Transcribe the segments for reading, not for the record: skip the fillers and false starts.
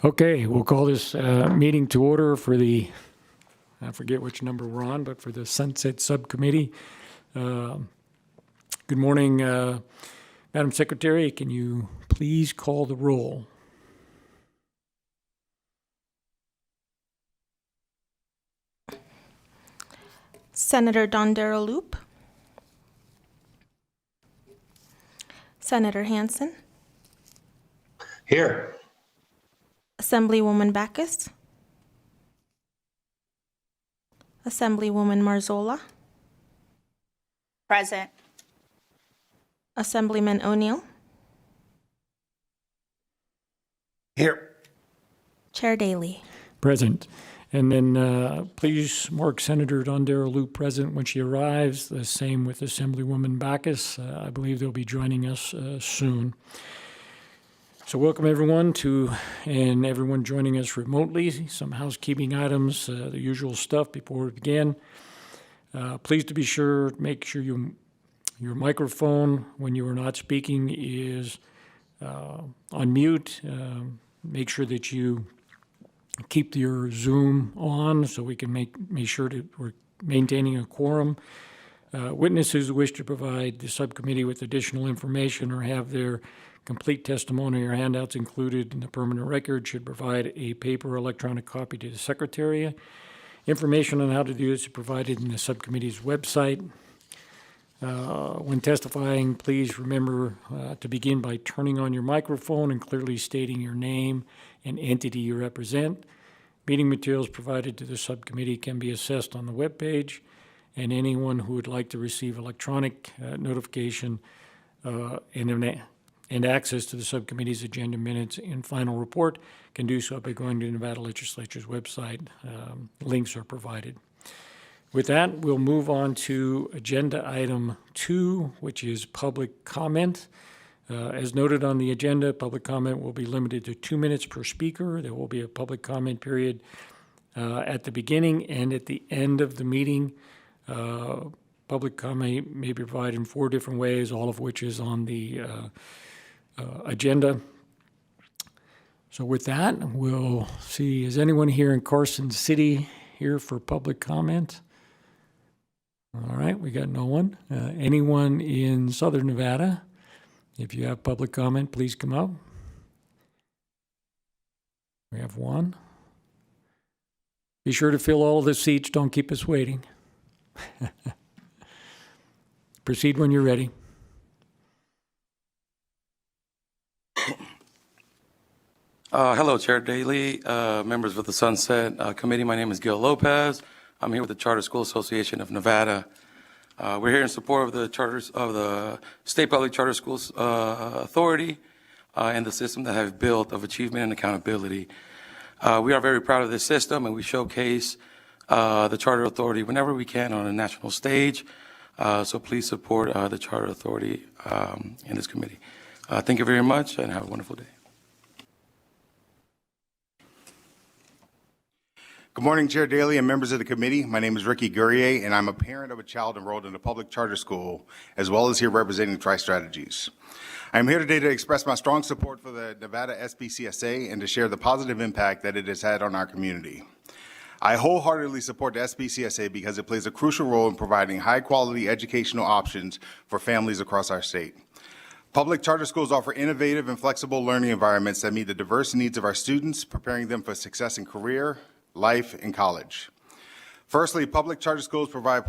Okay, we'll call this meeting to order for the, I forget which number we're on, but for the Sunset Subcommittee. Good morning, Madam Secretary. Can you please call the roll? Senator Dondero Loop. Senator Hansen. Here. Assemblywoman Backus. Assemblywoman Marzola. Present. Assemblyman O'Neill. Here. Chair Daley. Present. And then please mark Senator Dondero Loop present when she arrives. The same with Assemblywoman Backus. I believe they'll be joining us soon. So welcome everyone and everyone joining us remotely. Some housekeeping items, the usual stuff before we begin. Please to be sure, make sure your microphone when you are not speaking is on mute. Make sure that you keep your Zoom on so we can make sure that we're maintaining a quorum. Witnesses who wish to provide the subcommittee with additional information or have their complete testimony or handouts included in the permanent record should provide a paper or electronic copy to the Secretary. Information on how to do this is provided in the subcommittee's website. When testifying, please remember to begin by turning on your microphone and clearly stating your name and entity you represent. Meeting materials provided to the subcommittee can be accessed on the webpage, and anyone who would like to receive electronic notification and access to the subcommittee's agenda minutes and final report can do so by going to the Nevada Legislature's website. Links are provided. With that, we'll move on to agenda item 2, which is public comment. As noted on the agenda, public comment will be limited to 2 minutes per speaker. There will be a public comment period at the beginning and at the end of the meeting. Public comment may be provided in 4 different ways, all of which is on the agenda. So with that, we'll see, is anyone here in Carson City here for public comment? All right, we got no one. Anyone in Southern Nevada? If you have public comment, please come up. We have one. Be sure to fill all of the seats. Don't keep us waiting. Proceed when you're ready. Hello, Chair Daley, members of the Sunset Committee. My name is Gil Lopez. I'm here with the Charter School Association of Nevada. We're here in support of the State Public Charter Schools Authority and the system that I've built of achievement and accountability. We are very proud of this system, and we showcase the Charter Authority whenever we can on a national stage. So please support the Charter Authority in this committee. Thank you very much, and have a wonderful day. Good morning, Chair Daley and members of the committee. My name is Ricky Gurrier, and I'm a parent of a child enrolled in a public charter school, as well as here representing Tri-Strategies. I am here today to express my strong support for the Nevada SBCSA and to share the positive impact that it has had on our community. I wholeheartedly support the SBCSA because it plays a crucial role in providing high-quality educational options for families across our state. Public charter schools offer innovative and flexible learning environments that meet the diverse needs of our students, preparing them for success in career, life, and college. Firstly, public charter schools provide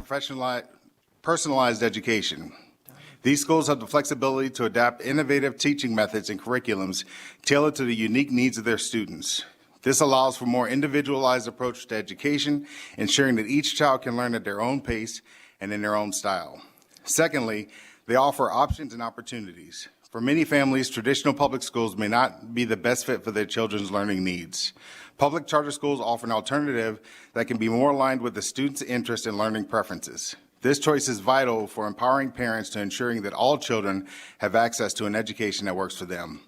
personalized education. These schools have the flexibility to adapt innovative teaching methods and curriculums tailored to the unique needs of their students. This allows for a more individualized approach to education, ensuring that each child can learn at their own pace and in their own style. Secondly, they offer options and opportunities. For many families, traditional public schools may not be the best fit for their children's learning needs. Public charter schools offer an alternative that can be more aligned with the student's interests and learning preferences. This choice is vital for empowering parents to ensuring that all children have access to an education that works for them.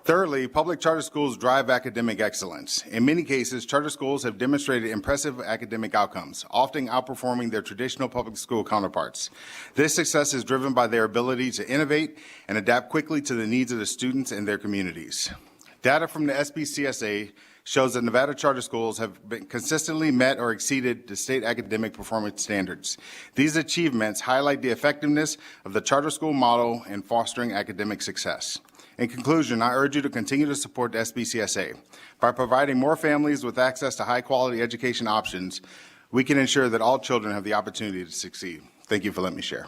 Thirdly, public charter schools drive academic excellence. In many cases, charter schools have demonstrated impressive academic outcomes, often outperforming their traditional public school counterparts. This success is driven by their ability to innovate and adapt quickly to the needs of the students and their communities. Data from the SBCSA shows that Nevada charter schools have been consistently met or exceeded the state academic performance standards. These achievements highlight the effectiveness of the charter school model in fostering academic success. In conclusion, I urge you to continue to support the SBCSA. By providing more families with access to high-quality education options, we can ensure that all children have the opportunity to succeed. Thank you for letting me share.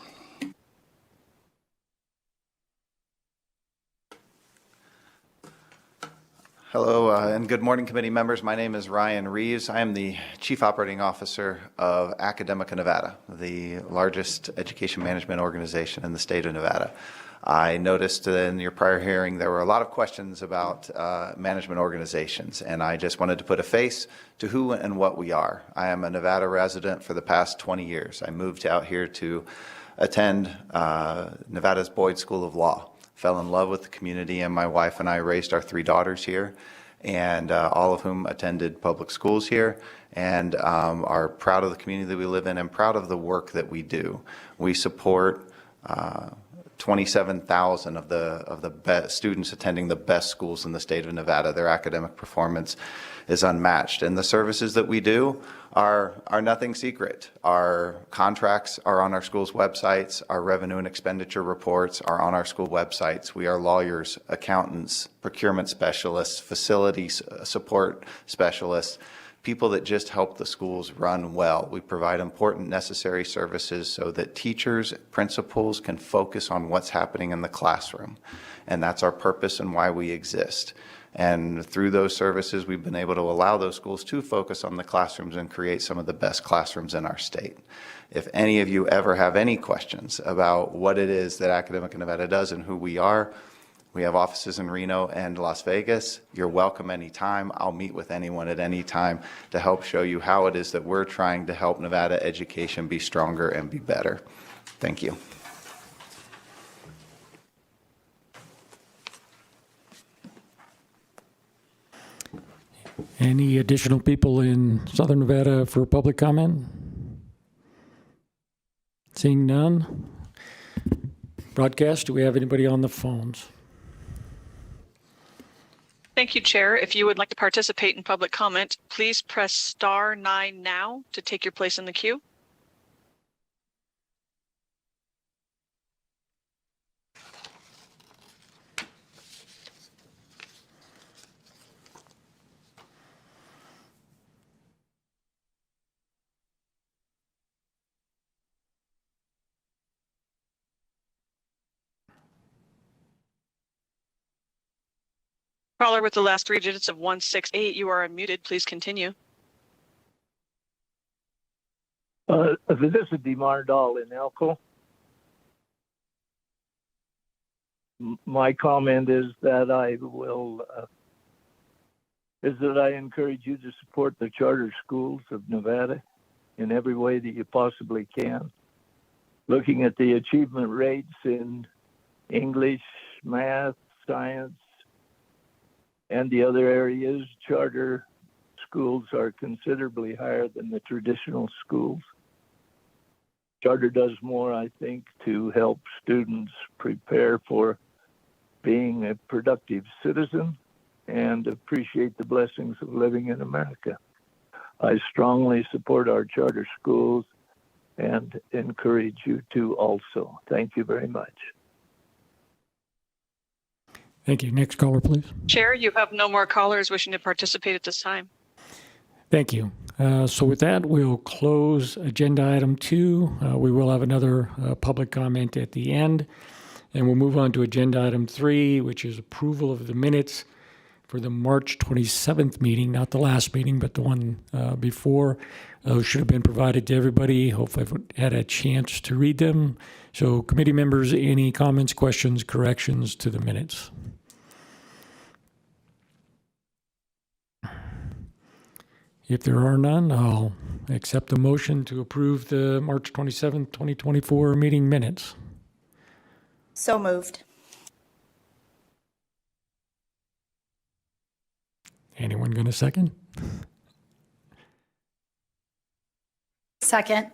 Hello and good morning, committee members. My name is Ryan Reeves. I am the Chief Operating Officer of Academica Nevada, the largest education management organization in the state of Nevada. I noticed in your prior hearing there were a lot of questions about management organizations, and I just wanted to put a face to who and what we are. I am a Nevada resident for the past 20 years. I moved out here to attend Nevada's Boyd School of Law. Fell in love with the community, and my wife and I raised our 3 daughters here, and all of whom attended public schools here, and are proud of the community that we live in and proud of the work that we do. We support 27,000 of the best students attending the best schools in the state of Nevada. Their academic performance is unmatched, and the services that we do are nothing secret. Our contracts are on our school's websites. Our revenue and expenditure reports are on our school websites. We are lawyers, accountants, procurement specialists, facilities support specialists, people that just help the schools run well. We provide important necessary services so that teachers, principals can focus on what's happening in the classroom. And that's our purpose and why we exist. And through those services, we've been able to allow those schools to focus on the classrooms and create some of the best classrooms in our state. If any of you ever have any questions about what it is that Academica Nevada does and who we are, we have offices in Reno and Las Vegas. You're welcome anytime. I'll meet with anyone at any time to help show you how it is that we're trying to help Nevada education be stronger and be better. Thank you. Any additional people in Southern Nevada for public comment? Seeing none. Broadcast, do we have anybody on the phones? Thank you, Chair. If you would like to participate in public comment, please press *9 now to take your place in the queue. Caller with the last 3 digits of 168, you are unmuted. Please continue. This is Demardal in Elko. My comment is that I encourage you to support the charter schools of Nevada in every way that you possibly can. Looking at the achievement rates in English, math, science, and the other areas, charter schools are considerably higher than the traditional schools. Charter does more, I think, to help students prepare for being a productive citizen and appreciate the blessings of living in America. I strongly support our charter schools and encourage you to also. Thank you very much. Thank you. Next caller, please. Chair, you have no more callers wishing to participate at this time. Thank you. So with that, we'll close agenda item 2. We will have another public comment at the end, and we'll move on to agenda item 3, which is approval of the minutes for the March 27th meeting, not the last meeting, but the one before. Those should have been provided to everybody. Hopefully I've had a chance to read them. So committee members, any comments, questions, corrections to the minutes? If there are none, I'll accept the motion to approve the March 27th, 2024 meeting minutes. So moved. Anyone going to second? Second.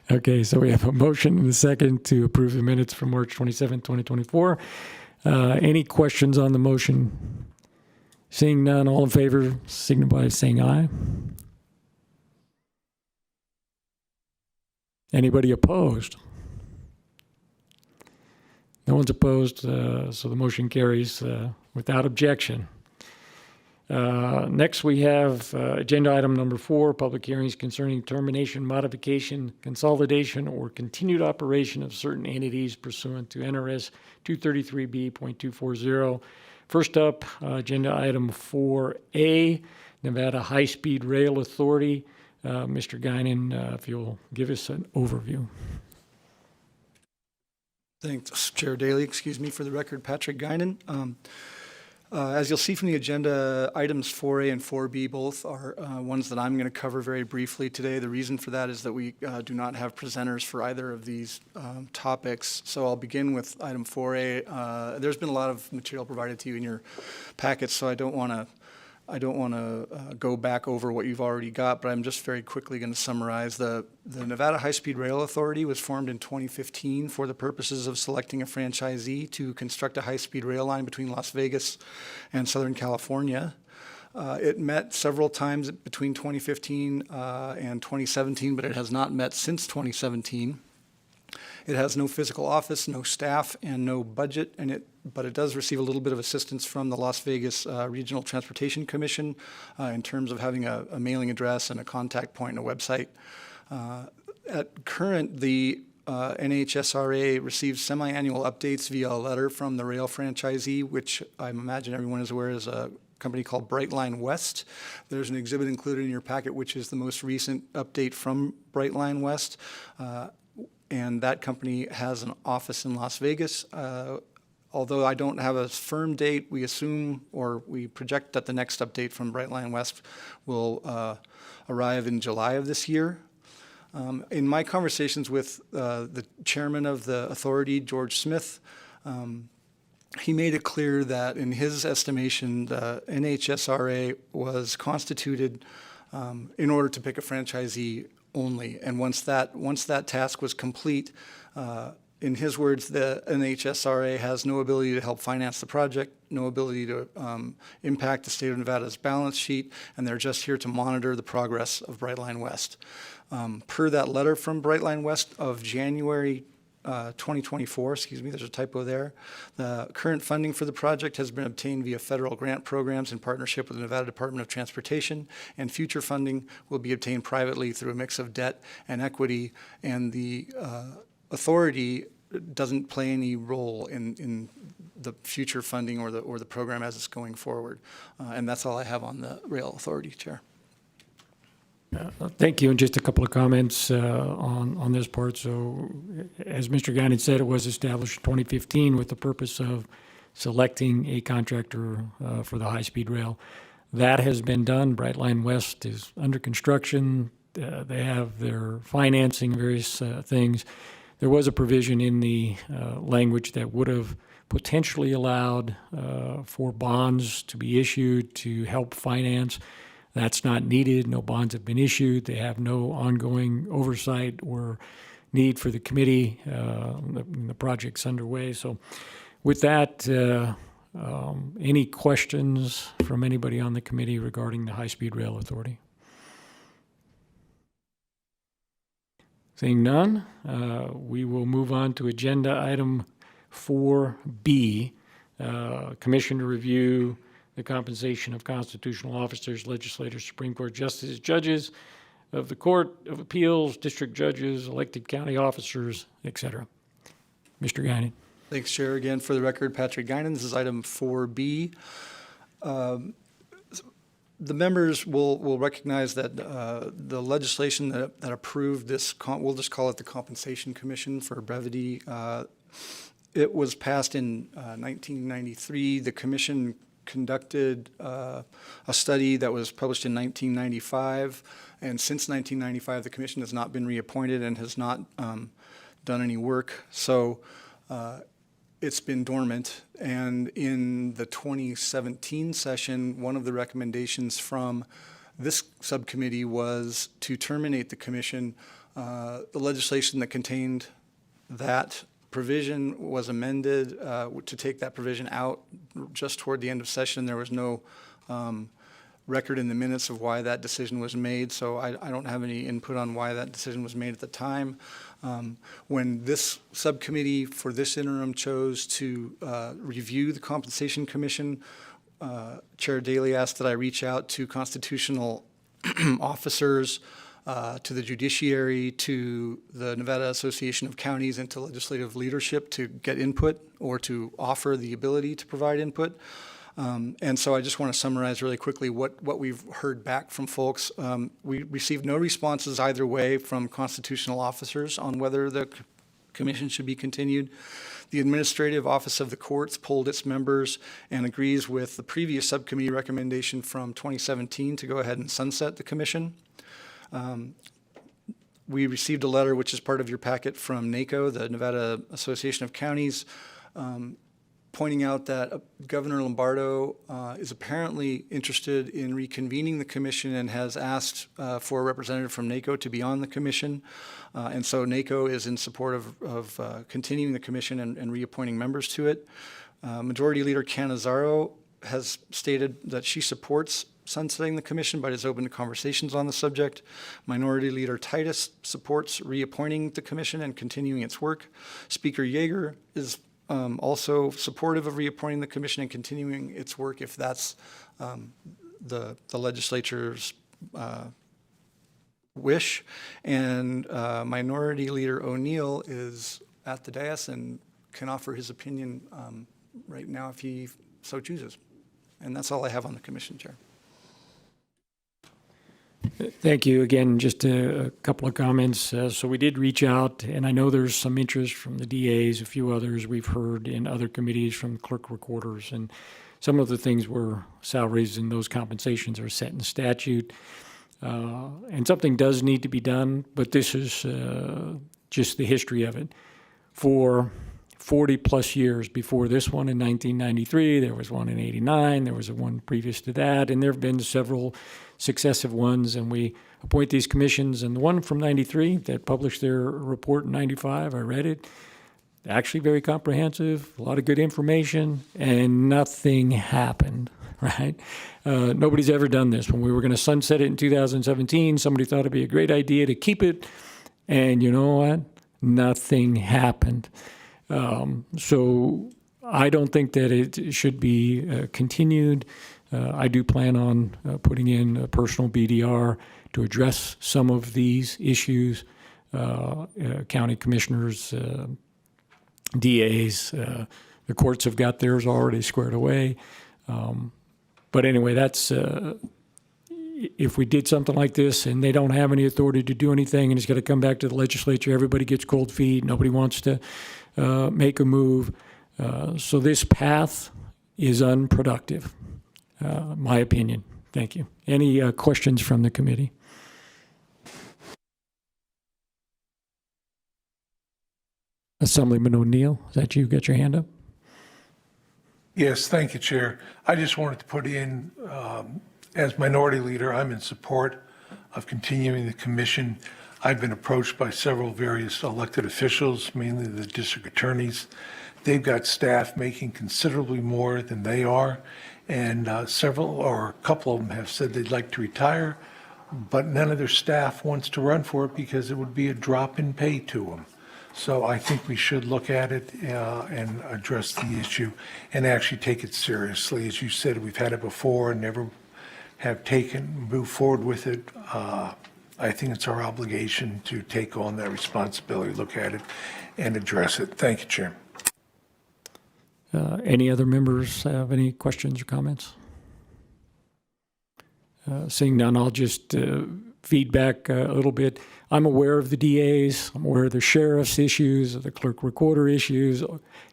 Okay, so we have a motion and a second to approve the minutes from March 27th, 2024. Any questions on the motion? Seeing none, all in favor signify by saying aye. Anybody opposed? No one's opposed, so the motion carries without objection. Next, we have agenda item number 4, public hearings concerning termination, modification, consolidation, or continued operation of certain entities pursuant to NRS 233B.240. First up, agenda item 4A, Nevada High-Speed Rail Authority. Mr. Guinan, if you'll give us an overview. Thanks, Chair Daly. Excuse me, for the record, Patrick Guinan. As you'll see from the agenda, items 4A and 4B both are ones that I'm going to cover very briefly today. The reason for that is that we do not have presenters for either of these topics. So I'll begin with item 4A. There's been a lot of material provided to you in your packets, so I don't want to go back over what you've already got, but I'm just very quickly going to summarize. The Nevada High-Speed Rail Authority was formed in 2015 for the purposes of selecting a franchisee to construct a high-speed rail line between Las Vegas and Southern California. It met several times between 2015 and 2017, but it has not met since 2017. It has no physical office, no staff, and no budget, but it does receive a little bit of assistance from the Las Vegas Regional Transportation Commission in terms of having a mailing address and a contact point and a website. At current, the NHSRA receives semi-annual updates via a letter from the rail franchisee, which I imagine everyone is aware is a company called Brightline West. There's an exhibit included in your packet, which is the most recent update from Brightline West. And that company has an office in Las Vegas. Although I don't have a firm date, we assume or we project that the next update from Brightline West will arrive in July of this year. In my conversations with the chairman of the authority, George Smith, he made it clear that in his estimation, the NHSRA was constituted in order to pick a franchisee only. And once that task was complete, in his words, the NHSRA has no ability to help finance the project, no ability to impact the state of Nevada's balance sheet, and they're just here to monitor the progress of Brightline West. Per that letter from Brightline West of January 2024, excuse me, there's a typo there. The current funding for the project has been obtained via federal grant programs in partnership with the Nevada Department of Transportation, and future funding will be obtained privately through a mix of debt and equity, and the authority doesn't play any role in the future funding or the program as it's going forward. And that's all I have on the rail authority, Chair. Thank you. And just a couple of comments on this part. So as Mr. Guinan said, it was established in 2015 with the purpose of selecting a contractor for the high-speed rail. That has been done. Brightline West is under construction. They have their financing, various things. There was a provision in the language that would have potentially allowed for bonds to be issued to help finance. That's not needed. No bonds have been issued. They have no ongoing oversight or need for the committee. The project's underway. So with that, any questions from anybody on the committee regarding the High-Speed Rail Authority? Seeing none, we will move on to agenda item 4B, Commission to review the compensation of constitutional officers, legislators, Supreme Court justices, judges of the Court of Appeals, district judges, elected county officers, etc. Mr. Guinan. Thanks, Chair. Again, for the record, Patrick Guinan. This is item 4B. The members will recognize that the legislation that approved this, we'll just call it the Compensation Commission for brevity, it was passed in 1993. The commission conducted a study that was published in 1995, and since 1995, the commission has not been reappointed and has not done any work. So it's been dormant, and in the 2017 session, one of the recommendations from this subcommittee was to terminate the commission. The legislation that contained that provision was amended to take that provision out just toward the end of session. There was no record in the minutes of why that decision was made, so I don't have any input on why that decision was made at the time. When this subcommittee for this interim chose to review the Compensation Commission, Chair Daley asked that I reach out to constitutional officers, to the judiciary, to the Nevada Association of Counties, and to legislative leadership to get input or to offer the ability to provide input. And so I just want to summarize really quickly what we've heard back from folks. We received no responses either way from constitutional officers on whether the commission should be continued. The Administrative Office of the Courts polled its members and agrees with the previous subcommittee recommendation from 2017 to go ahead and sunset the commission. We received a letter, which is part of your packet, from NACO, the Nevada Association of Counties, pointing out that Governor Lombardo is apparently interested in reconvening the commission and has asked for a representative from NACO to be on the commission. And so NACO is in support of continuing the commission and reappointing members to it. Majority Leader Canizaro has stated that she supports sunsetting the commission, but is open to conversations on the subject. Minority Leader Titus supports reappointing the commission and continuing its work. Speaker Yeager is also supportive of reappointing the commission and continuing its work if that's the legislature's wish. And Minority Leader O'Neill is at the dais and can offer his opinion right now if he so chooses. And that's all I have on the commission, Chair. Thank you. Again, just a couple of comments. So we did reach out, and I know there's some interest from the DAs, a few others we've heard in other committees from clerk recorders, and some of the things were salaries and those compensations are set in statute. And something does need to be done, but this is just the history of it. For 40 plus years before this one in 1993, there was one in 89, there was a one previous to that, and there have been several successive ones, and we appoint these commissions. And the one from 93 that published their report in 95, I read it, actually very comprehensive, a lot of good information, and nothing happened, right? Nobody's ever done this. When we were going to sunset it in 2017, somebody thought it'd be a great idea to keep it, and you know what? Nothing happened. So I don't think that it should be continued. I do plan on putting in a personal BDR to address some of these issues. County commissioners, DAs, the courts have got theirs already squared away. But anyway, that's if we did something like this and they don't have any authority to do anything and it's got to come back to the legislature, everybody gets cold feet, nobody wants to make a move. So this path is unproductive, my opinion. Thank you. Any questions from the committee? Assemblyman O'Neill, is that you? Got your hand up? Yes, thank you, Chair. I just wanted to put in, as minority leader, I'm in support of continuing the commission. I've been approached by several various elected officials, mainly the district attorneys. They've got staff making considerably more than they are, and several or a couple of them have said they'd like to retire, but none of their staff wants to run for it because it would be a drop in pay to them. So I think we should look at it and address the issue and actually take it seriously. As you said, we've had it before and never have moved forward with it. I think it's our obligation to take on that responsibility, look at it, and address it. Thank you, Chair. Any other members have any questions or comments? Seeing none, I'll just feedback a little bit. I'm aware of the DAs, I'm aware of the sheriff's issues, the clerk recorder issues,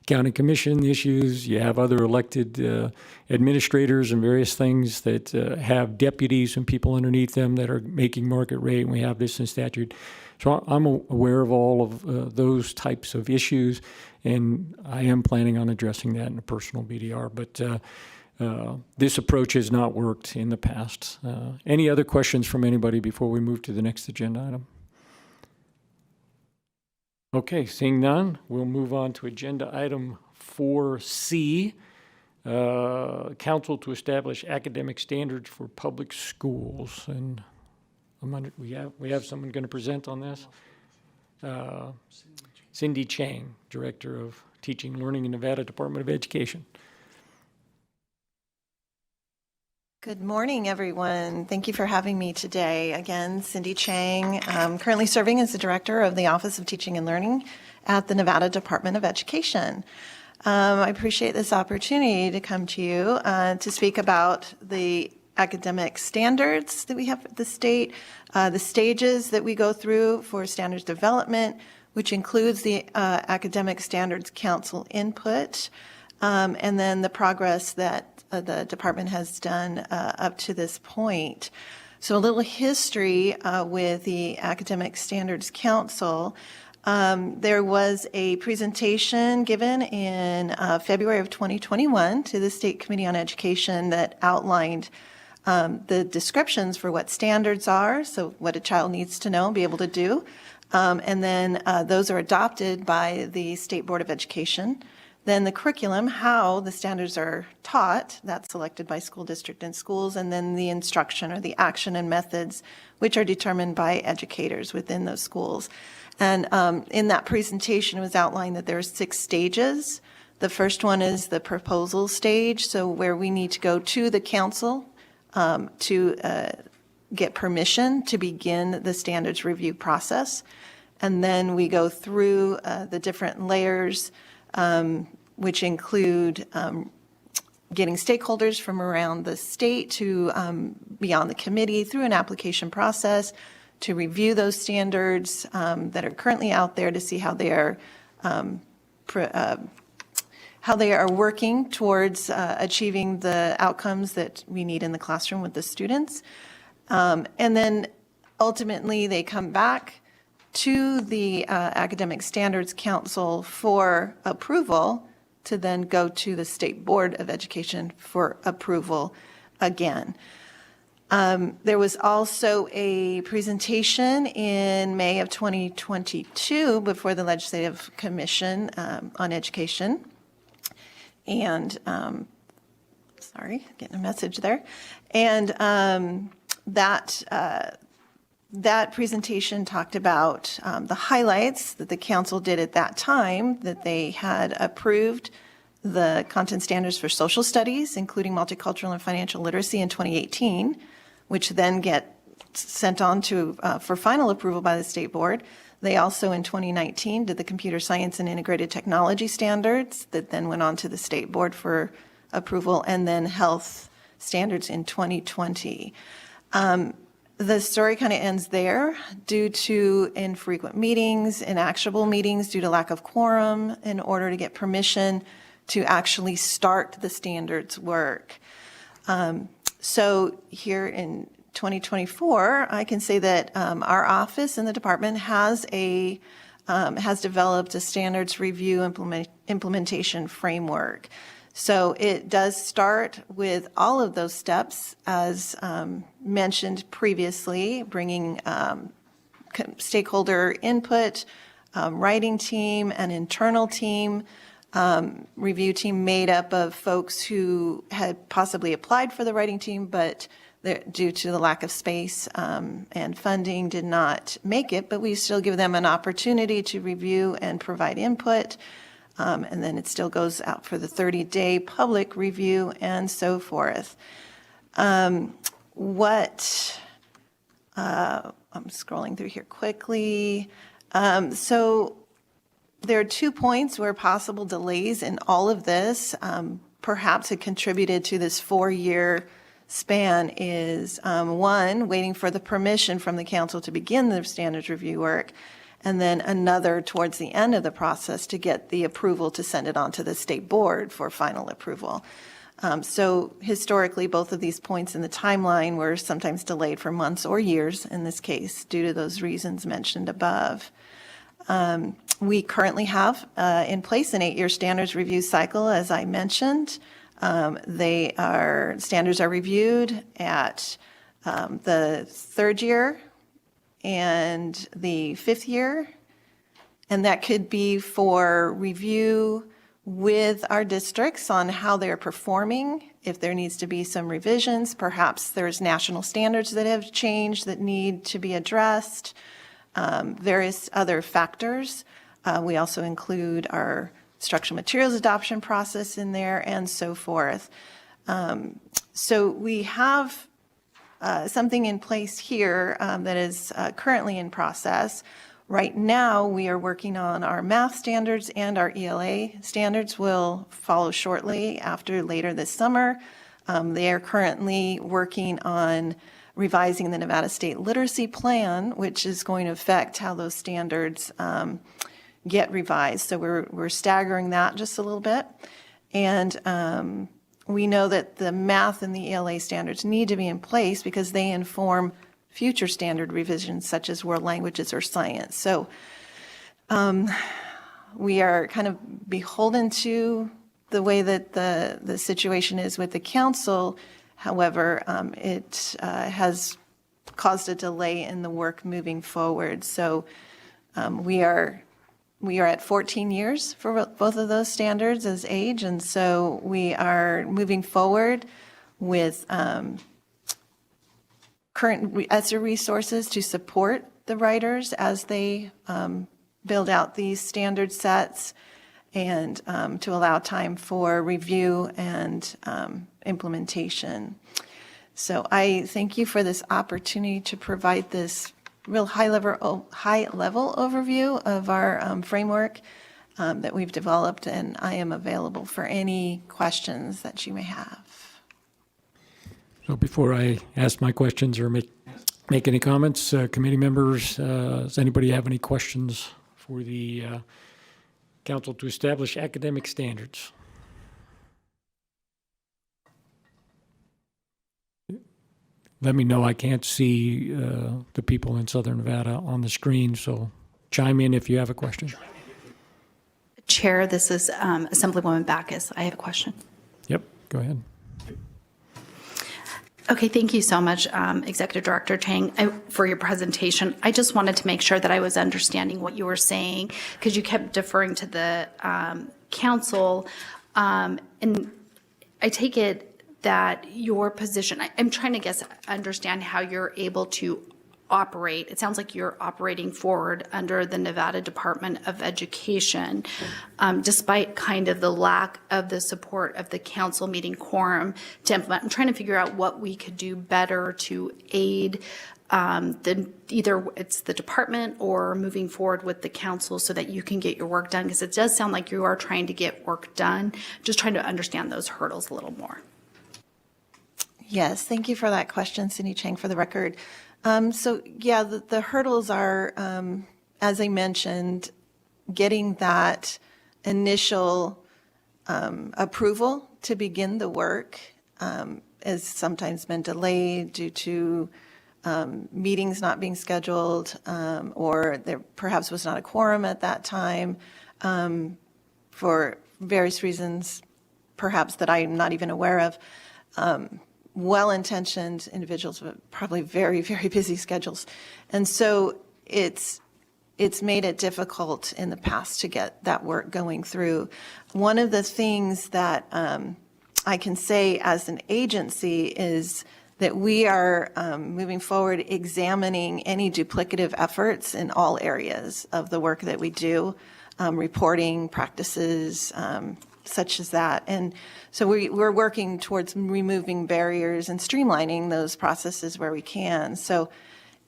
county commission issues. You have other elected administrators and various things that have deputies and people underneath them that are making market rate, and we have this in statute. So I'm aware of all of those types of issues, and I am planning on addressing that in a personal BDR. But this approach has not worked in the past. Any other questions from anybody before we move to the next agenda item? Okay, seeing none, we'll move on to agenda item 4C, council to establish academic standards for public schools. And we have someone going to present on this. Cindy Chang, Director of Teaching and Learning in Nevada Department of Education. Good morning, everyone. Thank you for having me today. Again, Cindy Chang, currently serving as the Director of the Office of Teaching and Learning at the Nevada Department of Education. I appreciate this opportunity to come to you to speak about the academic standards that we have at the state, the stages that we go through for standards development, which includes the Academic Standards Council input, and then the progress that the department has done up to this point. So a little history with the Academic Standards Council. There was a presentation given in February of 2021 to the State Committee on Education that outlined the descriptions for what standards are, so what a child needs to know and be able to do. And then those are adopted by the State Board of Education. Then the curriculum, how the standards are taught, that's selected by school district and schools, and then the instruction or the action and methods, which are determined by educators within those schools. And in that presentation, it was outlined that there are 6 stages. The first one is the proposal stage, so where we need to go to the council to get permission to begin the standards review process. And then we go through the different layers, which include getting stakeholders from around the state to be on the committee through an application process to review those standards that are currently out there to see how they are working towards achieving the outcomes that we need in the classroom with the students. And then ultimately they come back to the Academic Standards Council for approval to then go to the State Board of Education for approval again. There was also a presentation in May of 2022 before the Legislative Commission on Education. And, sorry, getting a message there. And that presentation talked about the highlights that the council did at that time, that they had approved the content standards for social studies, including multicultural and financial literacy in 2018, which then get sent on to for final approval by the state board. They also in 2019 did the computer science and integrated technology standards that then went on to the state board for approval, and then health standards in 2020. The story kind of ends there due to infrequent meetings, inactionable meetings due to lack of quorum in order to get permission to actually start the standards work. So here in 2024, I can say that our office in the department has developed a standards review implementation framework. So it does start with all of those steps, as mentioned previously, bringing stakeholder input, writing team, an internal team, review team made up of folks who had possibly applied for the writing team, but due to the lack of space and funding did not make it, but we still give them an opportunity to review and provide input. And then it still goes out for the 30-day public review and so forth. I'm scrolling through here quickly. So there are 2 points where possible delays in all of this perhaps had contributed to this 4-year span is, 1, waiting for the permission from the council to begin the standards review work, and then another towards the end of the process to get the approval to send it on to the state board for final approval. So historically, both of these points in the timeline were sometimes delayed for months or years in this case due to those reasons mentioned above. We currently have in place an 8-year standards review cycle, as I mentioned. Standards are reviewed at the 3rd year and the 5th year, And that could be for review with our districts on how they're performing. If there needs to be some revisions, perhaps there's national standards that have changed that need to be addressed, various other factors. We also include our instructional materials adoption process in there and so forth. So we have something in place here that is currently in process. Right now, we are working on our math standards, and our ELA standards will follow shortly after later this summer. They are currently working on revising the Nevada State Literacy Plan, which is going to affect how those standards get revised. So we're staggering that just a little bit. And we know that the math and the ELA standards need to be in place because they inform future standard revisions such as world languages or science. So we are kind of beholden to the way that the situation is with the council. However, it has caused a delay in the work moving forward. So we are at 14 years for both of those standards as age, and so we are moving forward with current ESSER resources to support the writers as they build out these standard sets, and to allow time for review and implementation. So I thank you for this opportunity to provide this real high-level overview of our framework that we've developed, and I am available for any questions that you may have. So before I ask my questions or make any comments, committee members, does anybody have any questions for the council to establish academic standards? Let me know. I can't see the people in Southern Nevada on the screen, so chime in if you have a question. Chair, this is Assemblywoman Backus. I have a question. Yep, go ahead. Okay, thank you so much, Executive Director Chang, for your presentation. I just wanted to make sure that I was understanding what you were saying, because you kept deferring to the council, and I take it that your position, I'm trying to understand how you're able to operate. It sounds like you're operating forward under the Nevada Department of Education, despite kind of the lack of the support of the council meeting quorum to implement. I'm trying to figure out what we could do better to aid either it's the department or moving forward with the council so that you can get your work done, because it does sound like you are trying to get work done. Just trying to understand those hurdles a little more. Yes, thank you for that question, Cindy Chang, for the record. So yeah, the hurdles are, as I mentioned, getting that initial approval to begin the work has sometimes been delayed due to meetings not being scheduled, or there perhaps was not a quorum at that time for various reasons, perhaps that I'm not even aware of. Well-intentioned individuals, but probably very, very busy schedules. And so it's made it difficult in the past to get that work going through. One of the things that I can say as an agency is that we are moving forward examining any duplicative efforts in all areas of the work that we do, reporting practices, such as that. And so we're working towards removing barriers and streamlining those processes where we can. So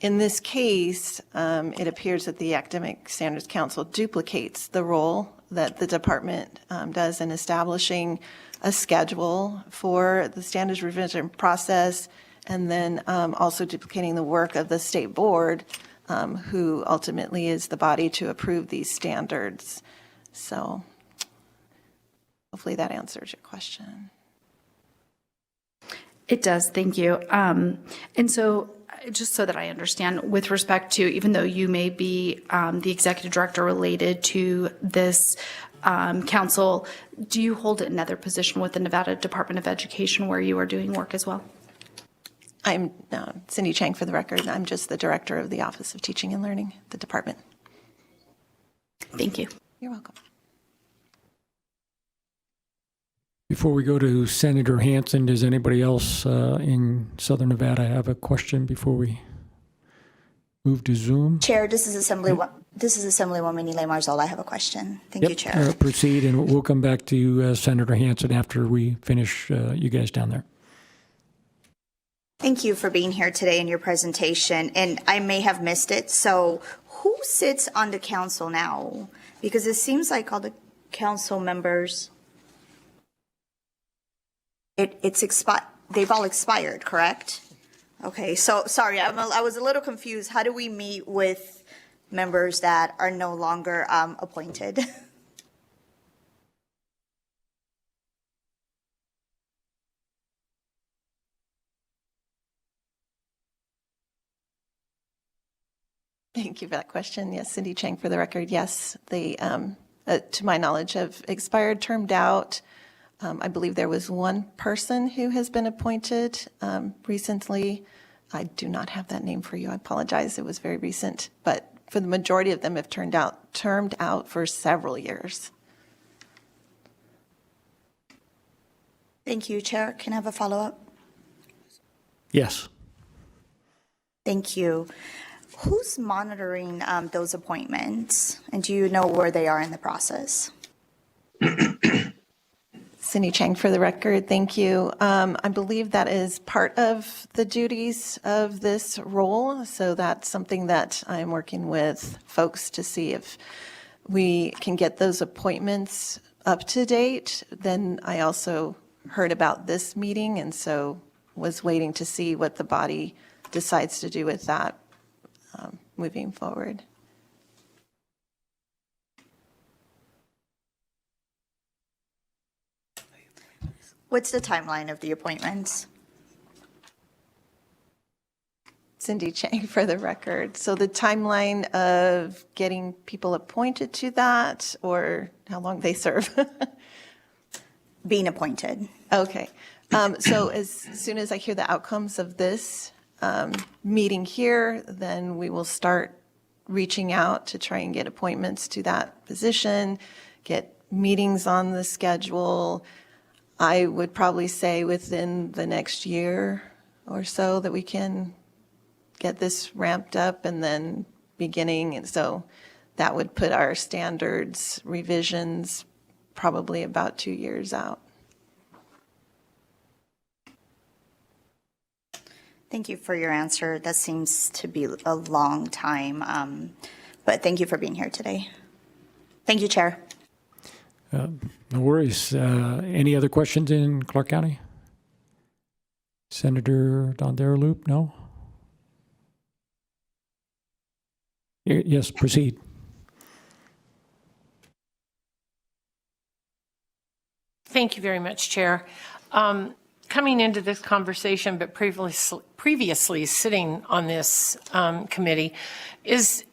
in this case, it appears that the Academic Standards Council duplicates the role that the department does in establishing a schedule for the standards revision process, and then also duplicating the work of the state board, who ultimately is the body to approve these standards. So hopefully that answers your question. It does, thank you. And so just so that I understand, with respect to, even though you may be the executive director related to this council, do you hold another position with the Nevada Department of Education where you are doing work as well? I'm Cindy Chang, for the record. I'm just the director of the Office of Teaching and Learning, the department. Thank you. You're welcome. Before we go to Senator Hansen, does anybody else in Southern Nevada have a question before we move to Zoom? Chair, this is Assemblywoman Elaine Marzol. I have a question. Thank you, Chair. Proceed, and we'll come back to you, Senator Hansen, after we finish you guys down there. Thank you for being here today in your presentation. And I may have missed it. So who sits on the council now? Because it seems like all the council members, they've all expired, correct? Okay, so sorry, I was a little confused. How do we meet with members that are no longer appointed? Thank you for that question. Yes, Cindy Chang for the record. Yes, they, to my knowledge, have expired, termed out. I believe there was one person who has been appointed recently. I do not have that name for you. I apologize. It was very recent. But for the majority of them have termed out for several years. Thank you, Chair. Can I have a follow-up? Yes. Thank you. Who's monitoring those appointments? And do you know where they are in the process? Cindy Chang for the record. Thank you. I believe that is part of the duties of this role. So that's something that I'm working with folks to see if we can get those appointments up to date. Then I also heard about this meeting and so was waiting to see what the body decides to do with that moving forward. What's the timeline of the appointments? Cindy Chang for the record. So the timeline of getting people appointed to that or how long they serve? Being appointed. Okay. So as soon as I hear the outcomes of this meeting here, then we will start reaching out to try and get appointments to that position, get meetings on the schedule. I would probably say within the next year or so that we can get this ramped up and then beginning. And so that would put our standards revisions probably about 2 years out. Thank you for your answer. That seems to be a long time, but thank you for being here today. Thank you, Chair. No worries. Any other questions in Clark County? Senator Loop? No? Yes, proceed. Thank you very much, Chair. Coming into this conversation, but previously sitting on this committee, is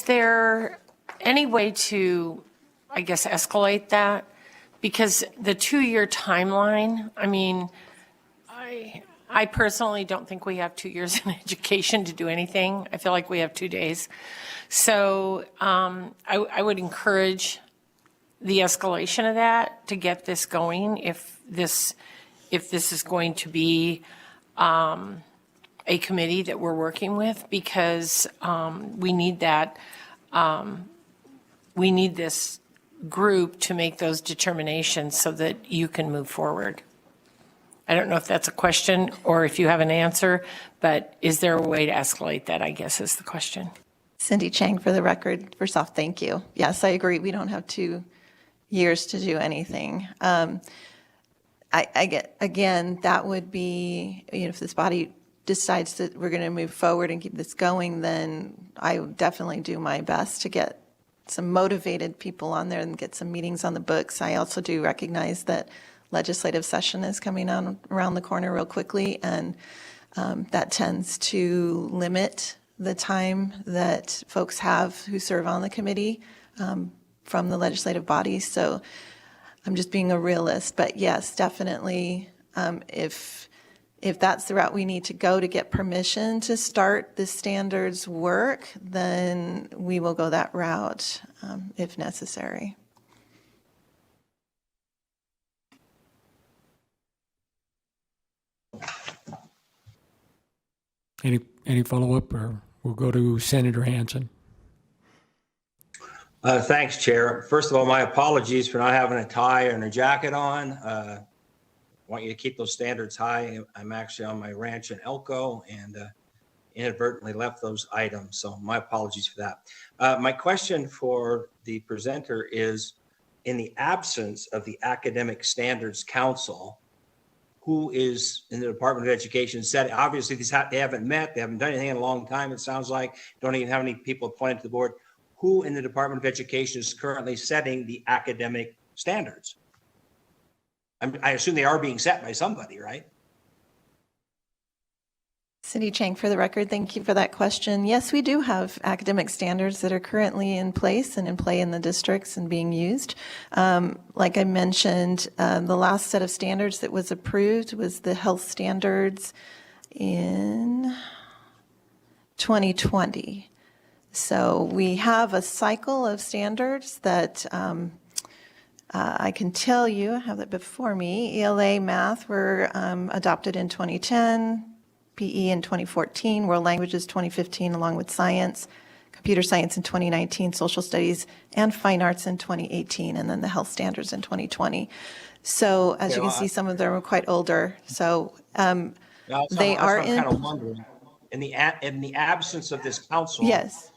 there any way to, I guess, escalate that? Because the 2-year timeline, I mean, I personally don't think we have 2 years in education to do anything. I feel like we have 2 days. So I would encourage the escalation of that to get this going if this is going to be a committee that we're working with, because we need that. We need this group to make those determinations so that you can move forward. I don't know if that's a question or if you have an answer, but is there a way to escalate that, I guess, is the question. Cindy Chang for the record. First off, thank you. Yes, I agree. We don't have 2 years to do anything. Again, that would be, if this body decides that we're going to move forward and keep this going, then I would definitely do my best to get some motivated people on there and get some meetings on the books. I also do recognize that legislative session is coming on around the corner real quickly, and that tends to limit the time that folks have who serve on the committee from the legislative body. So I'm just being a realist, but yes, definitely if If that's the route we need to go to get permission to start the standards work, then we will go that route if necessary. Any follow-up, or we'll go to Senator Hansen? Thanks, Chair. First of all, my apologies for not having a tie and a jacket on. I want you to keep those standards high. I'm actually on my ranch in Elko and inadvertently left those items, so my apologies for that. My question for the presenter is, in the absence of the Academic Standards Council, who is in the Department of Education said, obviously they haven't met, they haven't done anything in a long time, it sounds like, don't even have any people appointed to the board. Who in the Department of Education is currently setting the academic standards? I assume they are being set by somebody, right? Cindy Chang, for the record, thank you for that question. Yes, we do have academic standards that are currently in place and in play in the districts and being used. Like I mentioned, the last set of standards that was approved was the health standards in 2020. So we have a cycle of standards that I can tell you, I have that before me. ELA, math were adopted in 2010, PE in 2014, world languages 2015, along with science, computer science in 2019, social studies and fine arts in 2018, and then the health standards in 2020. So as you can see, some of them are quite older. So they are in. Kind of wondering, in the absence of this council. Yes.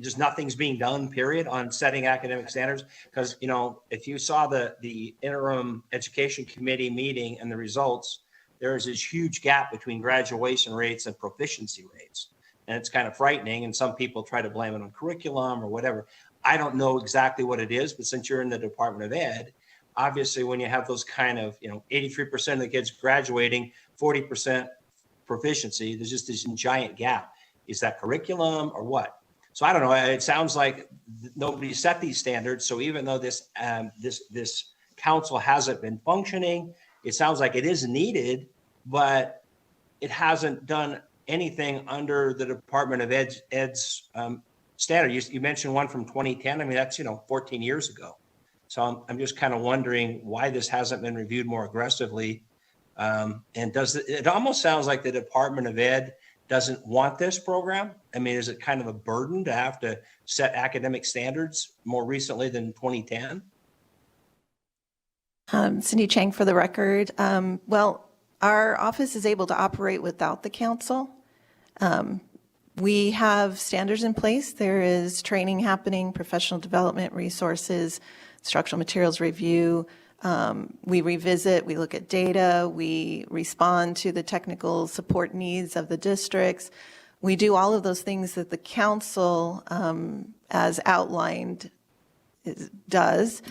Just nothing's being done, period, on setting academic standards? Because, you know, if you saw the interim education committee meeting and the results, there is this huge gap between graduation rates and proficiency rates. And it's kind of frightening. And some people try to blame it on curriculum or whatever. I don't know exactly what it is, but since you're in the Department of Ed, obviously when you have those kind of, 83% of the kids graduating, 40% proficiency, there's just this giant gap. Is that curriculum or what? So I don't know. It sounds like nobody set these standards. So even though this council hasn't been functioning, it sounds like it is needed, but it hasn't done anything under the Department of Ed's standard. You mentioned one from 2010. I mean, that's 14 years ago. So I'm just kind of wondering why this hasn't been reviewed more aggressively. And it almost sounds like the Department of Ed doesn't want this program? I mean, is it kind of a burden to have to set academic standards more recently than 2010? Cindy Chang, for the record. Well, our office is able to operate without the council. We have standards in place. There is training happening, professional development resources, instructional materials review. We revisit, we look at data, we respond to the technical support needs of the districts. We do all of those things that the council, as outlined, does.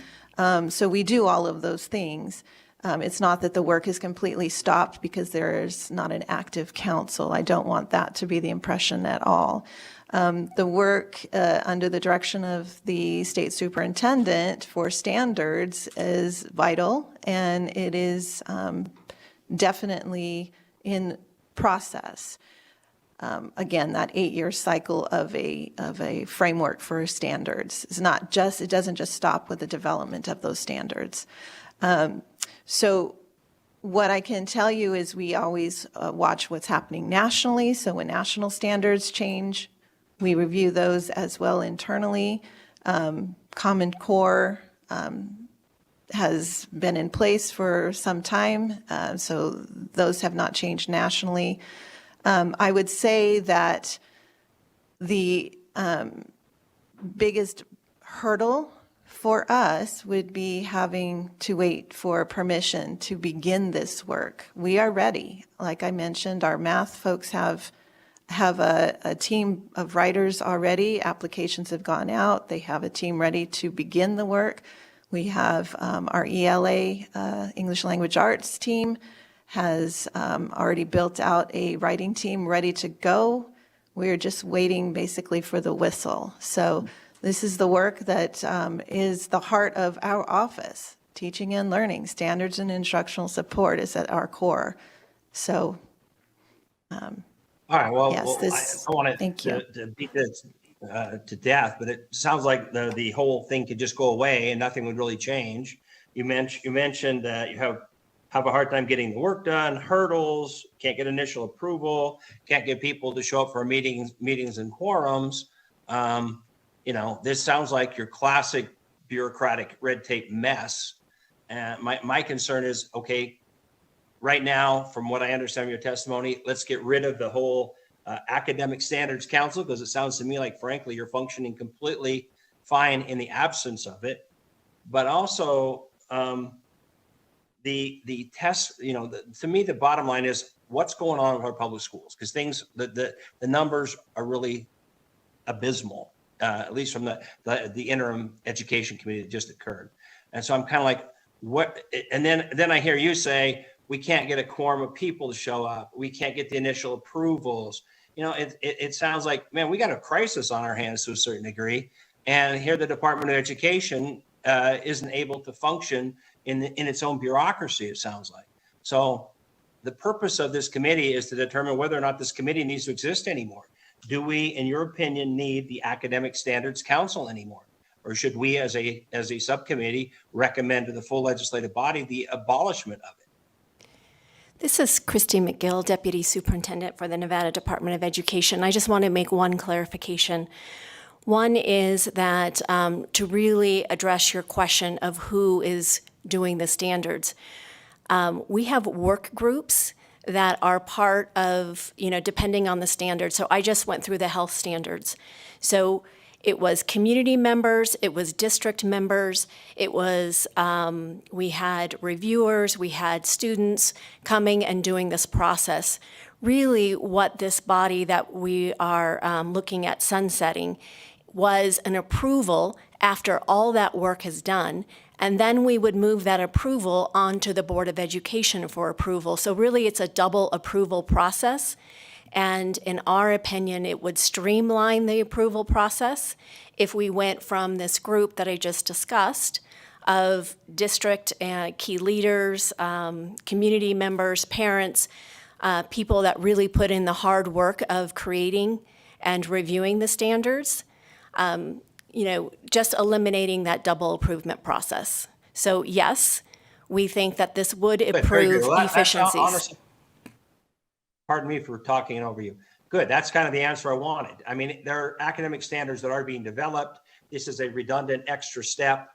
So we do all of those things. It's not that the work is completely stopped because there's not an active council. I don't want that to be the impression at all. The work under the direction of the state superintendent for standards is vital, and it is definitely in process. Again, that 8-year cycle of a framework for standards is not just, it doesn't just stop with the development of those standards. So what I can tell you is we always watch what's happening nationally. So when national standards change, we review those as well internally. Common Core has been in place for some time, so those have not changed nationally. I would say that the biggest hurdle for us would be having to wait for permission to begin this work. We are ready. Like I mentioned, our math folks have a team of writers already. Applications have gone out. They have a team ready to begin the work. We have our ELA, English Language Arts team, has already built out a writing team ready to go. We're just waiting basically for the whistle. So this is the work that is the heart of our office. Teaching and learning, standards and instructional support is at our core. So, All right, well, Yes, well, this- I don't want thank you. to beat this to death, but it sounds like the whole thing could just go away and nothing would really change. You mentioned that you have a hard time getting the work done, hurdles, can't get initial approval, can't get people to show up for meetings and quorums. This sounds like your classic bureaucratic red tape mess. And my concern is, okay, right now, from what I understand from your testimony, let's get rid of the whole Academic Standards Council, because it sounds to me like, frankly, you're functioning completely fine in the absence of it. But also, the test, to me, the bottom line is what's going on with our public schools, because the numbers are really abysmal, at least from the interim education committee that just occurred. And so I'm kind of like, what? And then I hear you say, we can't get a quorum of people to show up. We can't get the initial approvals. It sounds like, man, we got a crisis on our hands to a certain degree. And here the Department of Education isn't able to function in its own bureaucracy, it sounds like. So the purpose of this committee is to determine whether or not this committee needs to exist anymore. Do we, in your opinion, need the Academic Standards Council anymore? Or should we, as a subcommittee, recommend to the full legislative body the abolishment of it? This is Christy McGill, Deputy Superintendent for the Nevada Department of Education. I just want to make one clarification. One is that to really address your question of who is doing the standards, we have work groups that are part of, depending on the standards. So I just went through the health standards. So it was community members, it was district members, it was, we had reviewers, we had students coming and doing this process. Really what this body that we are looking at sunsetting was an approval after all that work is done, and then we would move that approval onto the Board of Education for approval. So really it's a double approval process. And in our opinion, it would streamline the approval process if we went from this group that I just discussed of district and key leaders, community members, parents, people that really put in the hard work of creating and reviewing the standards, just eliminating that double approval process. So yes, we think that this would improve efficiencies. Honestly, pardon me for talking over you. Good, that's kind of the answer I wanted. I mean, there are academic standards that are being developed. This is a redundant extra step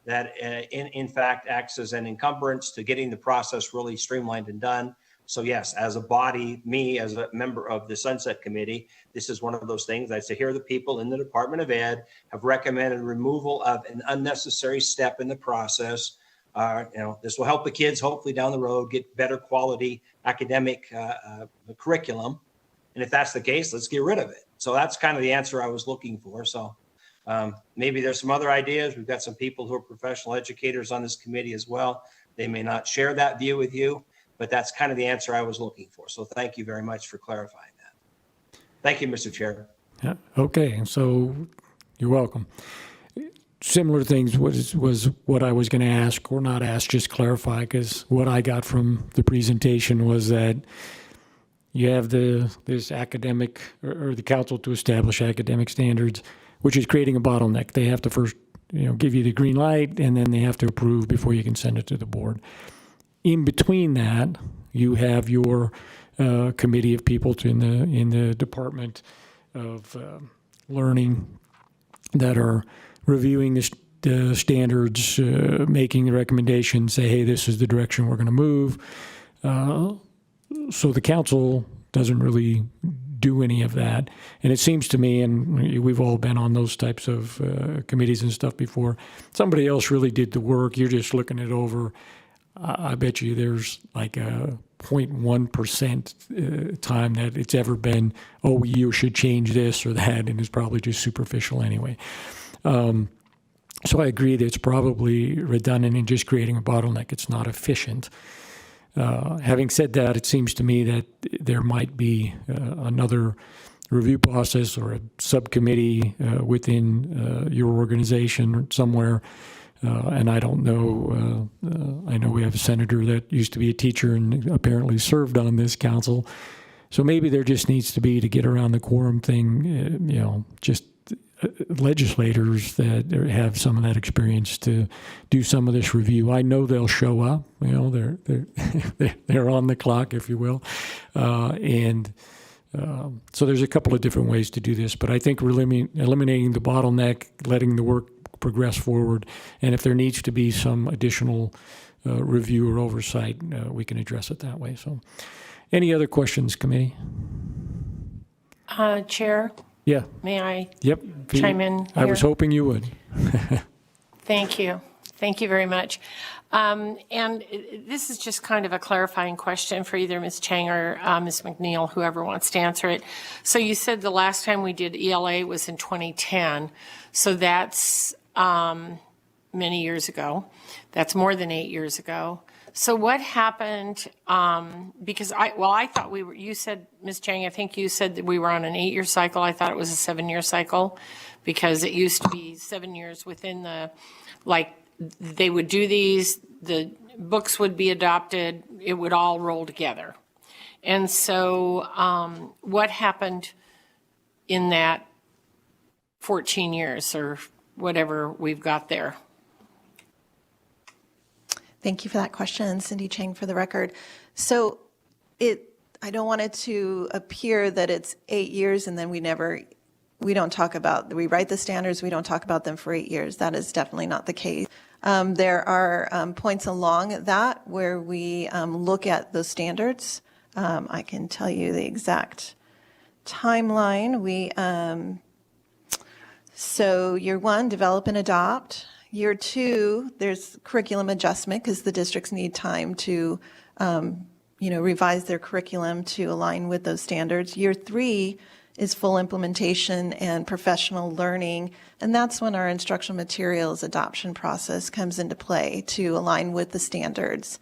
that in fact acts as an encumbrance to getting the process really streamlined and done. So yes, as a body, me as a member of the Sunset Committee, this is one of those things. I say here the people in the Department of Ed have recommended removal of an unnecessary step in the process. This will help the kids hopefully down the road get better quality academic curriculum. And if that's the case, let's get rid of it. So that's kind of the answer I was looking for. So maybe there's some other ideas. We've got some people who are professional educators on this committee as well. They may not share that view with you, but that's kind of the answer I was looking for. So thank you very much for clarifying that. Thank you, Mr. Chair. Yeah, okay, so you're welcome. Similar things was what I was going to ask, or not ask, just clarify, because what I got from the presentation was that you have this academic, or the council to establish academic standards, which is creating a bottleneck. They have to first, give you the green light, and then they have to approve before you can send it to the board. In between that, you have your committee of people in the Department of Learning that are reviewing the standards, making the recommendations, say, hey, this is the direction we're going to move. So the council doesn't really do any of that. And it seems to me, and we've all been on those types of committees and stuff before, somebody else really did the work. You're just looking it over. I bet you there's like a 0.1% time that it's ever been, oh, you should change this or that, and it's probably just superficial anyway. So I agree that it's probably redundant and just creating a bottleneck. It's not efficient. Having said that, it seems to me that there might be another review process or a subcommittee within your organization somewhere And I don't know, I know we have a senator that used to be a teacher and apparently served on this council. So maybe there just needs to be, to get around the quorum thing, just legislators that have some of that experience to do some of this review. I know they'll show up. They're on the clock, if you will, so there's a couple of different ways to do this. But I think we're eliminating the bottleneck, letting the work progress forward, and if there needs to be some additional review or oversight, we can address it that way. So, any other questions, committee? Chair, Yeah. may I Yep. chime in I was here? hoping you would. Thank you. Thank you very much. And this is just kind of a clarifying question for either Ms. Chang or Ms. McNeil, whoever wants to answer it. So you said the last time we did ELA was in 2010. So that's many years ago. That's more than 8 years ago. So what happened, because I thought you said, Ms. Chang, I think you said that we were on an 8-year cycle. I thought it was a 7-year cycle because it used to be 7 years within they would do these, the books would be adopted, it would all roll together. And so what happened in that 14 years or whatever we've got there? Thank you for that question, Cindy Chang, for the record. So I don't want it to appear that it's 8 years and then we don't talk about, we write the standards, we don't talk about them for 8 years. That is definitely not the case. There are points along that where we look at those standards. I can tell you the exact timeline. So year 1, develop and adopt. Year 2, there's curriculum adjustment because the districts need time to, revise their curriculum to align with those standards. Year 3 is full implementation and professional learning, and that's when our instructional materials adoption process comes into play to align with the standards.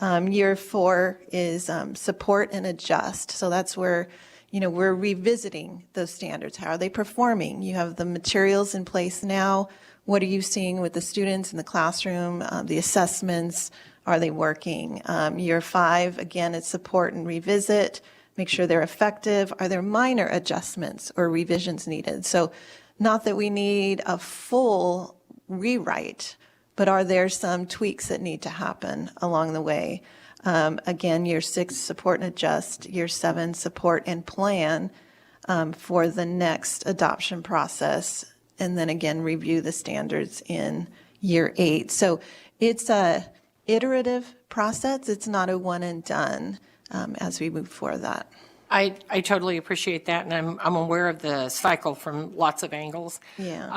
Year 4 is support and adjust. So that's where, we're revisiting those standards. How are they performing? You have the materials in place now. What are you seeing with the students in the classroom? The assessments, are they working? Year 5, again, it's support and revisit. Make sure they're effective. Are there minor adjustments or revisions needed? So not that we need a full rewrite, but are there some tweaks that need to happen along the way? Again, year 6, support and adjust. Year 7, support and plan for the next adoption process. And then again, review the standards in year 8. So it's a iterative process. It's not a one and done as we move forward that. I totally appreciate that, and I'm aware of the cycle from lots of angles. Yeah.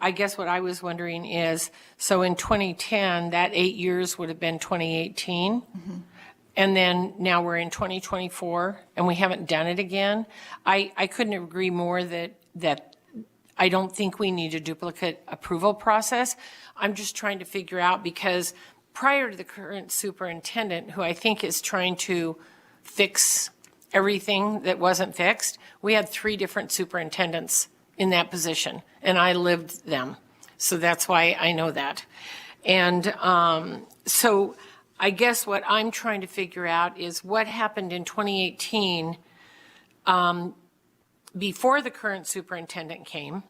I guess what I was wondering is, so in 2010, that 8 years would have been 2018, and then now we're in 2024, and we haven't done it again. I couldn't agree more that I don't think we need a duplicate approval process. I'm just trying to figure out, because prior to the current superintendent, who I think is trying to fix everything that wasn't fixed, we had 3 different superintendents in that position, and I lived them. So that's why I know that. And so I guess what I'm trying to figure out is what happened in 2018 before the current superintendent came,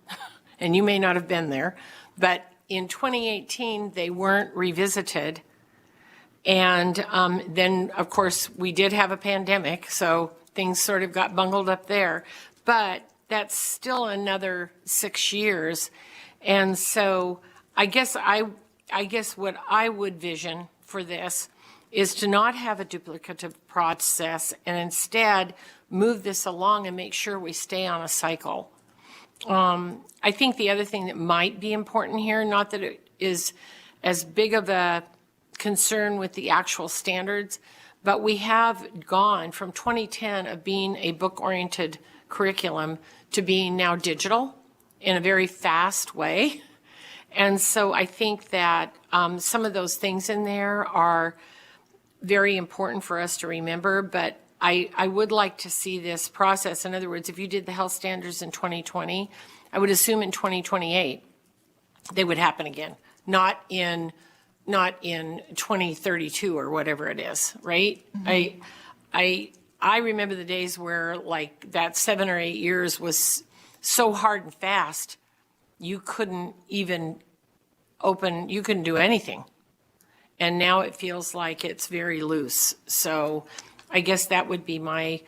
and you may not have been there, but in 2018, they weren't revisited. And then, of course, we did have a pandemic, so things sort of got bungled up there. But that's still another 6 years. And so I guess what I would vision for this is to not have a duplicative process and instead move this along and make sure we stay on a cycle. I think the other thing that might be important here, not that it is as big of a concern with the actual standards, but we have gone from 2010 of being a book-oriented curriculum to being now digital in a very fast way. And so I think that some of those things in there are very important for us to remember, but I would like to see this process. In other words, if you did the health standards in 2020, I would assume in 2028 they would happen again. not in 2032 or whatever it is, right? I remember the days where like that 7 or 8 years was so hard and fast, you couldn't even you couldn't do anything. And now it feels like it's very loose. So I guess that would be my,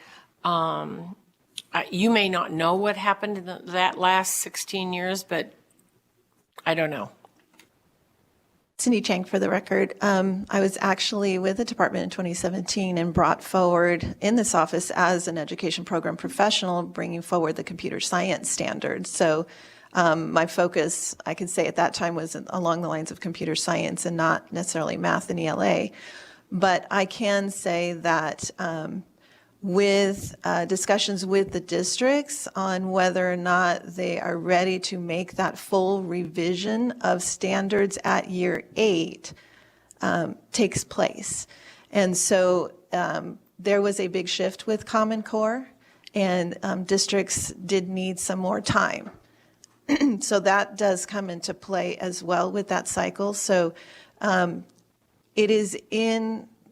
you may not know what happened in that last 16 years, but I don't know. Cindy Chang for the record. I was actually with the department in 2017 and brought forward in this office as an education program professional, bringing forward the computer science standards. So my focus, I could say at that time, was along the lines of computer science and not necessarily math and ELA. But I can say that with discussions with the districts on whether or not they are ready to make that full revision of standards at year 8 takes place. And so there was a big shift with Common Core, and districts did need some more time. So that does come into play as well with that cycle. So it is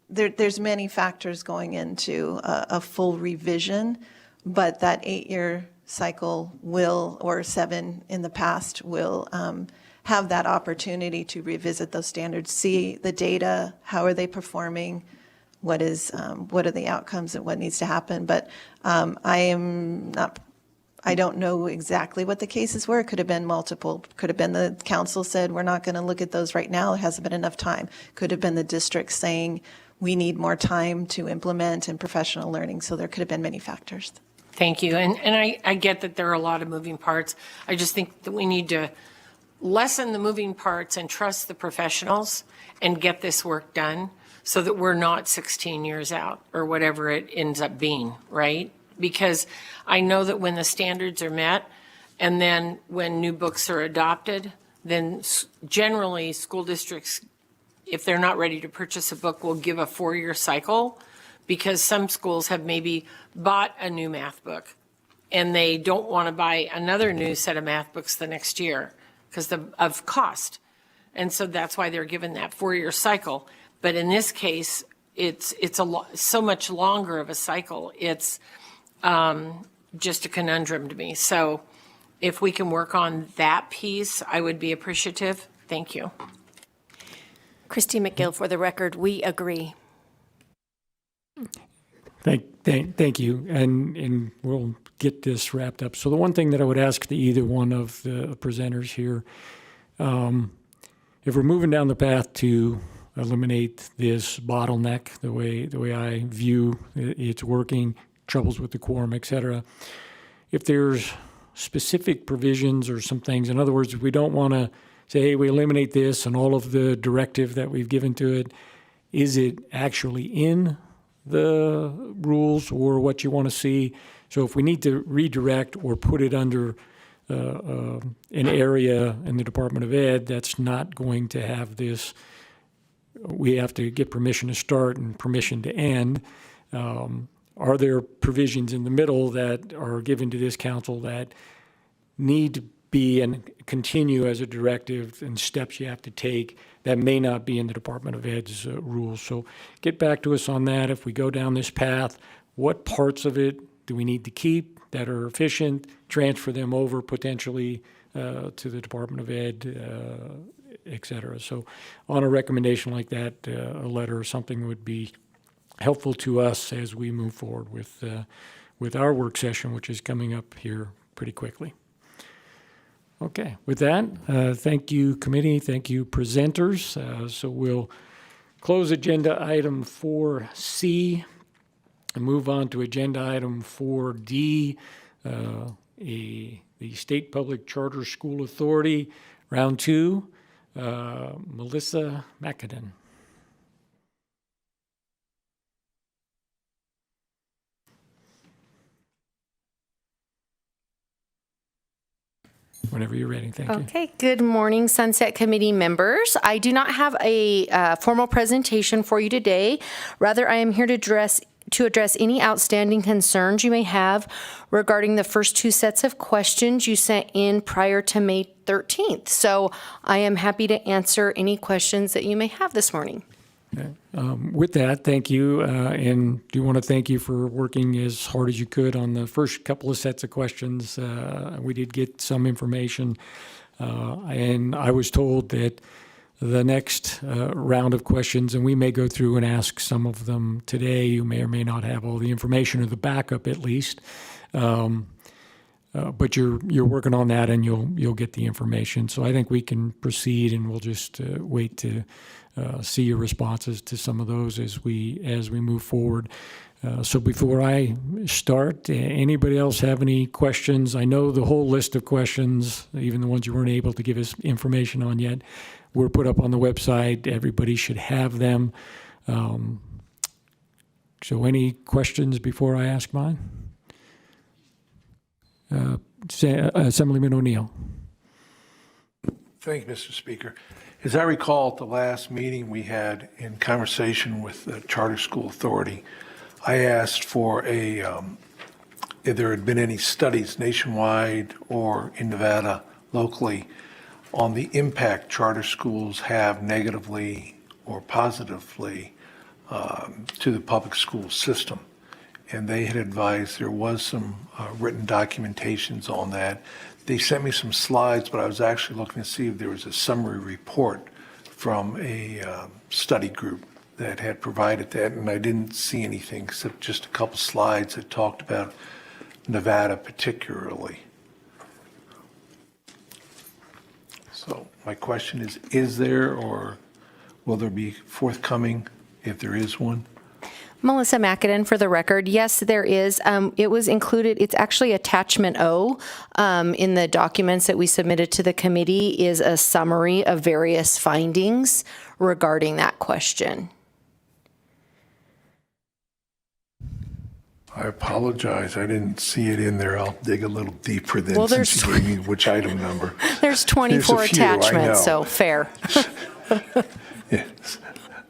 there's many factors going into a full revision, but that 8-year cycle will, or 7 in the past, will have that opportunity to revisit those standards, see the data, how are they performing, what are the outcomes and what needs to happen. But I don't know exactly what the cases were. It could have been multiple. Could have been the council said, we're not going to look at those right now. It hasn't been enough time. Could have been the district saying, we need more time to implement and professional learning. So there could have been many factors. Thank you. And I get that there are a lot of moving parts. I just think that we need to lessen the moving parts and trust the professionals and get this work done so that we're not 16 years out or whatever it ends up being, right? Because I know that when the standards are met and then when new books are adopted, then generally school districts, if they're not ready to purchase a book, will give a 4-year cycle, because some schools have maybe bought a new math book and they don't want to buy another new set of math books the next year because of cost. And so that's why they're given that 4-year cycle. But in this case, it's so much longer of a cycle. It's just a conundrum to me. So if we can work on that piece, I would be appreciative. Thank you. Christy McGill, for the record, we agree. Thank you, and we'll get this wrapped up. So the one thing that I would ask to either one of the presenters here, if we're moving down the path to eliminate this bottleneck, the way I view it's working, troubles with the quorum, et cetera, if there's specific provisions or some things, in other words, if we don't want to say, hey, we eliminate this and all of the directive that we've given to it, is it actually in the rules or what you want to see? So if we need to redirect or put it under an area in the Department of Ed that's not going to have this, we have to get permission to start and permission to end. Are there provisions in the middle that are given to this council that need to be and continue as a directive and steps you have to take that may not be in the Department of Ed's rules? So get back to us on that. If we go down this path, what parts of it do we need to keep that are efficient, transfer them over potentially to the Department of Ed, et cetera. So on a recommendation like that, a letter or something would be helpful to us as we move forward with our work session, which is coming up here pretty quickly. Okay, with that, thank you, committee. Thank you, presenters. So we'll close agenda item 4C and move on to agenda item 4D, the State Public Charter School Authority, round 2. Melissa McAdam. Whenever you're ready, thank you. Okay, good morning, Sunset Committee members. I do not have a formal presentation for you today. Rather, I am here to address to address any outstanding concerns you may have regarding the first two sets of questions you sent in prior to May 13th. So I am happy to answer any questions that you may have this morning. Okay. With that, thank you, and do want to thank you for working as hard as you could on the first couple of sets of questions. We did get some information, and I was told that the next round of questions, and we may go through and ask some of them today. You may or may not have all the information or the backup at least, but you're working on that, and you'll get the information. So I think we can proceed, and we'll just wait to see your responses to some of those as we move forward. So before I start, anybody else have any questions? I know the whole list of questions, even the ones you weren't able to give us information on yet, were put up on the website. Everybody should have them. So any questions before I ask mine? Assemblyman O'Neill. Thank you, Mr. Speaker. As I recall, at the last meeting we had in conversation with the Charter School Authority, I asked for if there had been any studies nationwide or in Nevada locally on the impact charter schools have negatively or positively to the public school system. And they had advised there was some written documentations on that. They sent me some slides, but I was actually looking to see if there was a summary report from a study group that had provided that, and I didn't see anything except just a couple slides that talked about Nevada particularly. So my question is there, or will there be forthcoming if there is one? Melissa McAdin for the record. Yes, there is. It was included. It's actually attachment O in the documents that we submitted to the committee is a summary of various findings regarding that question. I apologize. I didn't see it in there. I'll dig a little deeper then, Well, since you gave me which item number. There's 24 There's a few, I attachments, know. so fair. Yes.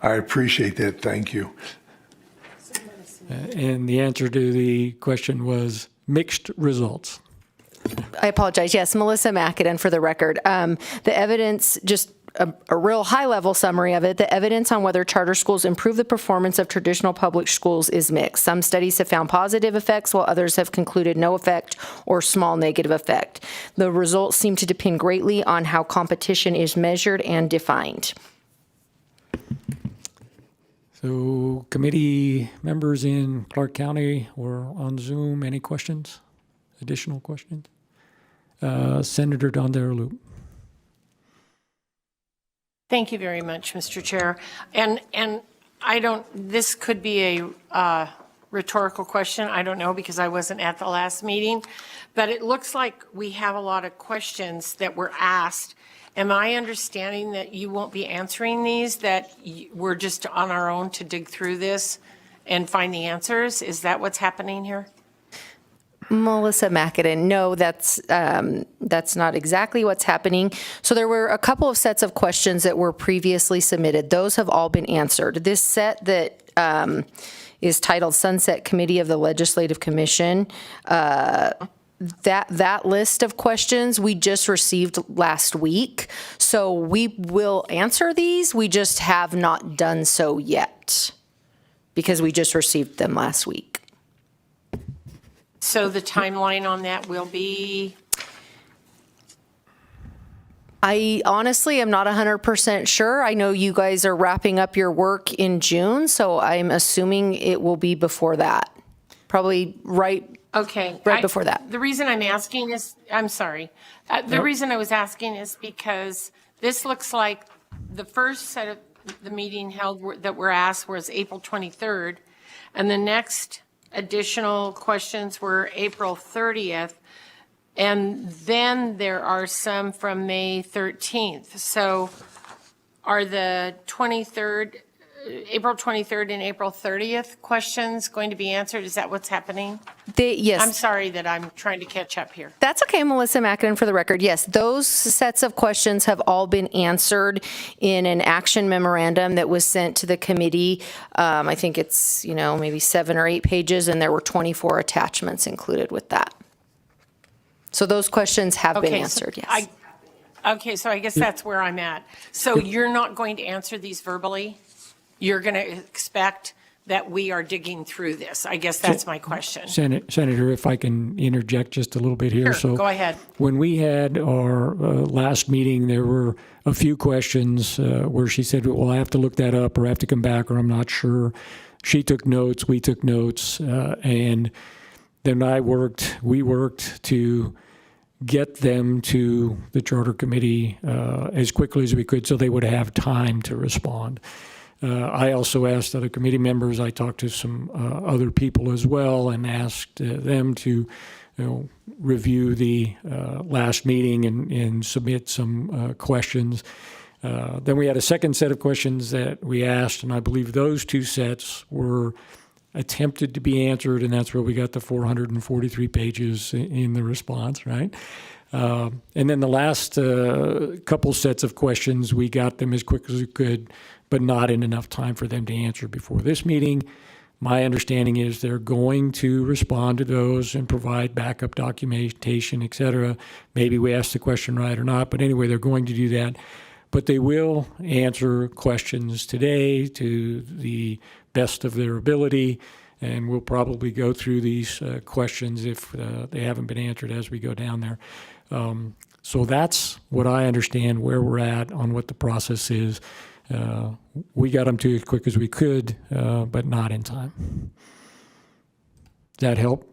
I appreciate that. Thank you. And the answer to the question was mixed results. I apologize. Yes, Melissa McAdin for the record. The evidence, just a real high-level summary of it, the evidence on whether charter schools improve the performance of traditional public schools is mixed. Some studies have found positive effects, while others have concluded no effect or small negative effect. The results seem to depend greatly on how competition is measured and defined. So committee members in Clark County or on Zoom, any questions? Additional questions? Senator Don Loop. Thank you very much, Mr. Chair. And I don't, this could be a rhetorical question. I don't know, because I wasn't at the last meeting, but it looks like we have a lot of questions that were asked. Am I understanding that you won't be answering these, that we're just on our own to dig through this and find the answers? Is that what's happening here? Melissa McAdin, no, that's not exactly what's happening. So there were a couple of sets of questions that were previously submitted. Those have all been answered. This set that is titled Sunset Committee of the Legislative Commission, that list of questions we just received last week. So we will answer these. We just have not done so yet because we just received them last week. So the timeline on that will be? I honestly am not 100% sure. I know you guys are wrapping up your work in June, so I'm assuming it will be before that. Probably right before that. The reason I'm asking is, I'm sorry. The reason I was asking is because this looks like the first set of the meeting held that were asked was April 23rd, and the next additional questions were April 30th, and then there are some from May 13th. So are the 23rd April 23rd and April 30th questions going to be answered? Is that what's happening? Yes. I'm sorry that I'm trying to catch up here. That's okay, Melissa Mackinnon, for the record. Yes, those sets of questions have all been answered in an action memorandum that was sent to the committee. I think it's, maybe 7 or 8 pages, and there were 24 attachments included with that. So those questions have been answered, yes. Okay, so I guess that's where I'm at. So you're not going to answer these verbally? You're going to expect that we are digging through this? I guess that's my question. Senator, if I can interject just a little bit here. Sure, go ahead. When we had our last meeting, there were a few questions where she said, well, I have to look that up or I have to come back or I'm not sure. She took notes, we took notes, and then we worked to get them to the Charter Committee as quickly as we could so they would have time to respond. I also asked other committee members, I talked to some other people as well and asked them to review the last meeting and submit some questions. Then we had a second set of questions that we asked, and I believe those 2 sets were attempted to be answered, and that's where we got the 443 pages in the response, right? And then the last couple sets of questions, we got them as quick as we could, but not in enough time for them to answer before this meeting. My understanding is they're going to respond to those and provide backup documentation, et cetera. Maybe we asked the question right or not, but anyway, they're going to do that. But they will answer questions today to the best of their ability, and we'll probably go through these questions if they haven't been answered as we go down there. So that's what I understand where we're at on what the process is. We got them to you as quick as we could, but not in time. Does that help?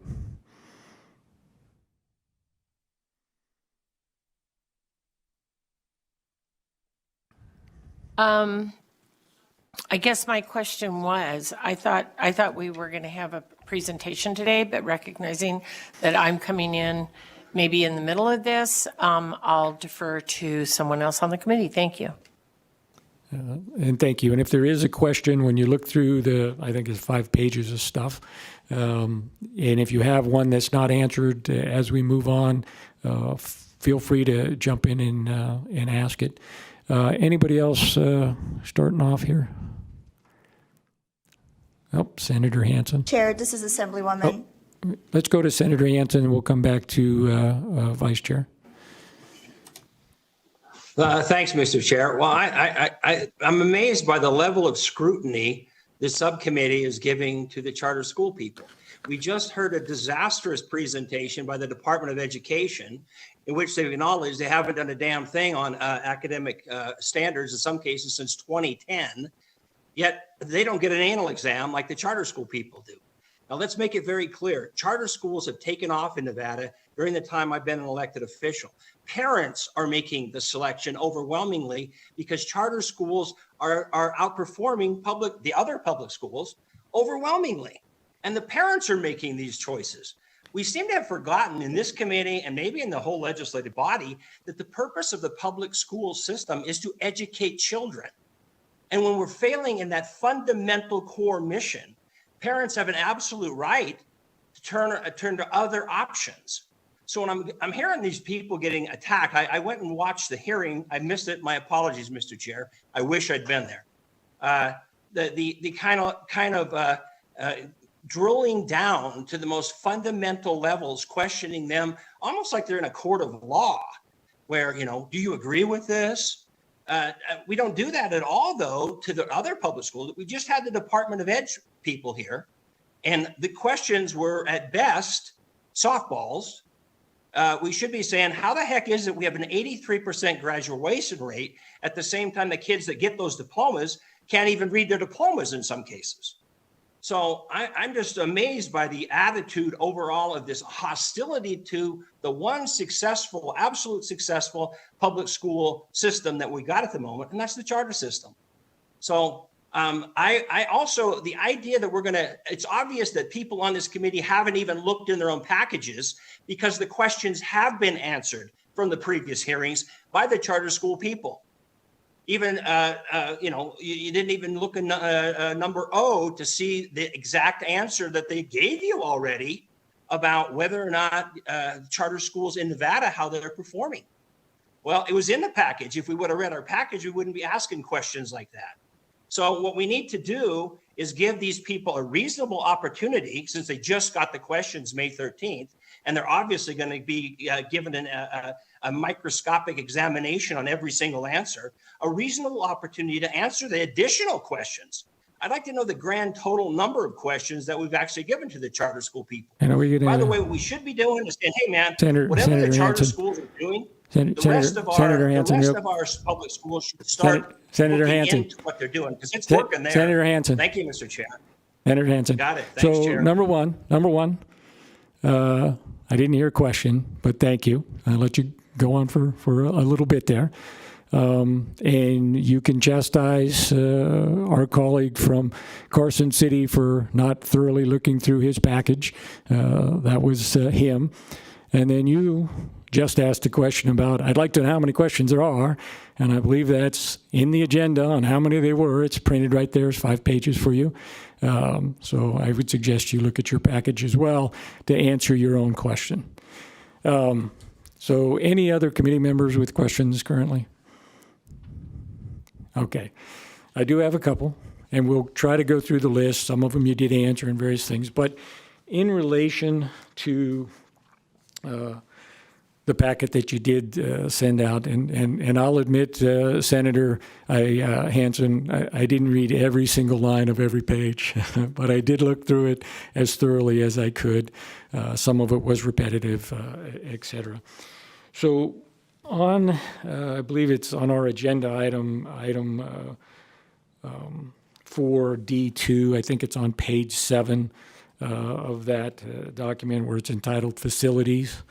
I guess my question was, I thought we were going to have a presentation today, but recognizing that I'm coming in maybe in the middle of this, I'll defer to someone else on the committee. Thank you. And thank you. And if there is a question, when you look through I think it's 5 pages of stuff, and if you have one that's not answered as we move on, feel free to jump in and ask it. Anybody else starting off here? Oh, Senator Hansen. Chair, this is Assemblywoman. Oh, let's go to Senator Hansen, and we'll come back to Vice Chair. Thanks, Mr. Chair. Well, I'm amazed by the level of scrutiny the subcommittee is giving to the charter school people. We just heard a disastrous presentation by the Department of Education in which they've acknowledged they haven't done a damn thing on academic standards in some cases since 2010, yet they don't get an annual exam like the charter school people do. Now, let's make it very clear. Charter schools have taken off in Nevada during the time I've been an elected official. Parents are making the selection overwhelmingly because charter schools are outperforming the other public schools overwhelmingly. And the parents are making these choices. We seem to have forgotten in this committee and maybe in the whole legislative body that the purpose of the public school system is to educate children. And when we're failing in that fundamental core mission, parents have an absolute right to turn to other options. So when I'm hearing these people getting attacked, I went and watched the hearing. I missed it. My apologies, Mr. Chair. I wish I'd been there. The kind of drilling down to the most fundamental levels, questioning them almost like they're in a court of law where, do you agree with this? We don't do that at all, though, to the other public schools. We just had the Department of Ed people here, and the questions were at best softballs. We should be saying, how the heck is it we have an 83% graduation rate at the same time the kids that get those diplomas can't even read their diplomas in some cases? So I'm just amazed by the attitude overall of this hostility to the one successful, absolute successful public school system that we got at the moment, and that's the charter system. So I also, the idea that it's obvious that people on this committee haven't even looked in their own packages because the questions have been answered from the previous hearings by the charter school people. even, you didn't even look in number O to see the exact answer that they gave you already about whether or not charter schools in Nevada, how they're performing. Well, it was in the package. If we would have read our package, we wouldn't be asking questions like that. So what we need to do is give these people a reasonable opportunity, since they just got the questions May 13th, and they're obviously going to be given a microscopic examination on every single answer, a reasonable opportunity to answer the additional questions. I'd like to know the grand total number of questions that we've actually given to the charter school people. And are we By the gonna, way, what we should be doing is saying, hey, man, Senator whatever the charter Hansen, schools are doing, Senator the rest of Hansen, our public schools should start Senator looking Hansen. into what they're doing, because it's working there. Senator Hansen. Thank you, Mr. Chair. Senator Hansen. Got it. Thanks, So Chair. number one, I didn't hear a question, but thank you. I'll let you go on for a little bit there. And you can chastise our colleague from Carson City for not thoroughly looking through his package. That was him. And then you just asked a question about, I'd like to know how many questions there are, and I believe that's in the agenda on how many there were. It's printed right there. It's 5 pages for you. So I would suggest you look at your package as well to answer your own question. So any other committee members with questions currently? Okay. I do have a couple, and we'll try to go through the list. Some of them you did answer in various things. But in relation to the packet that you did send out, and I'll admit, Senator Hansen, I didn't read every single line of every page, but I did look through it as thoroughly as I could. Some of it was repetitive, et cetera. So on, I believe it's on our agenda item 4D2, I think it's on page 7 of that document where it's entitled Facilities.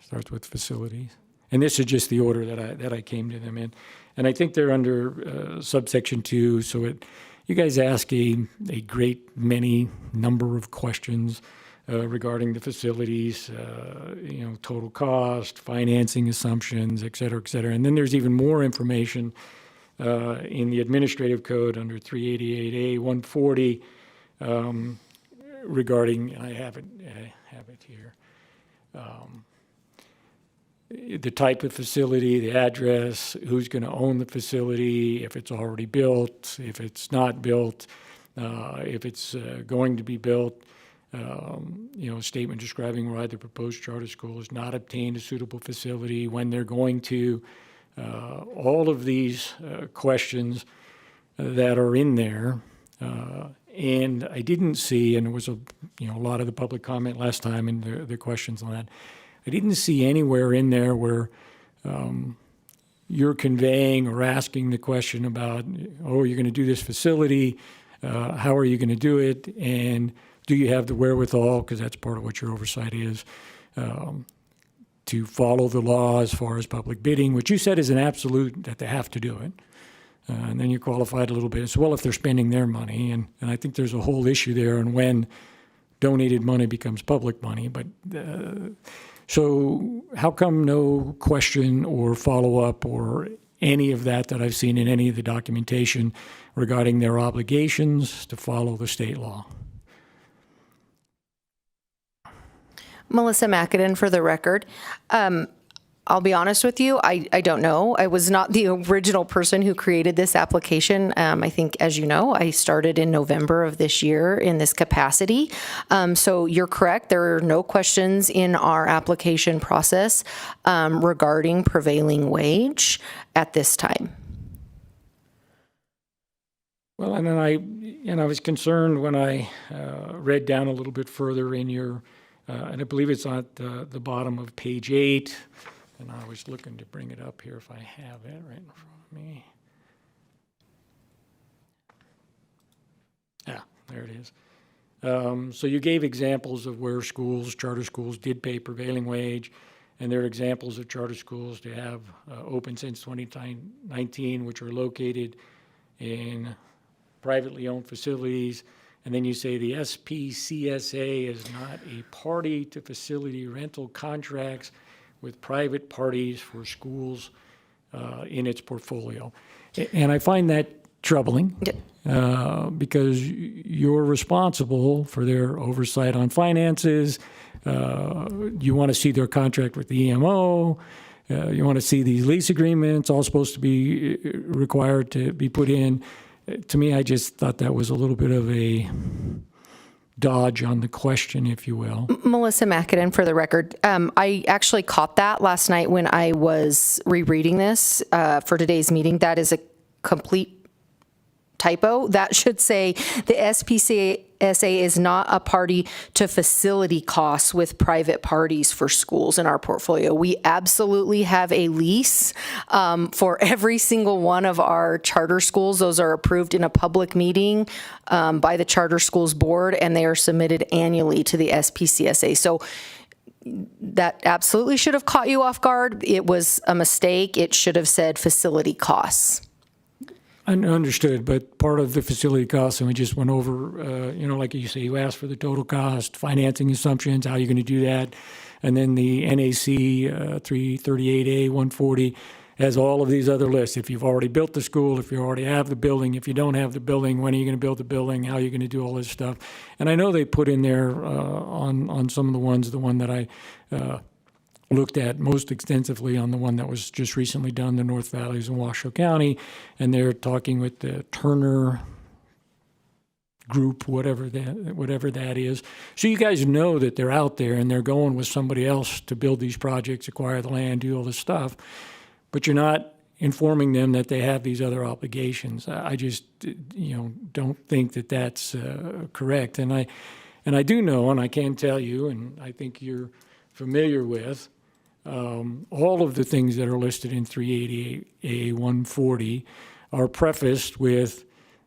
Starts with facilities. And this is just the order that I came to them in. And I think they're under subsection 2, so you guys ask a great many number of questions regarding the facilities, total cost, financing assumptions, et cetera, et cetera. And then there's even more information in the administrative code under 388A 140 regarding, I have it here, the type of facility, the address, who's going to own the facility, if it's already built, if it's not built, if it's going to be built, a statement describing why the proposed charter school has not obtained a suitable facility, when they're going to, all of these questions that are in there. And I didn't see, and it was a lot of the public comment last time and the questions on that, I didn't see anywhere in there where you're conveying or asking the question about, you're going to do this facility, how are you going to do it, and do you have the wherewithal, because that's part of what your oversight is, to follow the law as far as public bidding, which you said is an absolute that they have to do it. And then you qualified a little bit as well if they're spending their money. And I think there's a whole issue there on when donated money becomes public money. But so how come no question or follow-up or any of that I've seen in any of the documentation regarding their obligations to follow the state law? Melissa McAdin for the record. I'll be honest with you, I don't know. I was not the original person who created this application. I think, as you know, I started in November of this year in this capacity. So you're correct. There are no questions in our application process regarding prevailing wage at this time. Well, and then I was concerned when I read down a little bit further in your, and I believe it's at the bottom of page 8. And I was looking to bring it up here if I have it right in front of me. Yeah, there it is. So you gave examples of where charter schools did pay prevailing wage, and there are examples of charter schools that have open since 2019, which are located in privately owned facilities. And then you say the SPCSA is not a party to facility rental contracts with private parties for schools in its portfolio. And I find that troubling because you're responsible for their oversight on finances. You want to see their contract with the EMO. You want to see these lease agreements, all supposed to be required to be put in. To me, I just thought that was a little bit of a dodge on the question, if you will. Melissa Macadam, for the record. I actually caught that last night when I was rereading this for today's meeting. That is a complete typo. That should say the SPCSA is not a party to facility costs with private parties for schools in our portfolio. We absolutely have a lease for every single one of our charter schools. Those are approved in a public meeting by the Charter Schools Board, and they are submitted annually to the SPCSA. So that absolutely should have caught you off guard. It was a mistake. It should have said facility costs. Understood, but part of the facility costs, and we just went over, like you say, you asked for the total cost, financing assumptions, how you're going to do that, and then the NAC 338A 140 has all of these other lists. If you've already built the school, if you already have the building, if you don't have the building, when are you going to build the building, how are you going to do all this stuff? And I know they put in there on some of the ones, the one that I looked at most extensively on the one that was just recently done, the North Valleys in Washoe County, and they're talking with the Turner group, whatever that is. So you guys know that they're out there and they're going with somebody else to build these projects, acquire the land, do all this stuff, but you're not informing them that they have these other obligations. I just, don't think that that's correct. And I do know, and I can tell you, and I think you're familiar with, all of the things that are listed in 388A 140 are prefaced with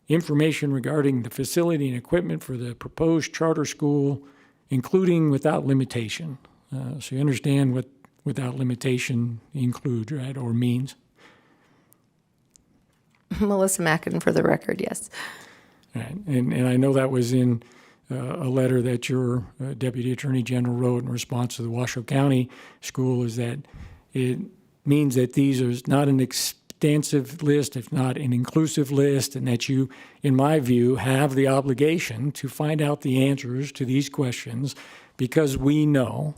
information regarding the facility and equipment for the proposed charter school, including without limitation. So you understand what without limitation includes, right, or means? Melissa Macadam, for the record, yes. Right. And I know that was in a letter that your Deputy Attorney General wrote in response to the Washoe County School, is that it means that these are not an extensive list, if not an inclusive list, and that you, in my view, have the obligation to find out the answers to these questions, because we know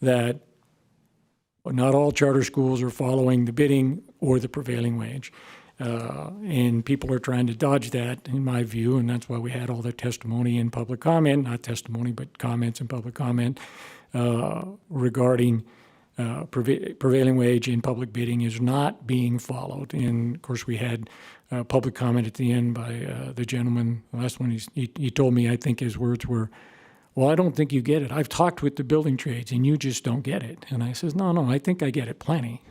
that not all charter schools are following the bidding or the prevailing wage. And people are trying to dodge that, in my view, and that's why we had all the testimony and public comment, not testimony, but comments and public comment regarding prevailing wage in public bidding is not being followed. And of course, we had public comment at the end by the gentleman. The last one, he told me, I think his words were, "Well, I don't think you get it. I've talked with the building trades and you just don't get it." And I says, no, I think I get it plenty.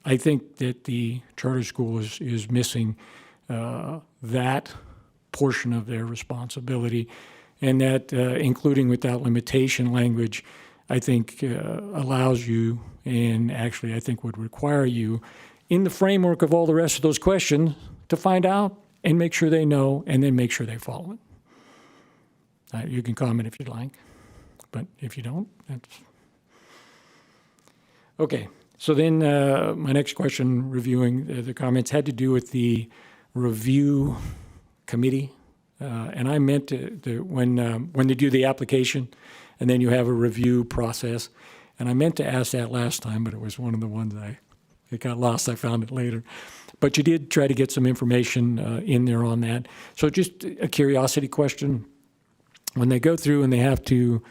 I think that the charter school is missing that portion of their responsibility, and that including without limitation language, I think allows you, and actually I think would require you, in the framework of all the rest of those questions, to find out and make sure they know, and then make sure they follow it. You can comment if you'd like, but if you don't, that's... Okay. So then my next question, reviewing the comments, had to do with the review committee. And I meant to when they do the application and then you have a review process. And I meant to ask that last time, but it was one of the ones it got lost. I found it later. But you did try to get some information in there on that. So just a curiosity question. When they go through and they have to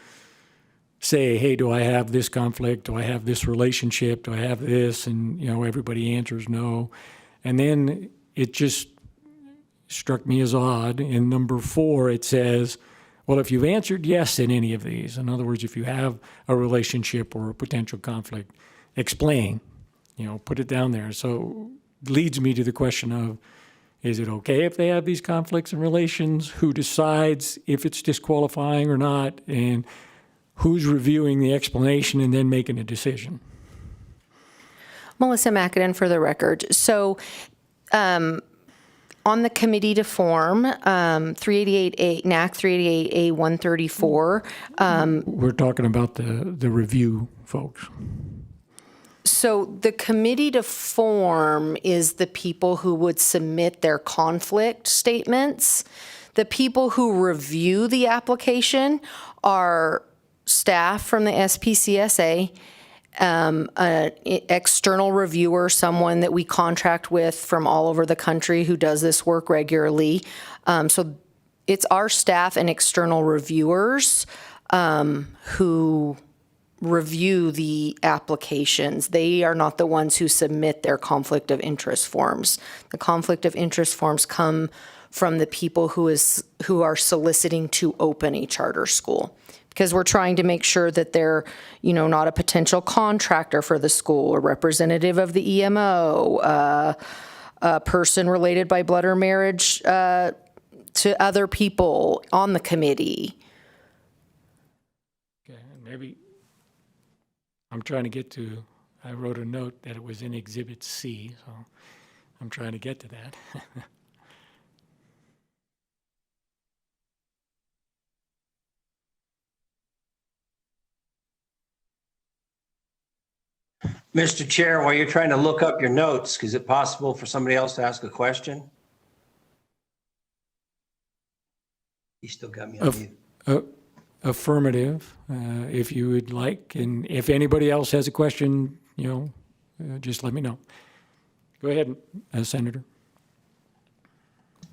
say, hey, do I have this conflict? Do I have this relationship? Do I have this? And, everybody answers no. And then it just struck me as odd. In number 4, it says, well, if you've answered yes in any of these, in other words, if you have a relationship or a potential conflict, explain, put it down there. So leads me to the question of, is it okay if they have these conflicts and relations? Who decides if it's disqualifying or not? And who's reviewing the explanation and then making a decision? Melissa Macadam, for the record. So On the committee to form, 388A, NAC 388A 134. We're talking about the review folks. So the committee to form is the people who would submit their conflict statements. The people who review the application are staff from the SPCSA, an external reviewer, someone that we contract with from all over the country who does this work regularly. So it's our staff and external reviewers who review the applications. They are not the ones who submit their conflict of interest forms. The conflict of interest forms come from the people who are soliciting to open a charter school, because we're trying to make sure that they're, not a potential contractor for the school, a representative of the EMO, a person related by blood or marriage to other people on the committee. Okay, maybe I'm trying to get to, I wrote a note that it was in Exhibit C, so I'm trying to get to that. Mr. Chair, while you're trying to look up your notes, is it possible for somebody else to ask a question? You still got me on mute. Affirmative, if you would like, and if anybody else has a question, just let me know. Go ahead, Senator.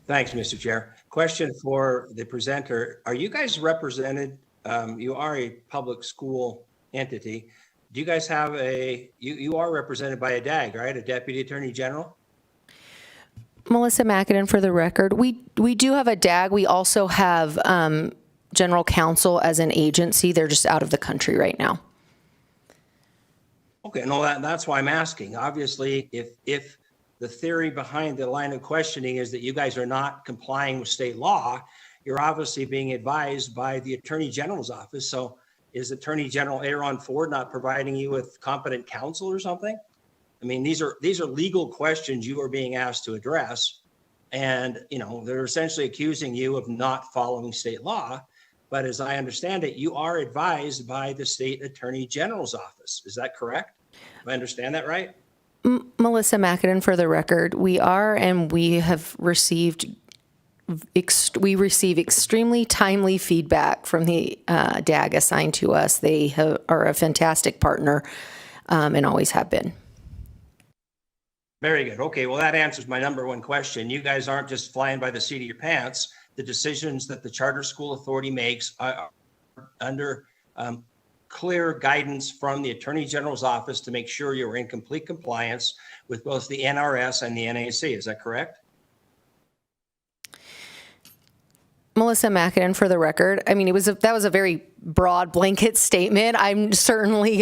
Thanks, Mr. Chair. Question for the presenter. Are you guys represented, you are a public school entity. Do you guys have you are represented by a DAG, right? A Deputy Attorney General? Melissa Mackinnon for the record. We do have a DAG. We also have General Counsel as an agency. They're just out of the country right now. Okay, no, that's why I'm asking. Obviously, if the theory behind the line of questioning is that you guys are not complying with state law, you're obviously being advised by the Attorney General's office. So is Attorney General Aaron Ford not providing you with competent counsel or something? I mean, these are legal questions you are being asked to address. And, they're essentially accusing you of not following state law. But as I understand it, you are advised by the state Attorney General's office. Is that correct? Do I understand that right? Melissa Mackinnon for the record. We are, and we have received extremely timely feedback from the DAG assigned to us. They are a fantastic partner and always have been. Very good. Okay, well, that answers my number one question. You guys aren't just flying by the seat of your pants. The decisions that the Charter School Authority makes are under clear guidance from the Attorney General's office to make sure you're in complete compliance with both the NRS and the NAC. Is that correct? Melissa Mackinnon for the record. I mean, that was a very broad blanket statement. I'm certainly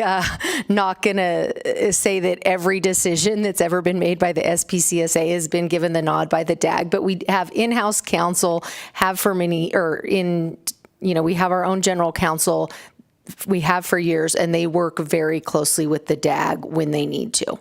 not going to say that every decision that's ever been made by the SPCSA has been given the nod by the DAG, but we have in-house counsel, we have our own general counsel, we have for years, and they work very closely with the DAG when they need to.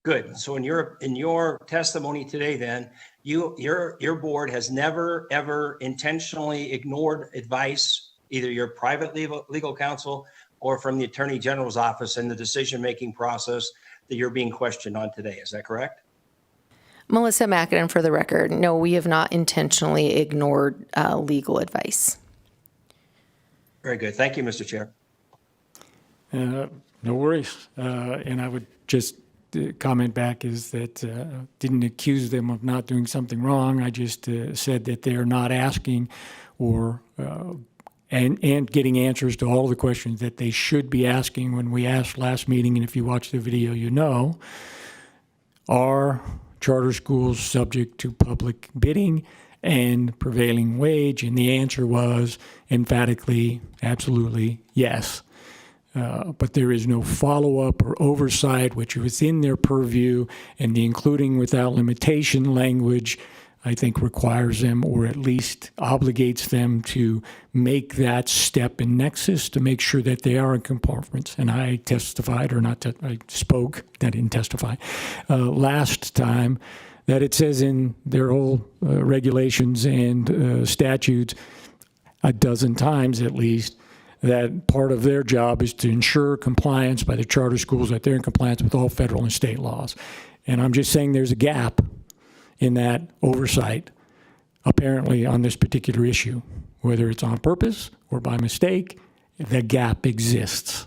Good. So in your testimony today, then, your board has never, ever intentionally ignored advice, either your private legal counsel or from the Attorney General's office in the decision-making process that you're being questioned on today. Is that correct? Melissa Mackinnon for the record. No, we have not intentionally ignored legal advice. Very good. Thank you, Mr. Chair. No worries. And I would just comment back is that didn't accuse them of not doing something wrong. I just said that they're not asking or and getting answers to all the questions that they should be asking. When we asked last meeting, and if you watch the video, are charter schools subject to public bidding and prevailing wage? And the answer was emphatically, absolutely, yes. But there is no follow-up or oversight, which is in their purview, and the including without limitation language, I think, requires them, or at least obligates them to make that step in nexus to make sure that they are in conformance. And I testified, I spoke, I didn't testify, last time that it says in their whole regulations and statutes a dozen times at least that part of their job is to ensure compliance by the charter schools, that they're in compliance with all federal and state laws. And I'm just saying there's a gap in that oversight, apparently, on this particular issue. Whether it's on purpose or by mistake, the gap exists.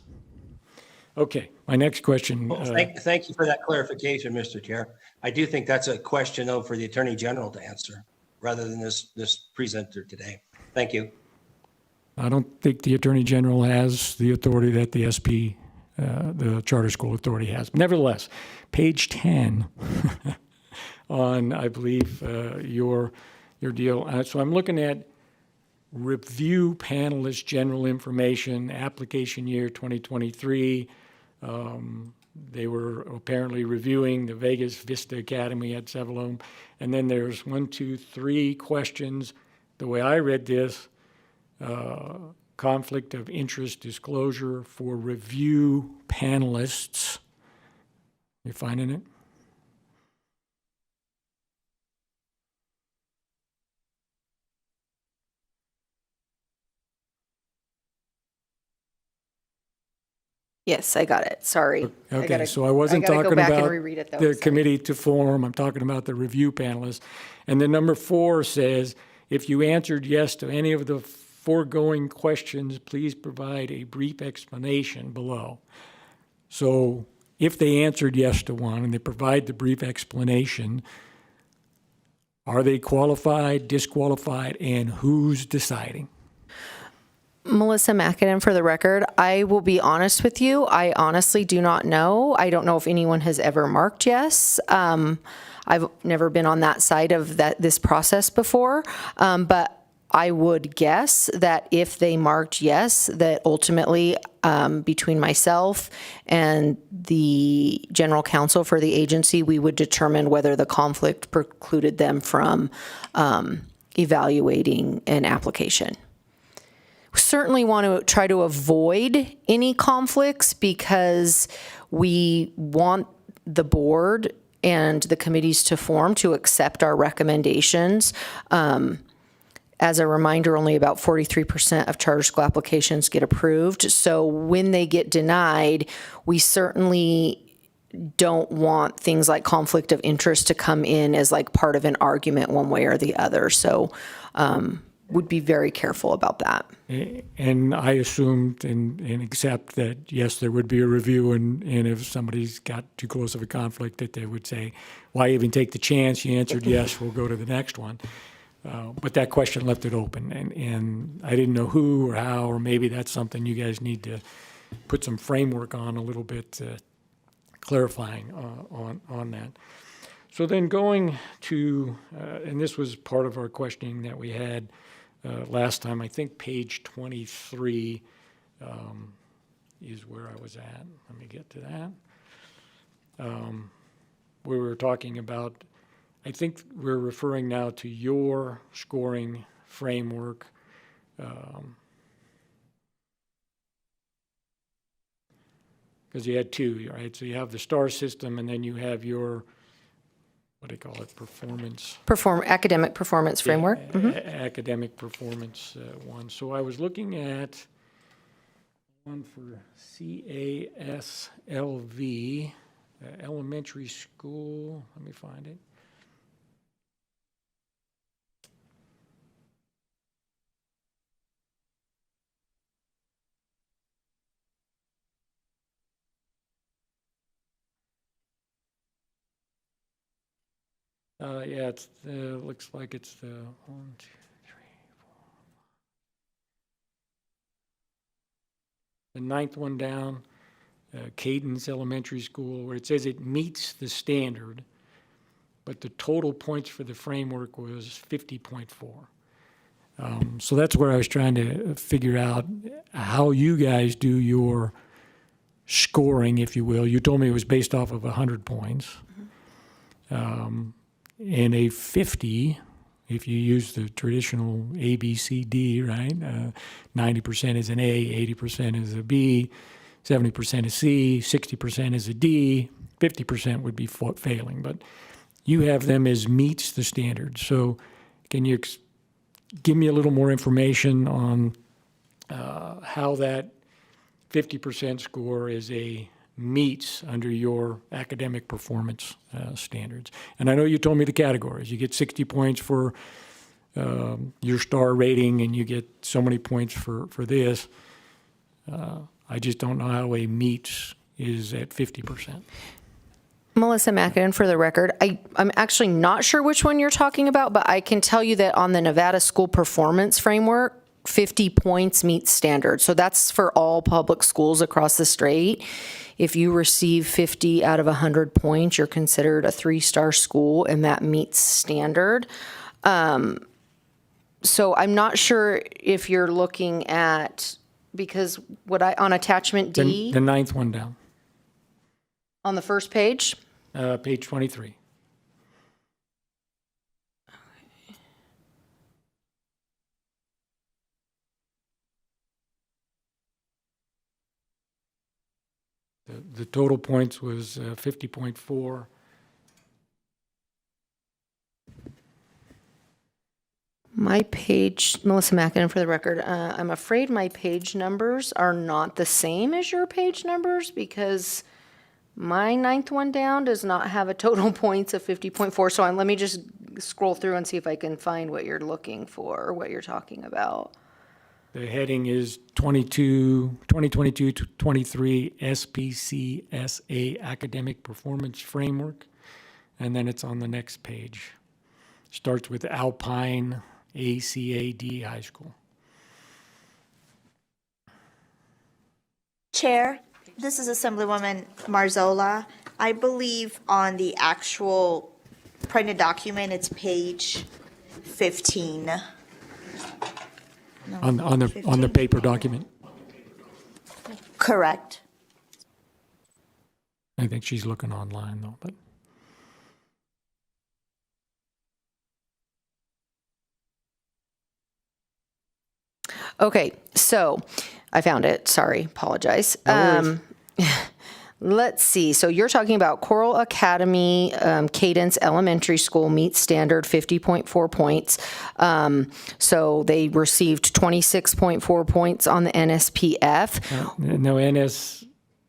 Okay, my next question. Well, thank you for that clarification, Mr. Chair. I do think that's a question, though, for the Attorney General to answer, rather than this presenter today. Thank you. I don't think the Attorney General has the authority that the SP, the Charter School Authority has. Nevertheless, page 10 on, I believe, your deal. So I'm looking at review panelist general information, application year 2023. They were apparently reviewing the Vegas Vista Academy at several of them. And then there's 1, 2, 3 questions. The way I read this, conflict of interest disclosure for review panelists. You finding it? Yes, I got it. Sorry. Okay, so I wasn't talking go back about and reread it, though. the Sorry. committee to form. I'm talking about the review panelists. And then number 4 says, if you answered yes to any of the foregoing questions, please provide a brief explanation below. So if they answered yes to one and they provide the brief explanation, are they qualified, disqualified, and who's deciding? Melissa McAdam, for the record, I will be honest with you. I honestly do not know. I don't know if anyone has ever marked yes. I've never been on that side of this process before, but I would guess that if they marked yes, that ultimately between myself and the general counsel for the agency, we would determine whether the conflict precluded them from evaluating an application. Certainly want to try to avoid any conflicts because we want the board and the committees to form to accept our recommendations. As a reminder, only about 43% of charter school applications get approved. So when they get denied, we certainly don't want things like conflict of interest to come in as like part of an argument one way or the other. So would be very careful about that. And I assumed and accept that, yes, there would be a review, and if somebody's got too close of a conflict, that they would say, why even take the chance? You answered yes, we'll go to the next one. But that question left it open, and I didn't know who or how, or maybe that's something you guys need to put some framework on a little bit, clarifying on that. So then going to, and this was part of our questioning that we had last time, I think page 23 is where I was at. Let me get to that. We were talking about, I think we're referring now to your scoring framework. Because you had two, right? So you have the STAR system, and then you have your, what do you call it, performance? Academic performance framework. Academic performance one. So I was looking at one for CASLV, elementary school. Let me find it. Yeah, it's looks like it's the 1, 2, 3, 4. The 9th one down, Cadence Elementary School, where it says it meets the standard, but the total points for the framework was 50.4. So that's where I was trying to figure out how you guys do your scoring, if you will. You told me it was based off of 100 points. And a 50, if you use the traditional A, B, C, D, right? 90% is an A, 80% is a B, 70% is C, 60% is a D, 50% would be failing. But You have them as meets the standards. So can you give me a little more information on how that 50% score is a meets under your academic performance standards? And I know you told me the categories. You get 60 points for your star rating, and you get so many points for this. I just don't know how a meets is at 50%. Melissa Mackin, for the record, I'm actually not sure which one you're talking about, but I can tell you that on the Nevada School Performance Framework, 50 points meets standard. So that's for all public schools across the state. If you receive 50 out of 100 points, you're considered a 3-star school, and that meets standard. So I'm not sure if you're looking at, because on attachment D, The ninth one down, on the first page, page 23. The total points was 50.4. my page, Melissa Mackin, for the record, I'm afraid my page numbers are not the same as your page numbers, because my ninth one down does not have a total points of 50.4. So let me just scroll through and see if I can find what you're looking for or what you're talking about. The heading is 2022-23 SPCSA Academic Performance Framework, and then it's on the next page. Starts with Alpine ACAD High School. Chair, this is Assemblywoman Marzola. I believe on the actual printed document, it's page 15. No, On the 15. paper document. Correct. I think she's looking online though, but. Okay, so I found it. Sorry, apologize. No worries. Let's see. So you're talking about Coral Academy Cadence Elementary School meets standard 50.4 points. So they received 26.4 points on the NSPF. No, NS.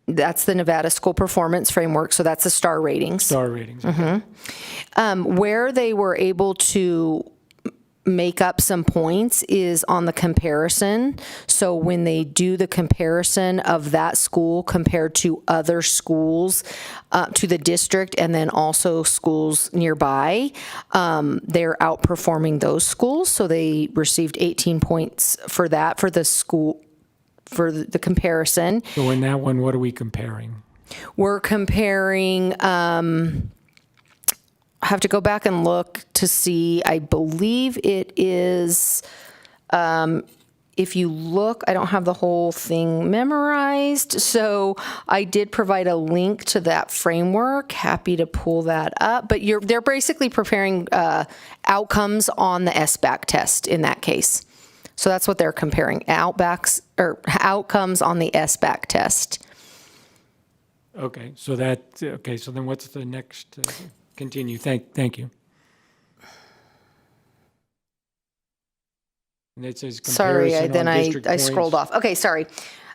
That's the Nevada School Performance Framework. So that's the star ratings. Star ratings. Okay. Where they were able to make up some points is on the comparison. So when they do the comparison of that school compared to other schools, to the district, and then also schools nearby, they're outperforming those schools. So they received 18 points for that, for the school, for the comparison. So in that one, what are we comparing? We're comparing, I have to go back and look to see. I believe it is, if you look, I don't have the whole thing memorized, so I did provide a link to that framework. Happy to pull that up. But they're basically preparing outcomes on the SBAC test in that case. So that's what they're comparing, outcomes on the SBAC test. Okay, so so then what's the next? Continue. Thank you. And it says comparison Sorry, on district I scrolled points. off. Okay, sorry.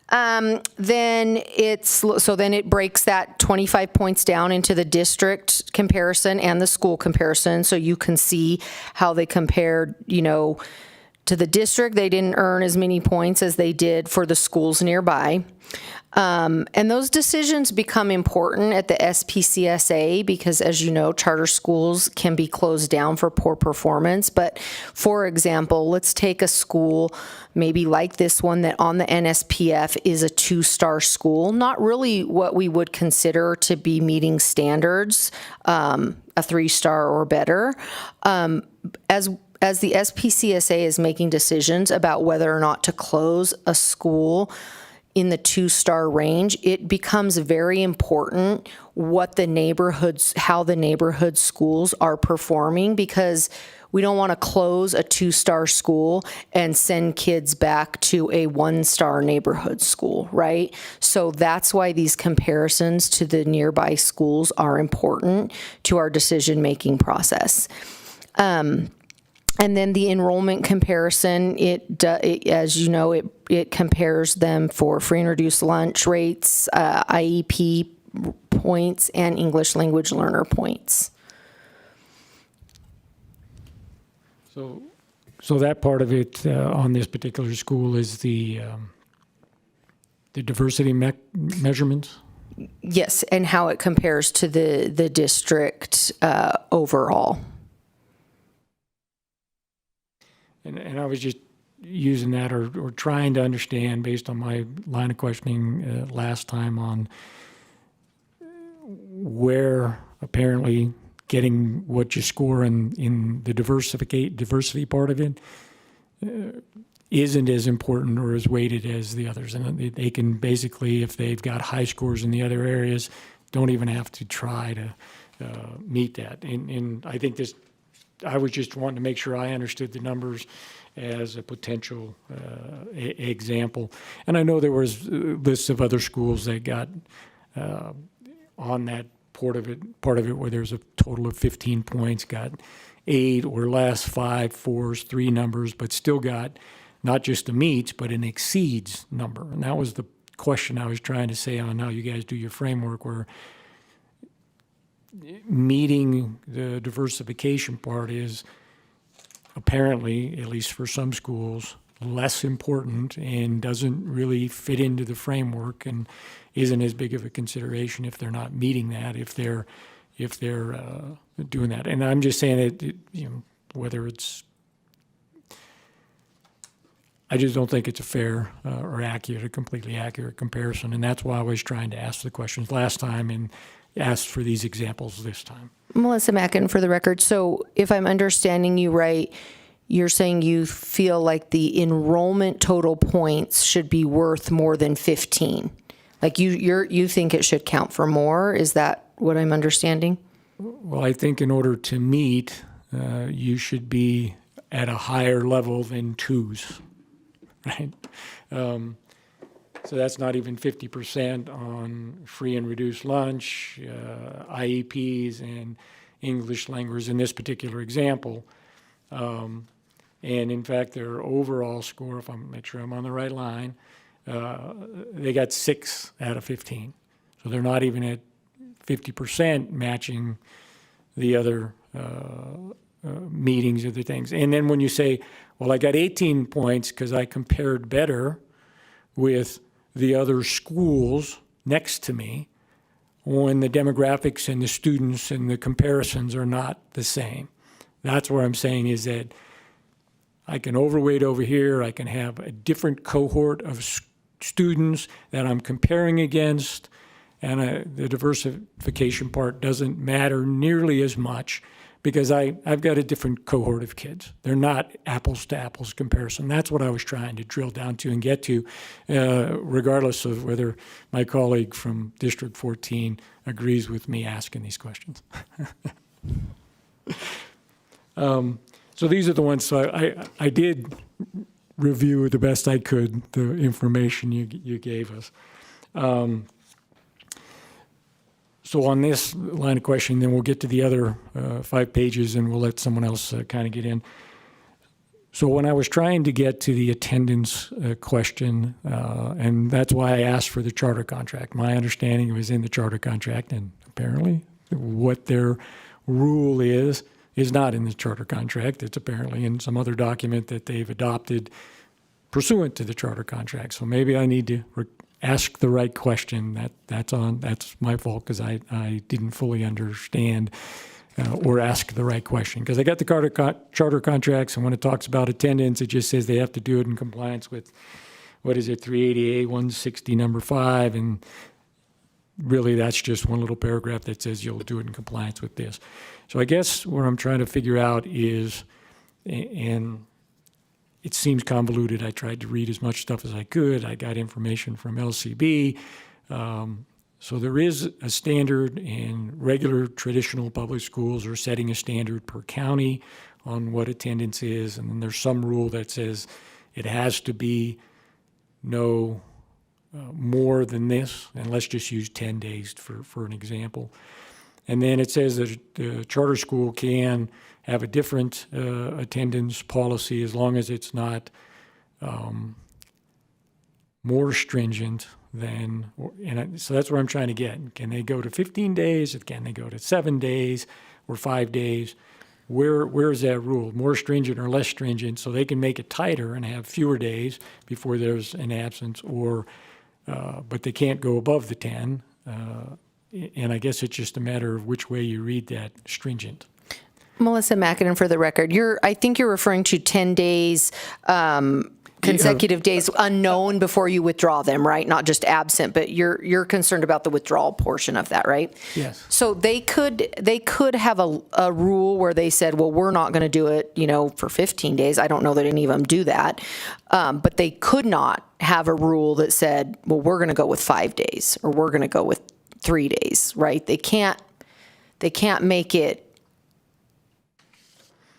Then it breaks that 25 points down into the district comparison and the school comparison, so you can see how they compared, to the district. They didn't earn as many points as they did for the schools nearby. And those decisions become important at the SPCSA because, as you know, charter schools can be closed down for poor performance. But for example, let's take a school maybe like this one that on the NSPF is a 2-star school, not really what we would consider to be meeting standards, a 3-star or better. As the SPCSA is making decisions about whether or not to close a school in the 2-star range, it becomes very important how the neighborhood schools are performing, because We don't want to close a 2-star school and send kids back to a 1-star neighborhood school, right? So that's why these comparisons to the nearby schools are important to our decision-making process. And then the enrollment comparison, as you know, it compares them for free and reduced lunch rates, IEP points, and English language learner points. So that part of it on this particular school is the diversity measurements? Yes, and how it compares to the district overall. And I was just using that or trying to understand based on my line of questioning last time on where apparently getting what you score in the diversity part of it isn't as important or as weighted as the others. And they can basically, if they've got high scores in the other areas, don't even have to try to meet that. And I think I was just wanting to make sure I understood the numbers as a potential example. And I know there was lists of other schools that got on that part of it where there's a total of 15 points, got 8 or less, 5, 4s, 3 numbers, but still got not just a meets, but an exceeds number. And that was the question I was trying to say on how you guys do your framework, where meeting the diversification part is apparently, at least for some schools, less important and doesn't really fit into the framework and isn't as big of a consideration if they're not meeting that, if they're doing that. And I'm just saying that, whether it's, I just don't think it's a fair or accurate, a completely accurate comparison. And that's why I was trying to ask the questions last time and asked for these examples this time. Melissa Mackin, for the record. So if I'm understanding you right, you're saying you feel like the enrollment total points should be worth more than 15. Like you think it should count for more? Is that what I'm understanding? Well, I think in order to meet, you should be at a higher level than 2s, right? So that's not even 50% on free and reduced lunch, IEPs, and English language in this particular example. And in fact, their overall score, if I'm make sure I'm on the right line, they got 6 out of 15. So they're not even at 50% matching the other meetings of the things. And then when you say, well, I got 18 points because I compared better with the other schools next to me, when the demographics and the students and the comparisons are not the same. That's where I'm saying is that I can overweight over here, I can have a different cohort of students that I'm comparing against, and the diversification part doesn't matter nearly as much because I've got a different cohort of kids. They're not apples to apples comparison. That's what I was trying to drill down to and get to, regardless of whether my colleague from District 14 agrees with me asking these questions. So these are the ones, so I did review the best I could the information you gave us. So on this line of questioning, then we'll get to the other 5 pages and we'll let someone else kind of get in. So when I was trying to get to the attendance question, and that's why I asked for the charter contract. My understanding it was in the charter contract, and apparently what their rule is not in the charter contract. It's apparently in some other document that they've adopted pursuant to the charter contract. So maybe I need to ask the right question. That's my fault because I didn't fully understand or ask the right question. Because I got the charter contracts, and when it talks about attendance, it just says they have to do it in compliance with, 380A 160 number 5, and really that's just one little paragraph that says you'll do it in compliance with this. So I guess what I'm trying to figure out is, and it seems convoluted. I tried to read as much stuff as I could. I got information from LCB. So there is a standard, and regular traditional public schools are setting a standard per county on what attendance is, and then there's some rule that says it has to be no more than this, and let's just use 10 days for an example. And then it says that the charter school can have a different attendance policy as long as it's not more stringent than, so that's what I'm trying to get. Can they go to 15 days? Can they go to 7 days or 5 days? Where is that rule? More stringent or less stringent, so they can make it tighter and have fewer days before there's an absence, or but they can't go above the 10. And I guess it's just a matter of which way you read that stringent. Melissa Mackinnon, for the record, I think you're referring to 10 days, consecutive days unknown before you withdraw them, right? Not just absent, but you're concerned about the withdrawal portion of that, right? Yes. So they could have a rule where they said, well, we're not going to do it, for 15 days. I don't know that any of them do that. But they could not have a rule that said, well, we're going to go with 5 days or we're going to go with 3 days, right? They can't make it.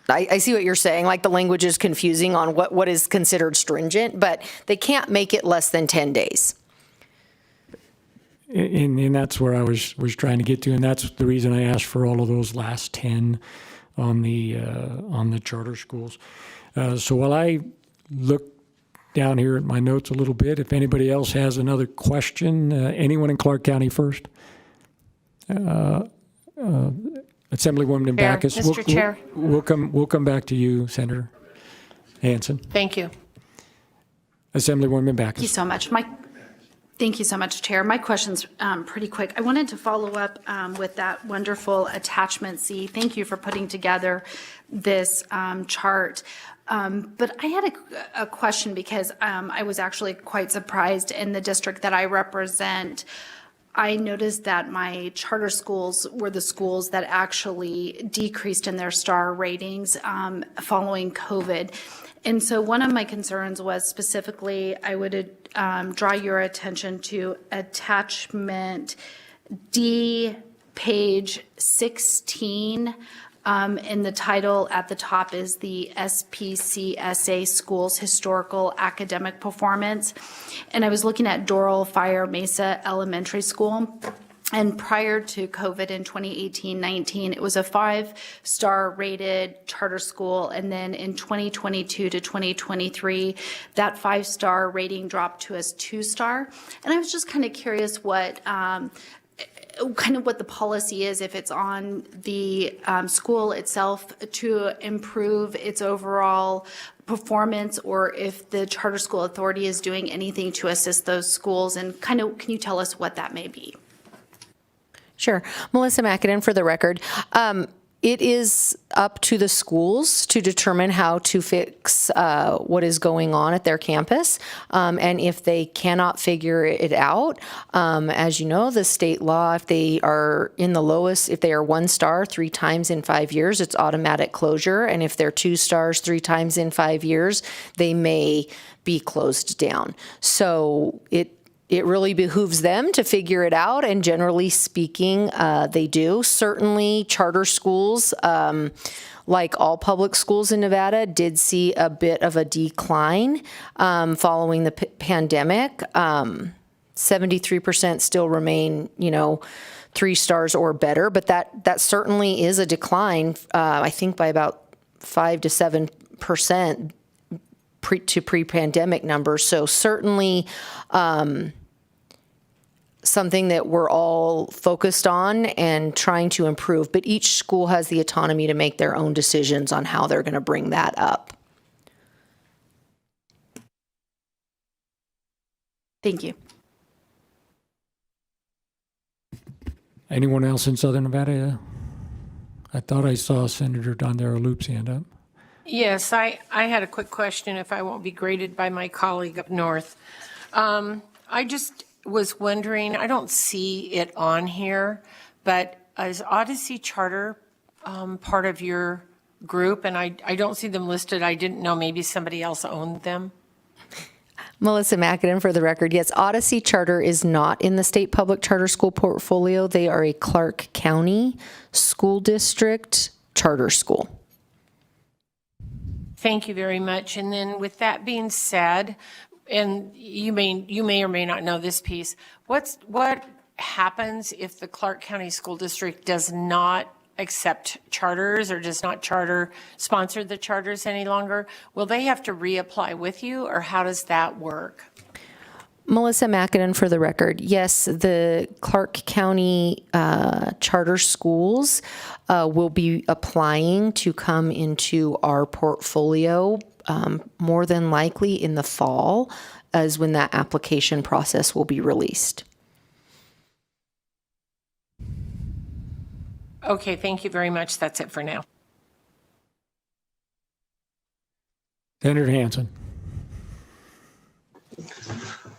I see what you're saying, like the language is confusing on what is considered stringent, but they can't make it less than 10 days. And that's where I was trying to get to, and that's the reason I asked for all of those last 10 on the charter schools. So while I look down here at my notes a little bit, if anybody else has another question, anyone in Clark County first? Assemblywoman Backus. Mr. Chair. We'll come back to you, Senator Hansen. Thank you. Assemblywoman Backus. Thank you so much. Thank you so much, Chair. My question's pretty quick. I wanted to follow up with that wonderful attachment C. Thank you for putting together this chart. But I had a question because I was actually quite surprised in the district that I represent. I noticed that my charter schools were the schools that actually decreased in their star ratings following COVID. And so one of my concerns was specifically, I would draw your attention to attachment D, page 16. And the title at the top is the SPCSA Schools Historical Academic Performance. And I was looking at Doral Fire Mesa Elementary School. And prior to COVID in 2018-19, it was a 5-star rated charter school. And then in 2022 to 2023, that 5-star rating dropped to a 2-star. And I was just kind of curious what the policy is, if it's on the school itself to improve its overall performance, or if the charter school authority is doing anything to assist those schools, and can you tell us what that may be? Sure. Melissa Mackinnon, for the record. It is up to the schools to determine how to fix what is going on at their campus. And if they cannot figure it out, as you know, the state law, if they are in the lowest, if they are 1 star 3 times in 5 years, it's automatic closure. And if they're 2 stars 3 times in 5 years, they may be closed down. So it really behooves them to figure it out, and generally speaking, they do. Certainly, charter schools, like all public schools in Nevada, did see a bit of a decline following the pandemic. 73% still remain, 3 stars or better, but that certainly is a decline, I think by about 5 to 7% to pre-pandemic numbers. So certainly something that we're all focused on and trying to improve, but each school has the autonomy to make their own decisions on how they're going to bring that up. Thank you. Anyone else in Southern Nevada? I thought I saw Senator Dondero Loop's hand up. Yes, I had a quick question, if I won't be graded by my colleague up north. I just was wondering, I don't see it on here, but is Odyssey Charter part of your group? And I don't see them listed. I didn't know maybe somebody else owned them. Melissa Mackinnon, for the record, yes, Odyssey Charter is not in the state public charter school portfolio. They are a Clark County School District charter school. Thank you very much. And then with that being said, and you may or may not know this piece, what happens if the Clark County School District does not accept charters or does not sponsor the charters any longer? Will they have to reapply with you, or how does that work? Melissa McAdam for the record. Yes, the Clark County charter schools will be applying to come into our portfolio more than likely in the fall, as when that application process will be released. Okay, thank you very much. That's it for now. Senator Hansen.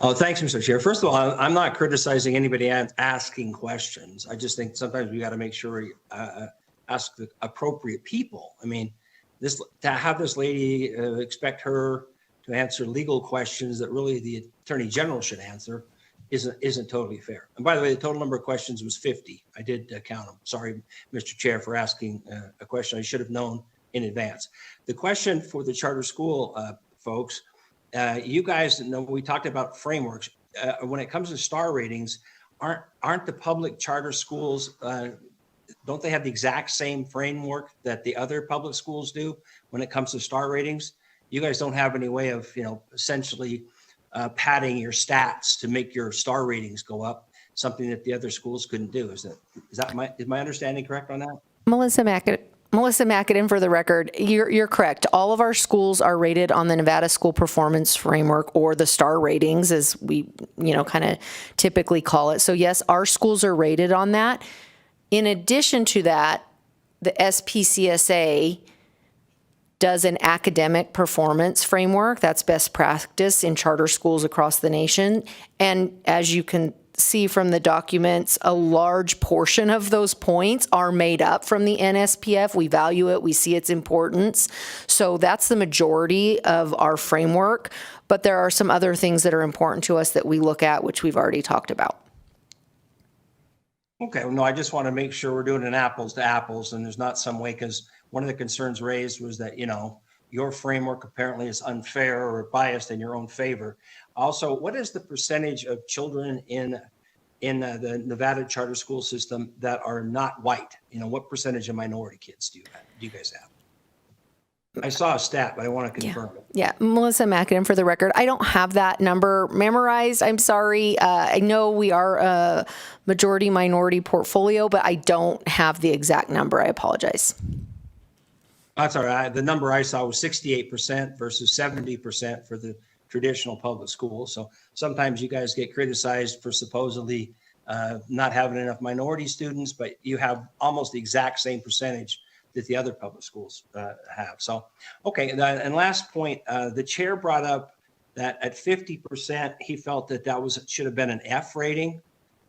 Oh, thanks, Mr. Chair. First of all, I'm not criticizing anybody asking questions. I just think sometimes we got to make sure we ask the appropriate people. I mean, to have this lady expect her to answer legal questions that really the Attorney General should answer isn't totally fair. And by the way, the total number of questions was 50. I did count them. Sorry, Mr. Chair, for asking a question I should have known in advance. The question for the charter school folks, you guys know we talked about frameworks. When it comes to star ratings, aren't the public charter schools, don't they have the exact same framework that the other public schools do when it comes to star ratings? You guys don't have any way of, essentially padding your stats to make your star ratings go up, something that the other schools couldn't do. Is my understanding correct on that? Melissa McAdam for the record. You're correct. All of our schools are rated on the Nevada School Performance Framework, or the star ratings, as we, kind of typically call it. So yes, our schools are rated on that. In addition to that, the SPCSA does an academic performance framework. That's best practice in charter schools across the nation. And as you can see from the documents, a large portion of those points are made up from the NSPF. We value it. We see its importance. So that's the majority of our framework. But there are some other things that are important to us that we look at, which we've already talked about. Okay, well, no, I just want to make sure we're doing an apples to apples, and there's not some way, because one of the concerns raised was that, your framework apparently is unfair or biased in your own favor. Also, what is the percentage of children in the Nevada charter school system that are not white? What percentage of minority kids do you guys have? I saw a stat, but I want to confirm it. Yeah, Melissa McAdam for the record. I don't have that number memorized. I'm sorry. I know we are a majority minority portfolio, but I don't have the exact number. I apologize. That's all right. The number I saw was 68% versus 70% for the traditional public schools. So sometimes you guys get criticized for supposedly not having enough minority students, but you have almost the exact same percentage that the other public schools have. So, okay. And last point, the chair brought up that at 50%, he felt that should have been an F rating.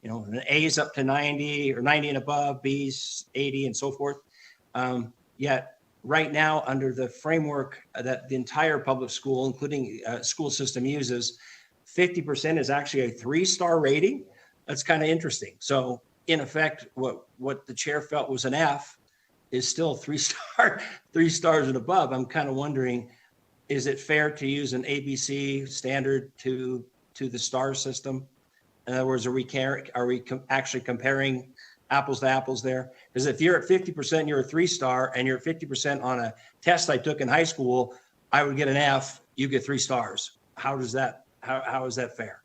An A is up to 90 or 90 and above, B's 80 and so forth. Yet right now, under the framework that the entire public school, including school system, uses, 50% is actually a 3-star rating. That's kind of interesting. So in effect, what the chair felt was an F is still 3 stars and above. I'm kind of wondering, is it fair to use an ABC standard to the star system? In other words, are we actually comparing apples to apples there? Because if you're at 50%, you're a 3-star, and you're at 50% on a test I took in high school, I would get an F, you get 3 stars. How is that fair?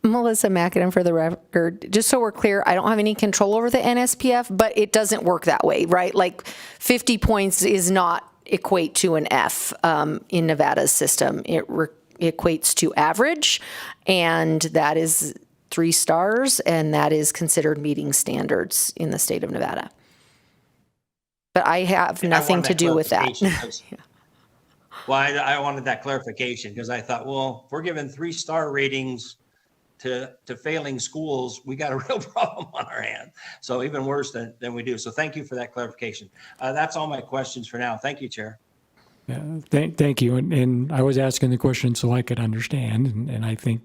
Melissa McAdam for the record. Just so we're clear, I don't have any control over the NSPF, but it doesn't work that way, right? Like 50 points is not equate to an F in Nevada's system. It equates to average, and that is 3 stars, and that is considered meeting standards in the state of Nevada. But I have nothing to do with that. Well, I wanted that clarification, because I thought, well, if we're giving 3-star ratings to failing schools, we got a real problem on our hands. So even worse than we do. So thank you for that clarification. That's all my questions for now. Thank you, Chair. Yeah, thank you. And I was asking the question so I could understand, and I think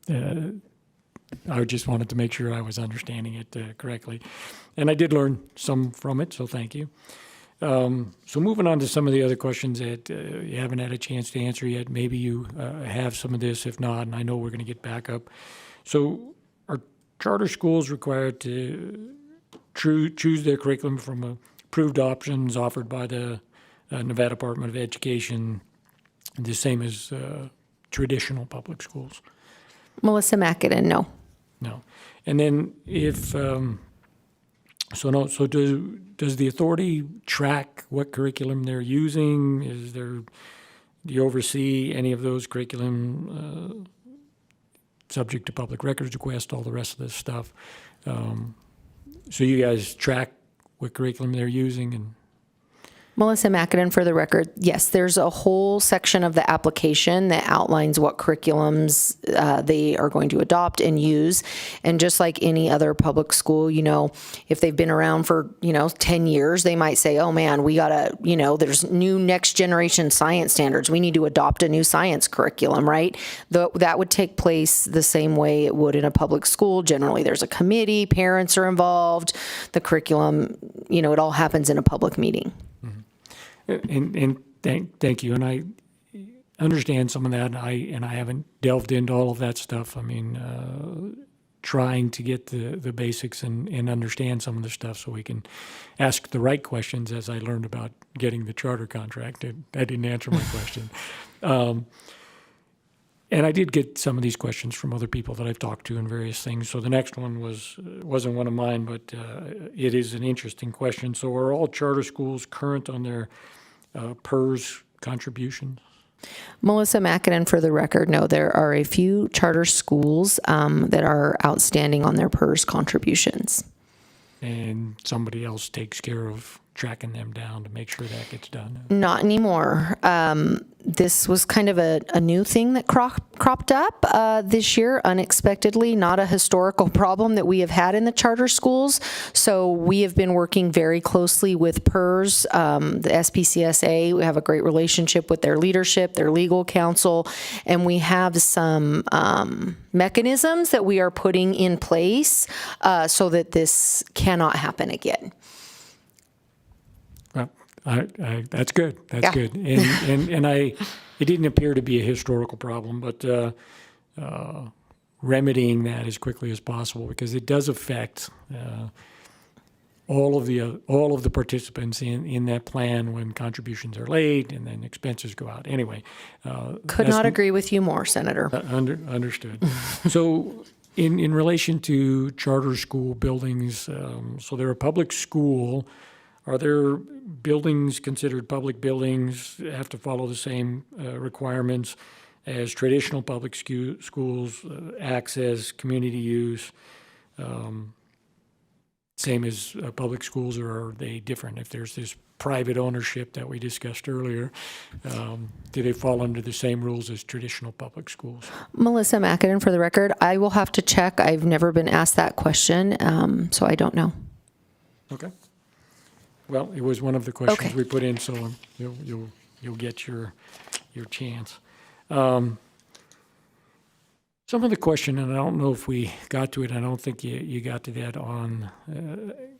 I just wanted to make sure I was understanding it correctly. And I did learn some from it, so thank you. So moving on to some of the other questions that you haven't had a chance to answer yet. Maybe you have some of this. If not, and I know we're going to get back up. So are charter schools required to choose their curriculum from approved options offered by the Nevada Department of Education, the same as traditional public schools? Melissa Mackinnon, no. No. And then if, does the authority track what curriculum they're using? Do you oversee any of those curriculum subject to public records request, all the rest of this stuff? So you guys track what curriculum they're using? And Melissa Mackinnon, for the record, yes, there's a whole section of the application that outlines what curriculums they are going to adopt and use. And just like any other public school, if they've been around for, 10 years, they might say, oh man, we gotta, there's new next generation science standards. We need to adopt a new science curriculum, right? That would take place the same way it would in a public school. Generally, there's a committee, parents are involved, the curriculum, it all happens in a public meeting. And thank you. And I understand some of that, and I haven't delved into all of that stuff. I mean, trying to get the basics and understand some of the stuff so we can ask the right questions, as I learned about getting the charter contract. That didn't answer my question. And I did get some of these questions from other people that I've talked to and various things. So the next one wasn't one of mine, but it is an interesting question. So are all charter schools current on their PERS contributions? Melissa Mackinnon, for the record, no. There are a few charter schools that are outstanding on their PERS contributions. And somebody else takes care of tracking them down to make sure that gets done? Not anymore. This was kind of a new thing that cropped up this year unexpectedly, not a historical problem that we have had in the charter schools. So we have been working very closely with PERS, the SPCSA. We have a great relationship with their leadership, their legal counsel, and we have some mechanisms that we are putting in place so that this cannot happen again. That's good. That's good. And it didn't appear to be a historical problem, but remedying that as quickly as possible, because it does affect all of the participants in that plan when contributions are late and then expenses go out. Anyway, could not agree with you more, Senator. Understood. So in relation to charter school buildings, so they're a public school. Are there buildings considered public buildings, have to follow the same requirements as traditional public schools, access, community use, same as public schools, or are they different? If there's this private ownership that we discussed earlier, do they fall under the same rules as traditional public schools? Melissa Mackinnon, for the record, I will have to check. I've never been asked that question, so I don't know. Okay. Well, it was one of the questions we put in, so you'll get your chance. Some of the question, and I don't know if we got to it, I don't think you got to that on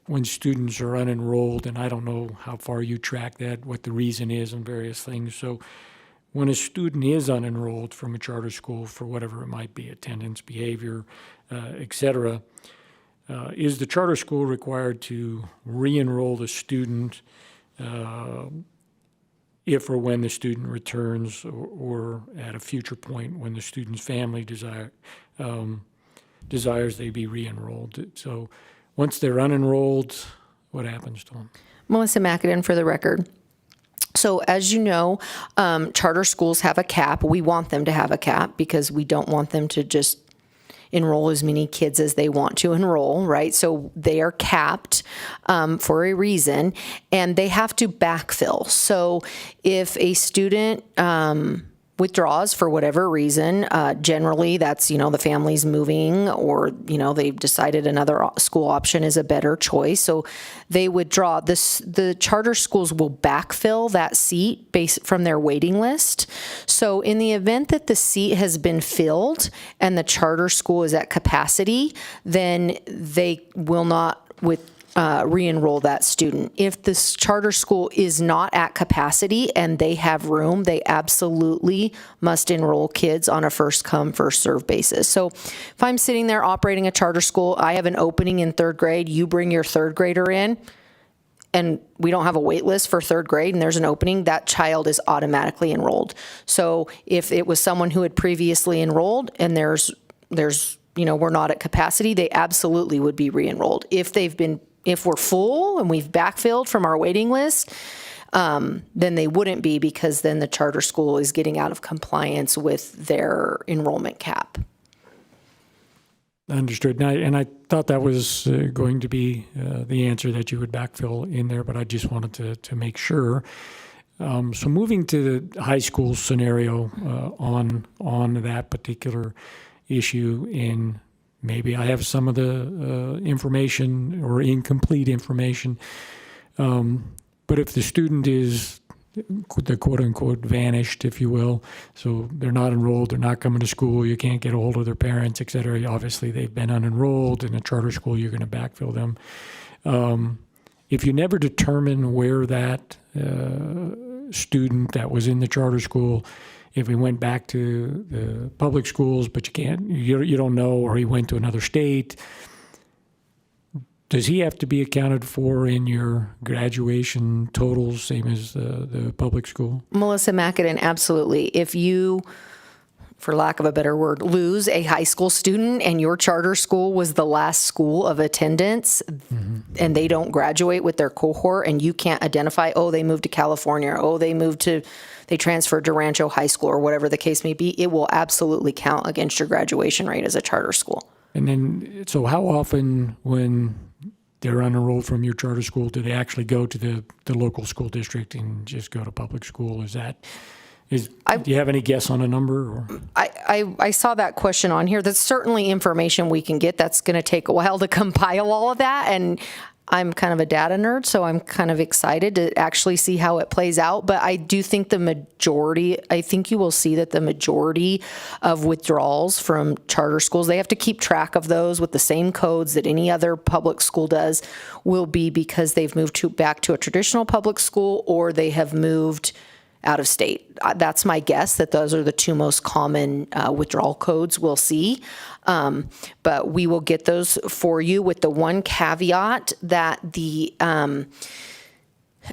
when students are unenrolled, and I don't know how far you track that, what the reason is and various things. So when a student is unenrolled from a charter school for whatever it might be, attendance, behavior, et cetera, is the charter school required to re-enroll the student if or when the student returns, or at a future point when the student's family desires they be re-enrolled? So once they're unenrolled, what happens to them? Melissa Mackinnon, for the record. So as you know, charter schools have a cap. We want them to have a cap because we don't want them to just enroll as many kids as they want to enroll, right? So they are capped for a reason, and they have to backfill. So if a student withdraws for whatever reason, generally that's, the family's moving, or, they've decided another school option is a better choice. So they withdraw. The charter schools will backfill that seat based from their waiting list. So in the event that the seat has been filled and the charter school is at capacity, then they will not re-enroll that student. If this charter school is not at capacity and they have room, they absolutely must enroll kids on a first come, first served basis. So if I'm sitting there operating a charter school, I have an opening in third grade, you bring your third grader in, and we don't have a wait list for third grade and there's an opening, that child is automatically enrolled. So if it was someone who had previously enrolled and there's we're not at capacity, they absolutely would be re-enrolled. If we're full and we've backfilled from our waiting list, then they wouldn't be, because then the charter school is getting out of compliance with their enrollment cap. Understood. And I thought that was going to be the answer, that you would backfill in there, but I just wanted to make sure. So moving to the high school scenario on that particular issue, and maybe I have some of the information or incomplete information, but if the student is the quote-unquote vanished, if you will, so they're not enrolled, they're not coming to school, you can't get a hold of their parents, et cetera, obviously they've been unenrolled. In a charter school, you're going to backfill them. If you never determine where that student that was in the charter school, if he went back to the public schools, but you don't know, or he went to another state, does he have to be accounted for in your graduation totals, same as the public school? Melissa McAdam, absolutely. If you, for lack of a better word, lose a high school student and your charter school was the last school of attendance, and they don't graduate with their cohort, and you can't identify, oh, they moved to California, or, oh, they transferred to Rancho High School, or whatever the case may be, it will absolutely count against your graduation rate as a charter school. And then, so how often when they're unenrolled from your charter school, do they actually go to the local school district and just go to public school? Do you have any guess on a number? Or? I saw that question on here. That's certainly information we can get. That's going to take a while to compile all of that. And I'm kind of a data nerd, so I'm kind of excited to actually see how it plays out. But I do think I think you will see that the majority of withdrawals from charter schools, they have to keep track of those with the same codes that any other public school does, will be because they've moved back to a traditional public school, or they have moved out of state. That's my guess, that those are the two most common withdrawal codes we'll see. But we will get those for you, with the one caveat that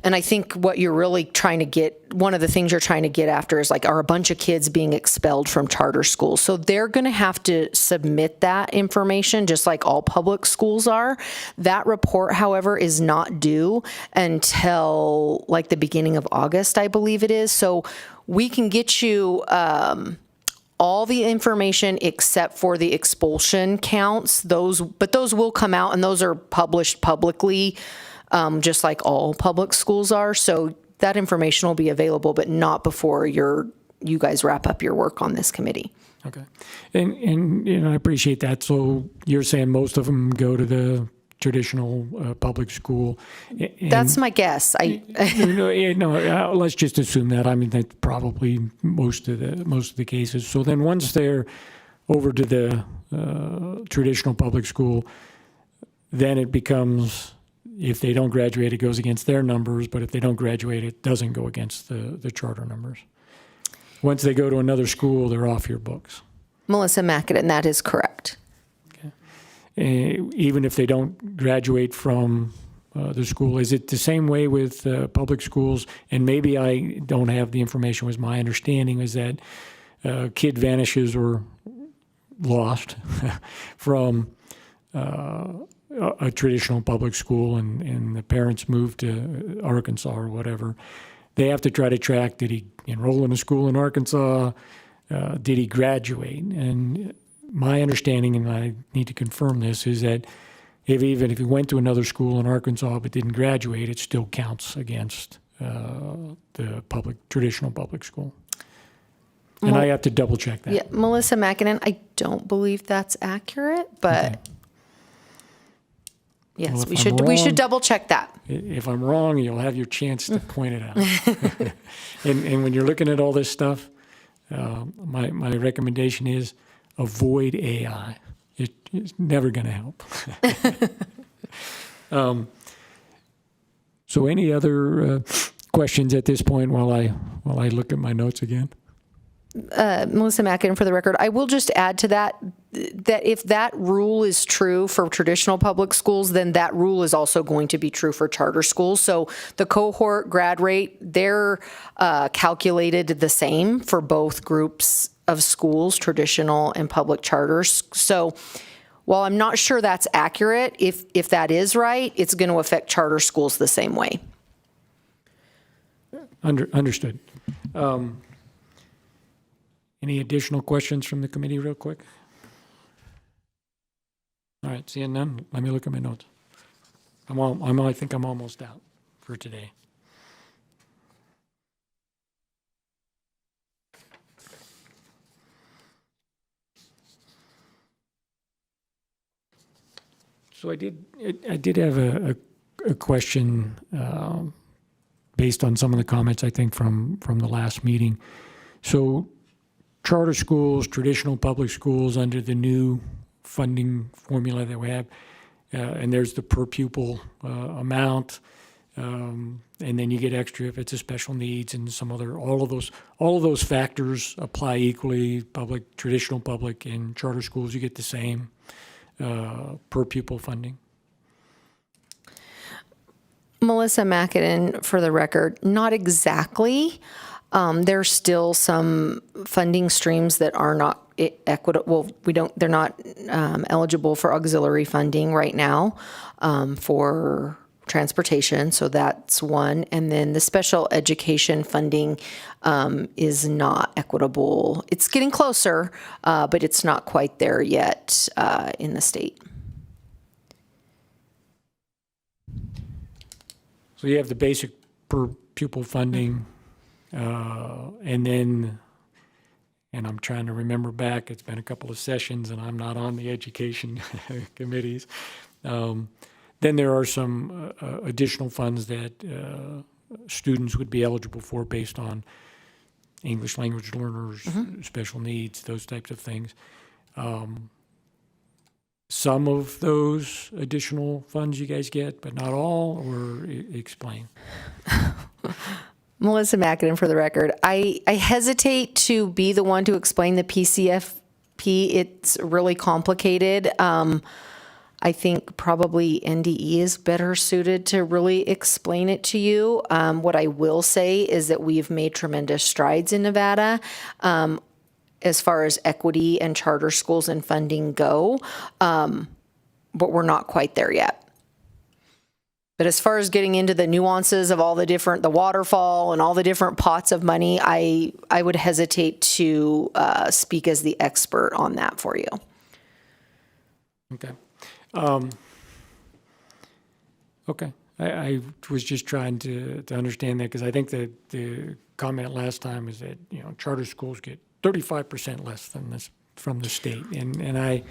and I think what you're really trying to get, one of the things you're trying to get after is are a bunch of kids being expelled from charter schools. So they're going to have to submit that information just like all public schools are. That report, however, is not due until the beginning of August, I believe it is. So we can get you all the information except for the expulsion counts. But those will come out, and those are published publicly, just like all public schools are. So that information will be available, but not before you guys wrap up your work on this committee. Okay. And I appreciate that. So you're saying most of them go to the traditional public school? That's my guess. Let's just assume that. I mean, that's probably most of the cases. So then once they're over to the traditional public school, then it becomes, if they don't graduate, it goes against their numbers, but if they don't graduate, it doesn't go against the charter numbers. Once they go to another school, they're off your books. Melissa McAdam, that is correct. Even if they don't graduate from the school, is it the same way with public schools? And maybe I don't have the information. Was my understanding is that kid vanishes or lost from a traditional public school, and the parents move to Arkansas or whatever. They have to try to track, did he enroll in a school in Arkansas? Did he graduate? And my understanding, and I need to confirm this, is that even if he went to another school in Arkansas but didn't graduate, it still counts against the traditional public school. And I have to double check that. Yeah, Melissa McAdam, I don't believe that's accurate, but Okay. yes, Well, we should double check that. If I'm wrong, you'll have your chance to point it out. and when you're looking at all this stuff, my recommendation is avoid AI. It's never going to help. So any other questions at this point while I look at my notes again? Melissa Mackin, for the record, I will just add to that if that rule is true for traditional public schools, then that rule is also going to be true for charter schools. So the cohort grad rate, they're calculated the same for both groups of schools, traditional and public charters. So while I'm not sure that's accurate, if that is right, it's going to affect charter schools the same way. Understood. Any additional questions from the committee real quick? All right, seeing none, let me look at my notes. I think I'm almost out for today. So I did have a question based on some of the comments, I think, from the last meeting. So charter schools, traditional public schools under the new funding formula that we have, and there's the per pupil amount, and then you get extra if it's a special needs and some other, all of those factors apply equally, public, traditional public, and charter schools, you get the same per pupil funding. Melissa Mackin, for the record, not exactly. There's still some funding streams that are not equitable. They're not eligible for auxiliary funding right now for transportation. So that's one. And then the special education funding is not equitable. It's getting closer, but it's not quite there yet in the state. So you have the basic per pupil funding, and then, and I'm trying to remember back, it's been a couple of sessions and I'm not on the education committees. Then there are some additional funds that students would be eligible for based on English language learners, special needs, those types of things. Some of those additional funds you guys get, but not all, or explain. Melissa Mackin, for the record, I hesitate to be the one to explain the PCFP. It's really complicated. I think probably NDE is better suited to really explain it to you. What I will say is that we've made tremendous strides in Nevada as far as equity and charter schools and funding go, but we're not quite there yet. But as far as getting into the nuances of all the waterfall and all the different pots of money, I would hesitate to speak as the expert on that for you. Okay. Okay. I was just trying to understand that, because I think that the comment last time is that, charter schools get 35% less than this from the state. And I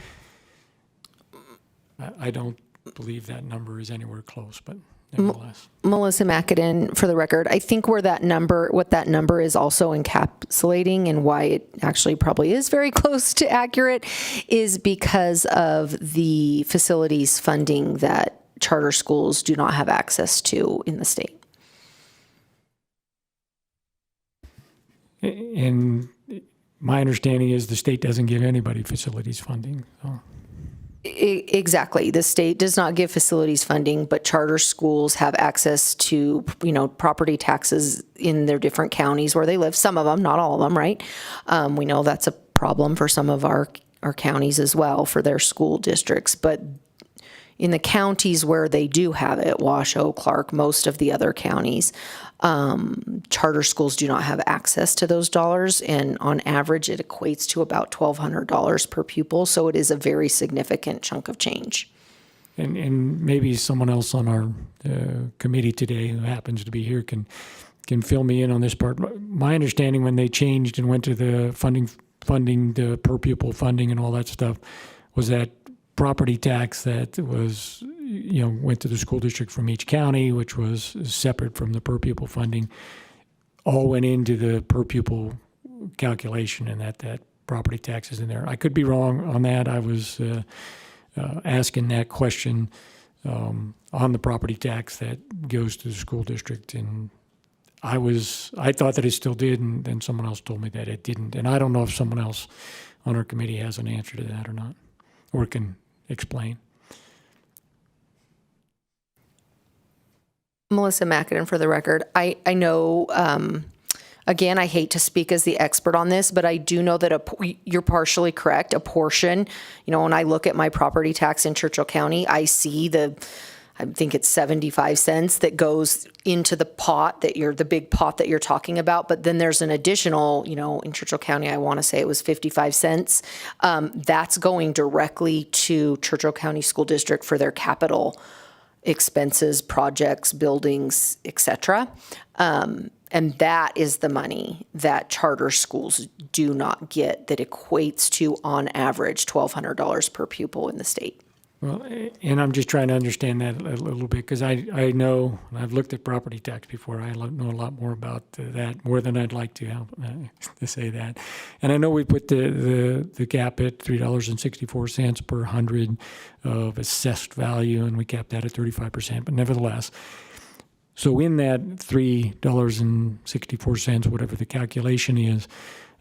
don't believe that number is anywhere close, but nevertheless. Melissa Mackin, for the record, I think what that number is also encapsulating, and why it actually probably is very close to accurate, is because of the facilities funding that charter schools do not have access to in the state. And my understanding is the state doesn't give anybody facilities funding. So. Exactly. The state does not give facilities funding, but charter schools have access to, property taxes in their different counties where they live. Some of them, not all of them, right? We know that's a problem for some of our counties as well, for their school districts. But in the counties where they do have it, Washoe, Clark, most of the other counties, charter schools do not have access to those dollars, and on average it equates to about $1,200 per pupil, so it is a very significant chunk of change. And maybe someone else on our committee today who happens to be here can fill me in on this part. My understanding, when they changed and went to the funding the per pupil funding and all that stuff, was that property tax that was, went to the school district from each county, which was separate from the per pupil funding, all went into the per pupil calculation, and that property tax is in there. I could be wrong on that. I was asking that question on the property tax that goes to the school district. And I thought that it still did, and then someone else told me that it didn't. And I don't know if someone else on our committee has an answer to that or not, or can explain. Melissa Mackinnon for the record. I know, again, I hate to speak as the expert on this, but I do know that you're partially correct. A portion, when I look at my property tax in Churchill County, I see I think it's 75 cents that goes into the pot the big pot that you're talking about. But then there's an additional, in Churchill County, I want to say it was 55 cents. That's going directly to Churchill County School District for their capital expenses, projects, buildings, etc. And that is the money that charter schools do not get, that equates to, on average, $1,200 per pupil in the state. Well, and I'm just trying to understand that a little bit, because I know, and I've looked at property tax before. I know a lot more about that, more than I'd like to say that. And I know we put the cap at $3.64 per 100 of assessed value, and we capped that at 35%. But nevertheless, so in that $3.64, whatever the calculation is,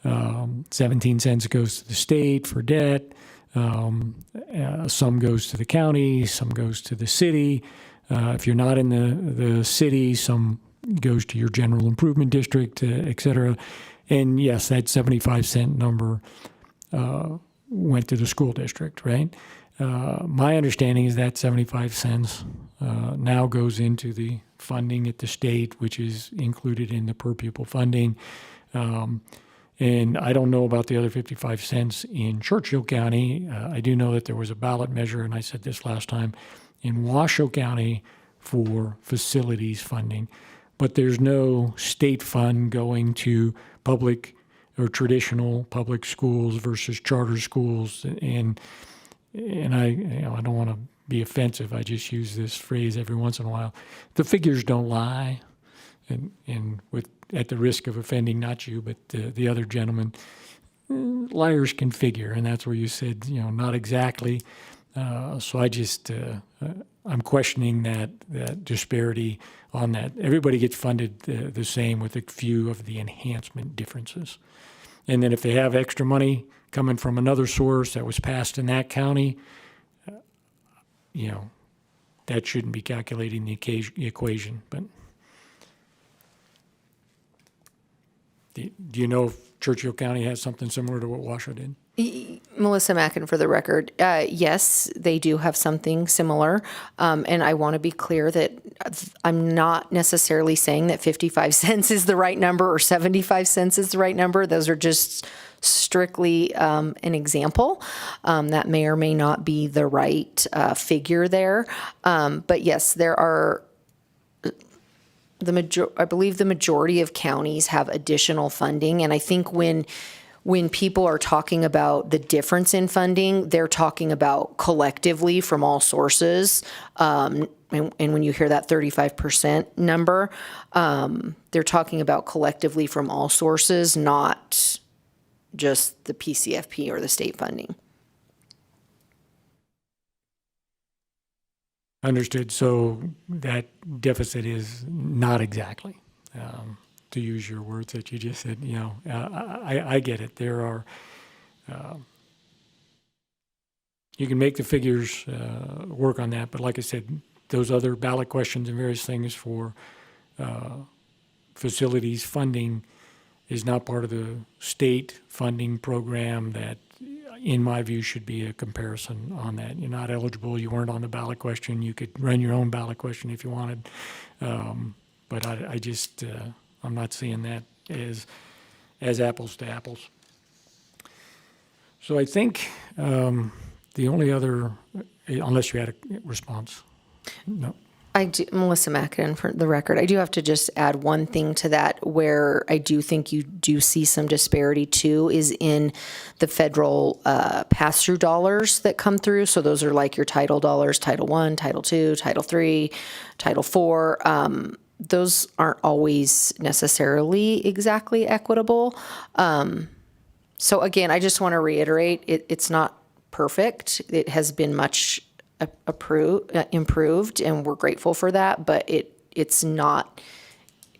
17 cents goes to the state for debt. Some goes to the county, some goes to the city. If you're not in the city, some goes to your general improvement district, et cetera. And yes, that 75-cent number went to the school district, right? My understanding is that 75 cents now goes into the funding at the state, which is included in the per pupil funding. And I don't know about the other 55 cents in Churchill County. I do know that there was a ballot measure, and I said this last time, in Washoe County for facilities funding. But there's no state fund going to public or traditional public schools versus charter schools. And I don't want to be offensive. I just use this phrase every once in a while. The figures don't lie. And at the risk of offending not you, but the other gentleman, liars can figure, and that's where you said, not exactly. So I just, I'm questioning that disparity on that. Everybody gets funded the same, with a few of the enhancement differences. And then if they have extra money coming from another source that was passed in that county, that shouldn't be calculating the equation, but. Do you know if Churchill County has something similar to what Washoe did? Melissa Mackin for the record. Yes, they do have something similar. And I want to be clear that I'm not necessarily saying that 55 cents is the right number or 75 cents is the right number. Those are just strictly an example. That may or may not be the right figure there. But yes, there are. I believe the majority of counties have additional funding, and I think when people are talking about the difference in funding, they're talking about collectively from all sources. And when you hear that 35% number, they're talking about collectively from all sources, not just the PCFP or the state funding. Understood. So that deficit is not exactly, to use your words that you just said, I get it. There are, you can make the figures work on that, but like I said, those other ballot questions and various things for facilities funding is not part of the state funding program that, in my view, should be a comparison on that. You're not eligible. You weren't on the ballot question. You could run your own ballot question if you wanted. But I'm not seeing that as apples to apples. So I think the only other, unless you had a response. No. Melissa Mackin for the record. I do have to just add one thing to that, where I do think you do see some disparity too, is in the federal pass-through dollars that come through. So those are like your title dollars, Title I, Title II, Title III, Title IV. Those aren't always necessarily exactly equitable. So again, I just want to reiterate, it's not perfect. It has been much improved, and we're grateful for that, but it's not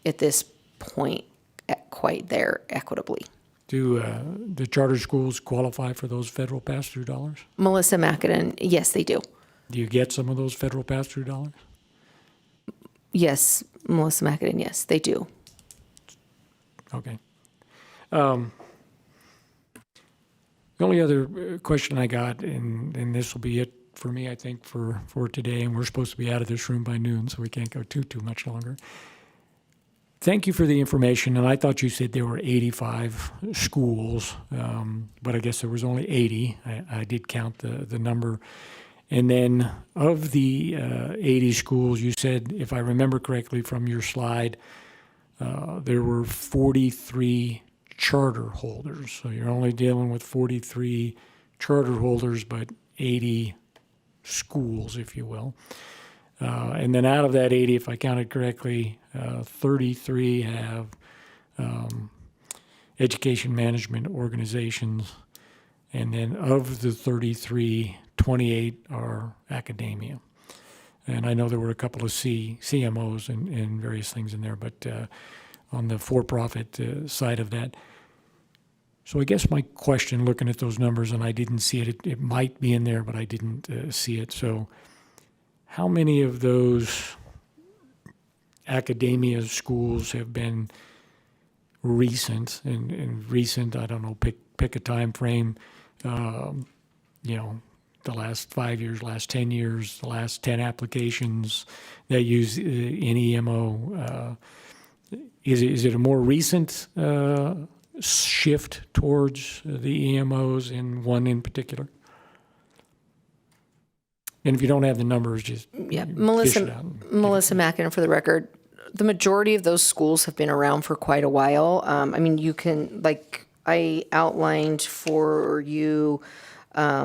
at this point quite there equitably. Do the charter schools qualify for those federal pass-through dollars? Melissa McAdam, yes, they do. Do you get some of those federal pass-through dollars? Yes, Melissa McAdam, yes, they do. Okay. The only other question I got, and this will be it for me, I think, for today, and we're supposed to be out of this room by noon, so we can't go too much longer. Thank you for the information, and I thought you said there were 85 schools, but I guess there was only 80. I did count the number. And then of the 80 schools, you said, if I remember correctly from your slide, there were 43 charter holders. So you're only dealing with 43 charter holders, but 80 schools, if you will. And then out of that 80, if I counted correctly, 33 have education management organizations. And then of the 33, 28 are academia. And I know there were a couple of CMOs and various things in there, but on the for-profit side of that. So I guess my question, looking at those numbers, and I didn't see it, it might be in there, but I didn't see it. So how many of those academia schools have been recent? And recent, I don't know, pick a time frame, the last 5 years, last 10 years, the last 10 applications that use an EMO. Is it a more recent shift towards the EMOs in one in particular? And if you don't have the numbers, just Melissa McAdam, for the record, the majority of those schools have been around for quite a while. You can, like I outlined for you, how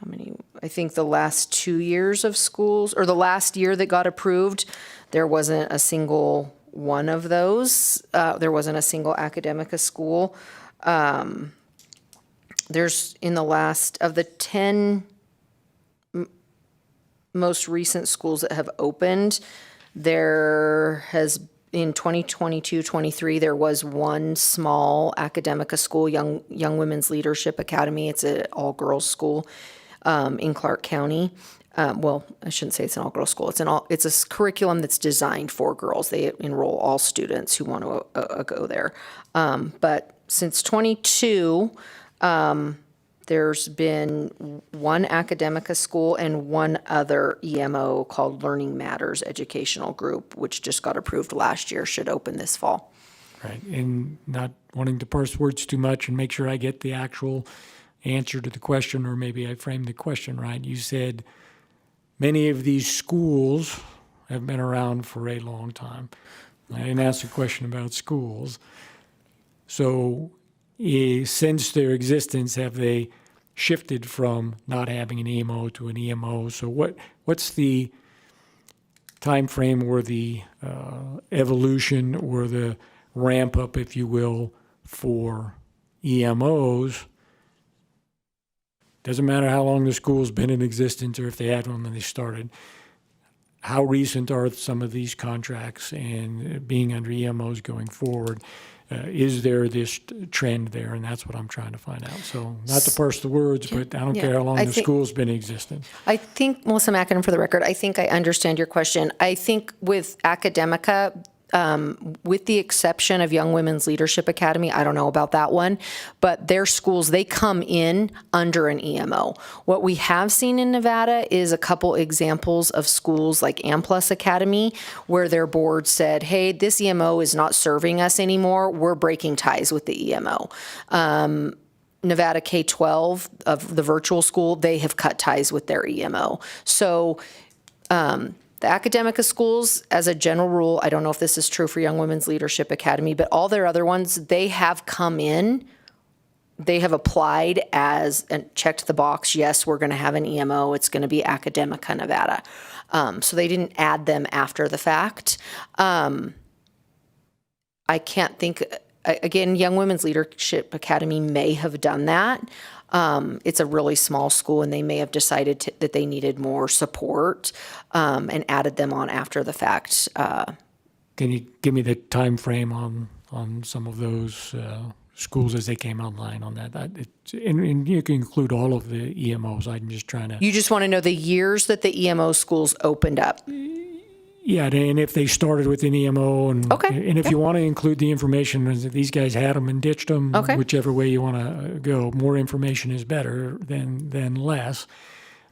many? I think the last 2 years of schools, or the last year that got approved, there wasn't a single one of those. There wasn't a single academica school. There's in the last of the 10 most recent schools that have opened, there has in 2022-23 there was one small academica school, Young Women's Leadership Academy. It's an all-girls school in Clark County. Well, I shouldn't say it's an all-girls school. It's a curriculum that's designed for girls. They enroll all students who want to go there. But since 22, there's been one academica school and one other EMO called Learning Matters Educational Group, which just got approved last year, should open this fall. Right, and not wanting to parse words too much and make sure I get the actual answer to the question, or maybe I framed the question right. You said many of these schools have been around for a long time. I didn't ask a question about schools. So since their existence, have they shifted from not having an EMO to an EMO? So what's the time frame or the evolution or the ramp up, if you will, for EMOs? Doesn't matter how long the school's been in existence or if they had one when they started. How recent are some of these contracts and being under EMOs going forward? Is there this trend there? And that's what I'm trying to find out. So not to parse the words, but I don't care how long the school's been in existence. I think, Melissa McAdam, for the record, I think I understand your question. I think with academica, with the exception of Young Women's Leadership Academy, I don't know about that one, but their schools, they come in under an EMO. What we have seen in Nevada is a couple examples of schools like Amplus Academy, where their board said, hey, this EMO is not serving us anymore. We're breaking ties with the EMO. Nevada K-12 of the virtual school, they have cut ties with their EMO. So, the academica schools, as a general rule, I don't know if this is true for Young Women's Leadership Academy, but all their other ones, they have come in, they have applied as, and checked the box, yes, we're going to have an EMO, it's going to be Academica Nevada. So they didn't add them after the fact. I can't think again, Young Women's Leadership Academy may have done that. It's a really small school, and they may have decided that they needed more support and added them on after the fact. Can you give me the time frame on some of those schools as they came online on that? And you can include all of the EMOs. I'm just trying to. You just want to know the years that the EMO schools opened up. Yeah, and if they started with an EMO, and and if you want to include the information that these guys had them and ditched them, whichever way you want to go, more information is better than less.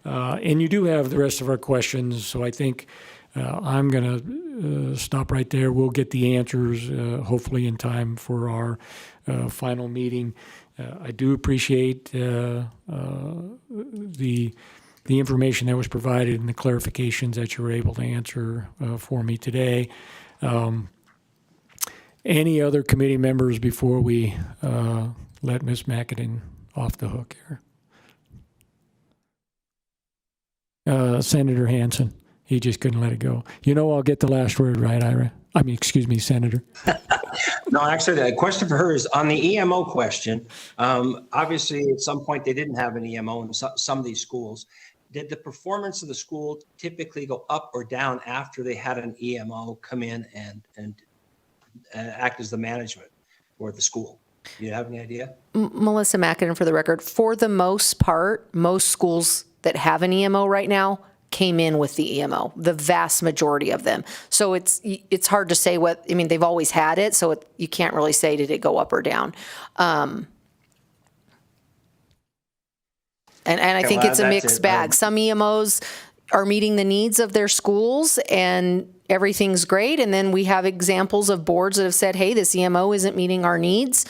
And you do have the rest of our questions, so I think I'm going to stop right there. We'll get the answers hopefully in time for our final meeting. I do appreciate the information that was provided and the clarifications that you were able to answer for me today. Any other committee members before we let Ms. McAdam off the hook here? Senator Hansen, he just couldn't let it go. I'll get the last word, right, Ira? Excuse me, Senator. No, actually, the question for her is on the EMO question. Obviously, at some point, they didn't have an EMO in some of these schools. Did the performance of the school typically go up or down after they had an EMO come in and act as the management for the school? Do you have any idea? Melissa McAdam, for the record, for the most part, most schools that have an EMO right now came in with the EMO, the vast majority of them. So it's hard to say they've always had it, so you can't really say, did it go up or down? And I think it's a mixed bag. Some EMOs are meeting the needs of their schools and everything's great. And then we have examples of boards that have said, hey, this EMO isn't meeting our needs.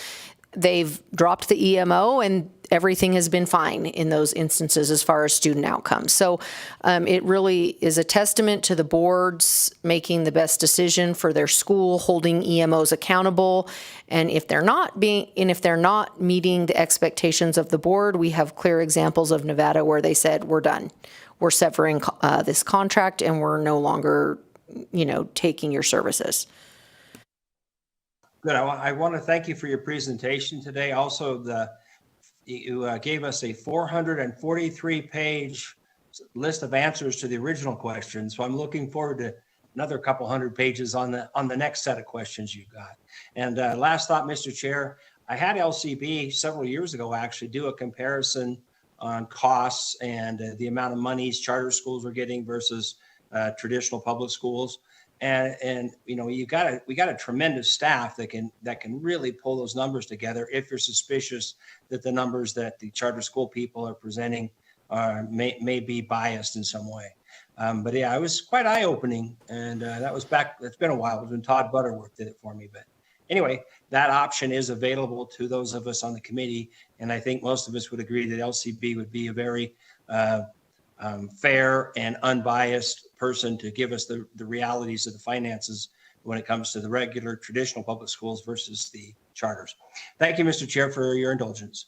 They've dropped the EMO and everything has been fine in those instances as far as student outcomes. So it really is a testament to the boards making the best decision for their school, holding EMOs accountable. And if they're not meeting the expectations of the board, we have clear examples of Nevada where they said, we're done. We're severing this contract and we're no longer, taking your services. Good. I want to thank you for your presentation today. Also, you gave us a 443-page list of answers to the original questions. So I'm looking forward to another couple hundred pages on the next set of questions you got. And last thought, Mr. Chair, I had LCB several years ago actually do a comparison on costs and the amount of monies charter schools are getting versus traditional public schools. And we got a tremendous staff that can really pull those numbers together if you're suspicious that the numbers that the charter school people are presenting may be biased in some way. But yeah, it was quite eye-opening, and that was back. It's been a while. It was when Todd Butterworth did it for me. But anyway, that option is available to those of us on the committee, and I think most of us would agree that LCB would be a very fair and unbiased person to give us the realities of the finances when it comes to the regular traditional public schools versus the charters. Thank you, Mr. Chair, for your indulgence.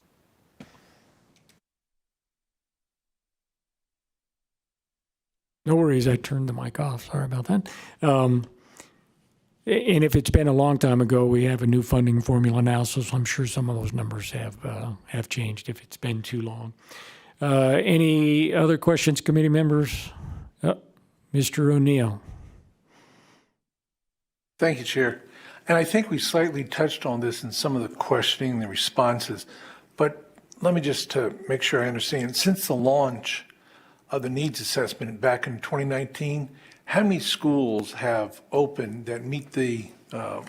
No worries, I turned the mic off. Sorry about that. And if it's been a long time ago, we have a new funding formula now, so I'm sure some of those numbers have changed if it's been too long. Any other questions, committee members? Mr. O'Neill. Thank you, Chair. And I think we slightly touched on this in some of the questioning and the responses, but let me just make sure I understand. Since the launch of the needs assessment back in 2019, how many schools have opened that meet the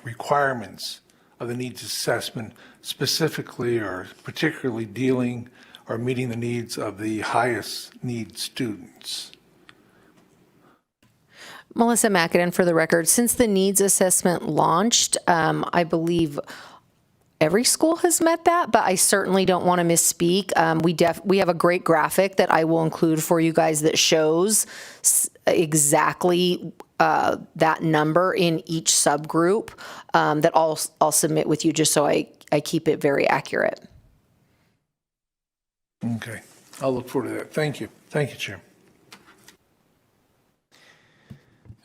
requirements of the needs assessment, specifically or particularly dealing or meeting the needs of the highest need students? Melissa McAdam, for the record, since the needs assessment launched, I believe every school has met that, but I certainly don't want to misspeak. We have a great graphic that I will include for you guys that shows exactly that number in each subgroup that I'll submit with you just so I keep it very accurate. Okay, I'll look forward to that. Thank you. Thank you, Chair.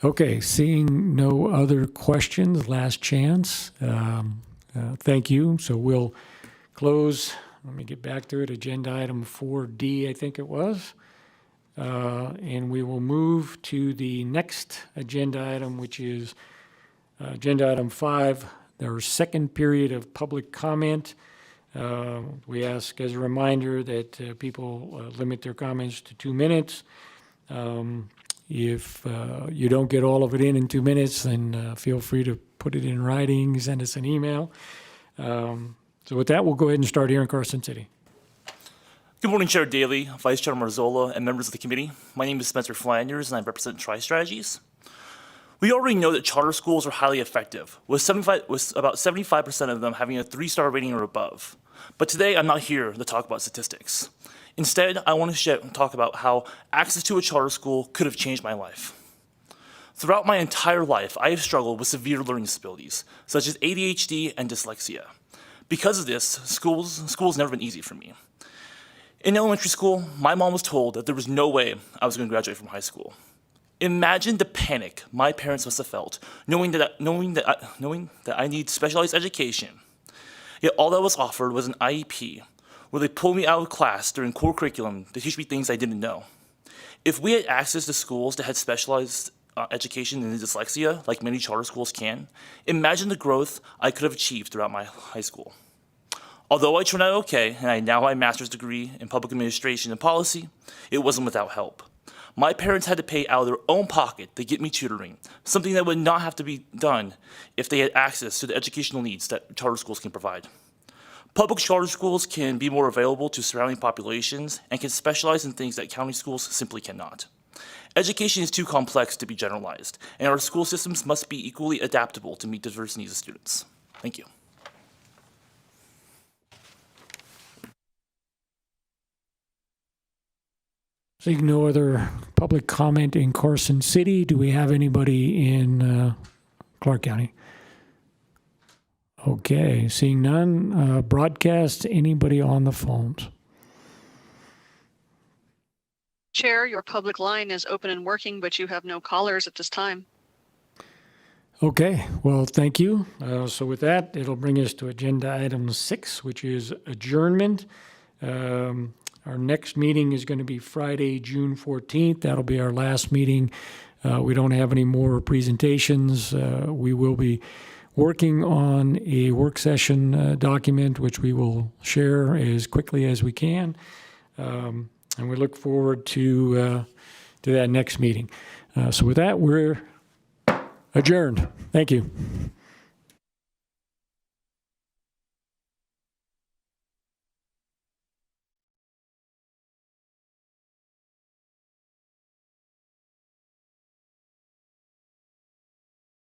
Okay, seeing no other questions, last chance. Thank you. So we'll close, let me get back to it, agenda item 4D, I think it was. And we will move to the next agenda item, which is agenda item 5, our second period of public comment. We ask as a reminder that people limit their comments to 2 minutes. If you don't get all of it in 2 minutes, then feel free to put it in writing, send us an email. So with that, we'll go ahead and start here in Carson City. Good morning, Chair Daly, Vice Chair Marzola, and members of the committee. My name is Spencer Flanders, and I represent Tri-Strategies. We already know that charter schools are highly effective, with about 75% of them having a 3-star rating or above. But today, I'm not here to talk about statistics. Instead, I want to talk about how access to a charter school could have changed my life. Throughout my entire life, I have struggled with severe learning disabilities, such as ADHD and dyslexia. Because of this, school's never been easy for me. In elementary school, my mom was told that there was no way I was going to graduate from high school. Imagine the panic my parents must have felt, knowing that I need specialized education. Yet all that was offered was an IEP, where they pulled me out of class during core curriculum to teach me things I didn't know. If we had access to schools that had specialized education in dyslexia, like many charter schools can, imagine the growth I could have achieved throughout my high school. Although I turned out okay, and I now have a master's degree in public administration and policy, it wasn't without help. My parents had to pay out of their own pocket to get me tutoring, something that would not have to be done if they had access to the educational needs that charter schools can provide. Public charter schools can be more available to surrounding populations and can specialize in things that county schools simply cannot. Education is too complex to be generalized, and our school systems must be equally adaptable to meet diverse needs of students. Thank you. Seeing no other public comment in Carson City, do we have anybody in Clark County? Okay, seeing none. Broadcast, anybody on the phones? Chair, your public line is open and working, but you have no callers at this time. Okay, well, thank you. So with that, it'll bring us to agenda item 6, which is adjournment. Our next meeting is going to be Friday, June 14th. That'll be our last meeting. We don't have any more presentations. We will be working on a work session document, which we will share as quickly as we can. And we look forward to that next meeting. So with that, we're adjourned. Thank you.